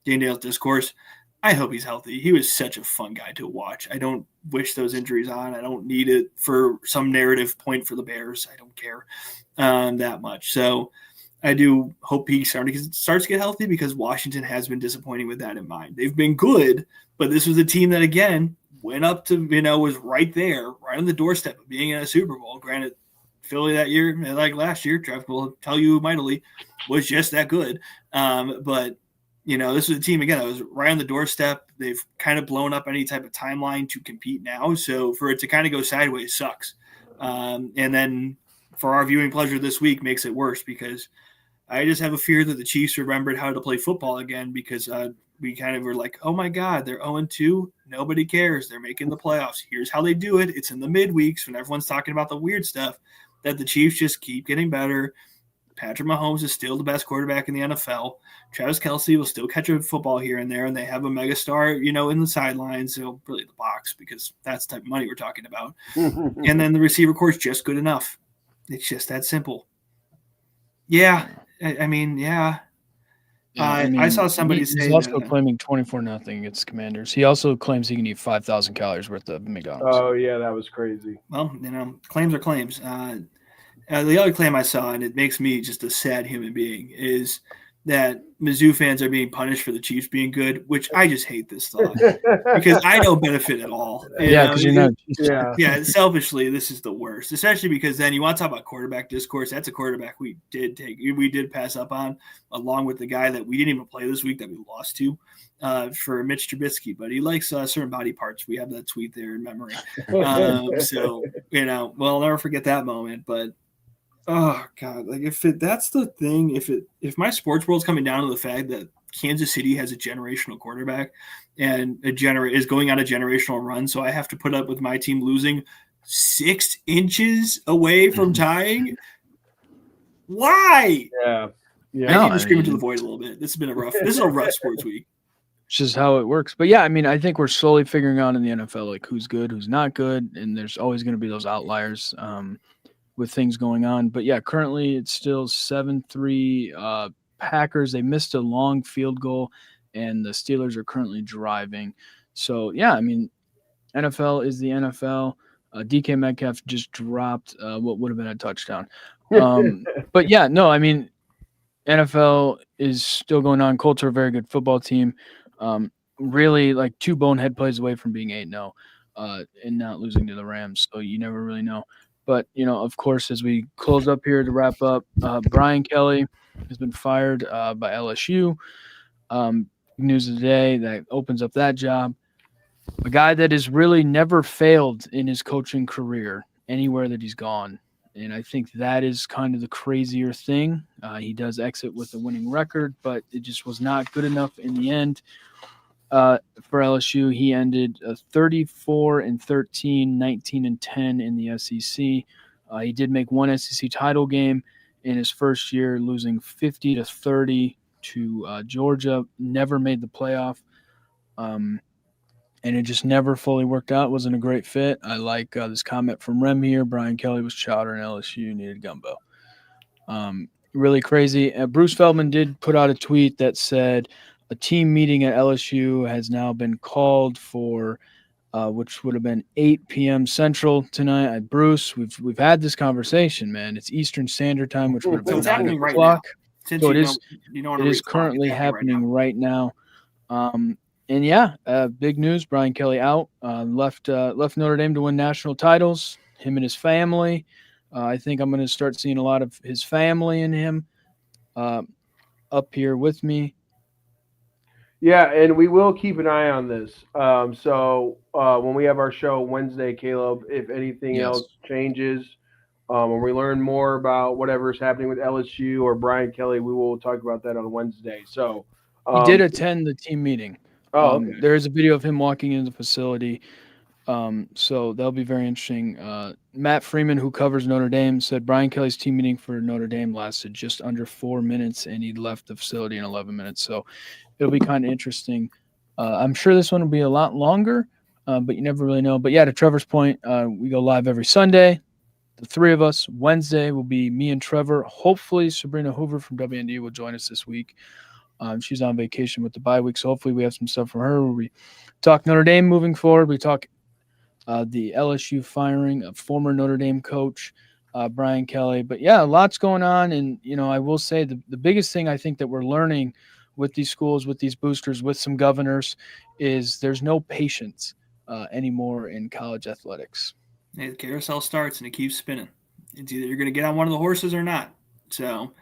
Daniels discourse. I hope he's healthy. He was such a fun guy to watch. I don't wish those injuries on. I don't need it for some narrative point for the Bears. I don't care that much. So I do hope he starts to get healthy because Washington has been disappointing with that in mind. They've been good, but this was a team that, again, went up to, was right there, right on the doorstep of being in a Super Bowl. Granted, Philly that year, like last year, Trev will tell you mightily, was just that good. But this was a team, again, that was right on the doorstep. They've kind of blown up any type of timeline to compete now. So for it to kind of go sideways sucks. And then for our viewing pleasure this week makes it worse because I just have a fear that the Chiefs remembered how to play football again because we kind of were like, oh, my God, they're 0-2. Nobody cares. They're making the playoffs. Here's how they do it. It's in the midweeks when everyone's talking about the weird stuff that the Chiefs just keep getting better. Patrick Mahomes is still the best quarterback in the NFL. Travis Kelce will still catch a football here and there, and they have a megastar, in the sidelines, so really the box because that's the type of money we're talking about. And then the receiver core is just good enough. It's just that simple. Yeah, I mean, yeah. I saw somebody say he's also claiming 24-0 against Commanders. He also claims he can eat 5,000 calories worth of McDonald's. Oh yeah, that was crazy. Well, claims are claims. The other claim I saw, and it makes me just a sad human being, is that Mizzou fans are being punished for the Chiefs being good, which I just hate this thought because I don't benefit at all. Because you're not. Yeah, selfishly, this is the worst, especially because then you want to talk about quarterback discourse. That's a quarterback we did pass up on, along with the guy that we didn't even play this week that we lost to for Mitch Trubisky, but he likes certain body parts. We have that tweet there in memory. So, we'll never forget that moment, but oh God! Like that's the thing. If my sports world's coming down to the fact that Kansas City has a generational quarterback and is going on a generational run, so I have to put up with my team losing 6 inches away from tying. Why? Yeah. I need to scream into the void a little bit. This is a rough sports week. It's just how it works. But yeah, I think we're slowly figuring out in the NFL like who's good, who's not good, and there's always going to be those outliers. With things going on. But yeah, currently it's still 7-3 Packers. They missed a long field goal, and the Steelers are currently driving. So yeah, NFL is the NFL. DK Metcalf just dropped what would have been a touchdown. But yeah, no, NFL is still going on. Colts are a very good football team. Really like 2 bonehead plays away from being 8-0 and not losing to the Rams. So you never really know. But, of course, as we close up here to wrap up, Brian Kelly has been fired by LSU. News of the day that opens up that job. A guy that has really never failed in his coaching career anywhere that he's gone. And I think that is kind of the crazier thing. He does exit with a winning record, but it just was not good enough in the end. For LSU, he ended 34-13, 19-10 in the SEC. He did make one SEC title game in his first year, losing 50-30 to Georgia. Never made the playoff, and it just never fully worked out. Wasn't a great fit. I like this comment from Rem here. Brian Kelly was chowder, and LSU needed gumbo. Really crazy. Bruce Feldman did put out a tweet that said, a team meeting at LSU has now been called for, which would have been 8 p.m. Central tonight. Bruce, we've had this conversation, man. It's Eastern Standard Time, which would have been 9 o'clock. Right now. So it is currently happening right now. And yeah, big news. Brian Kelly out. Left Notre Dame to win national titles. Him and his family. I think I'm going to start seeing a lot of his family and him up here with me. Yeah, and we will keep an eye on this. So when we have our show Wednesday, Caleb, if anything else changes, when we learn more about whatever's happening with LSU or Brian Kelly, we will talk about that on Wednesday. So he did attend the team meeting. Okay. There is a video of him walking into the facility. So that'll be very interesting. Matt Freeman, who covers Notre Dame, said Brian Kelly's team meeting for Notre Dame lasted just under 4 minutes, and he left the facility in 11 minutes. So it'll be kind of interesting. I'm sure this one will be a lot longer, but you never really know. But yeah, to Trevor's point, we go live every Sunday. The 3 of us. Wednesday will be me and Trevor. Hopefully Sabrina Hoover from WND will join us this week. She's on vacation with the bye week, so hopefully we have some stuff from her where we talk Notre Dame moving forward. We talk the LSU firing of former Notre Dame coach Brian Kelly. But yeah, lots going on. And, I will say the biggest thing I think that we're learning with these schools, with these boosters, with some governors is there's no patience anymore in college athletics. Hey, the carousel starts and it keeps spinning. It's either you're going to get on one of the horses or not. So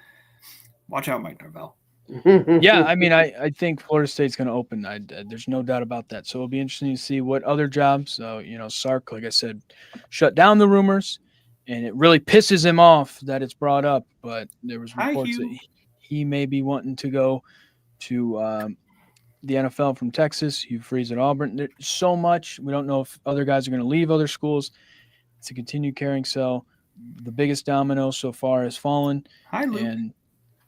watch out, Mike Norvell. Yeah, I mean, I think Florida State's going to open. There's no doubt about that. So it'll be interesting to see what other jobs. Sark, like I said, shut down the rumors, and it really pisses him off that it's brought up. But there was Hi, reports Hugh. that he may be wanting to go to the NFL from Texas. Hugh Freeze at Auburn. There's so much. We don't know if other guys are going to leave other schools to continue carrying. So the biggest domino so far has fallen. Hi, Luke. And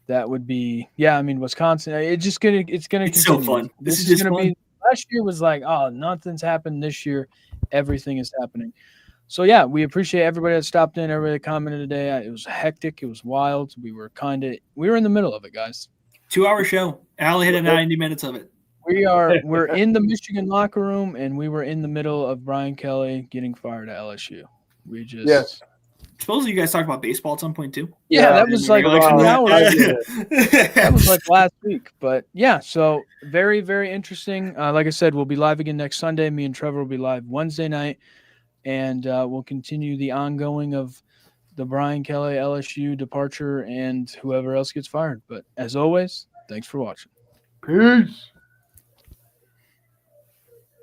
that would be, I mean, Wisconsin. It's gonna It's continue. so fun. This is just gonna fun. be. Last year was like, oh, nothing's happened. This year, everything is happening. So yeah, we appreciate everybody that stopped in, everybody that commented today. It was hectic. It was wild. We were in the middle of it, guys. 2-hour show. Allie had 90 minutes of it. We're in the Michigan locker room, and we were in the middle of Brian Kelly getting fired at LSU. We just Yes. Supposedly you guys talked about baseball at some point too. Yeah, that was like 2 hours. That was like last week. But yeah, so very, very interesting. Like I said, we'll be live again next Sunday. Me and Trevor will be live Wednesday night, and we'll continue the ongoing of the Brian Kelly LSU departure and whoever else gets fired. But as always, thanks for watching. Peace.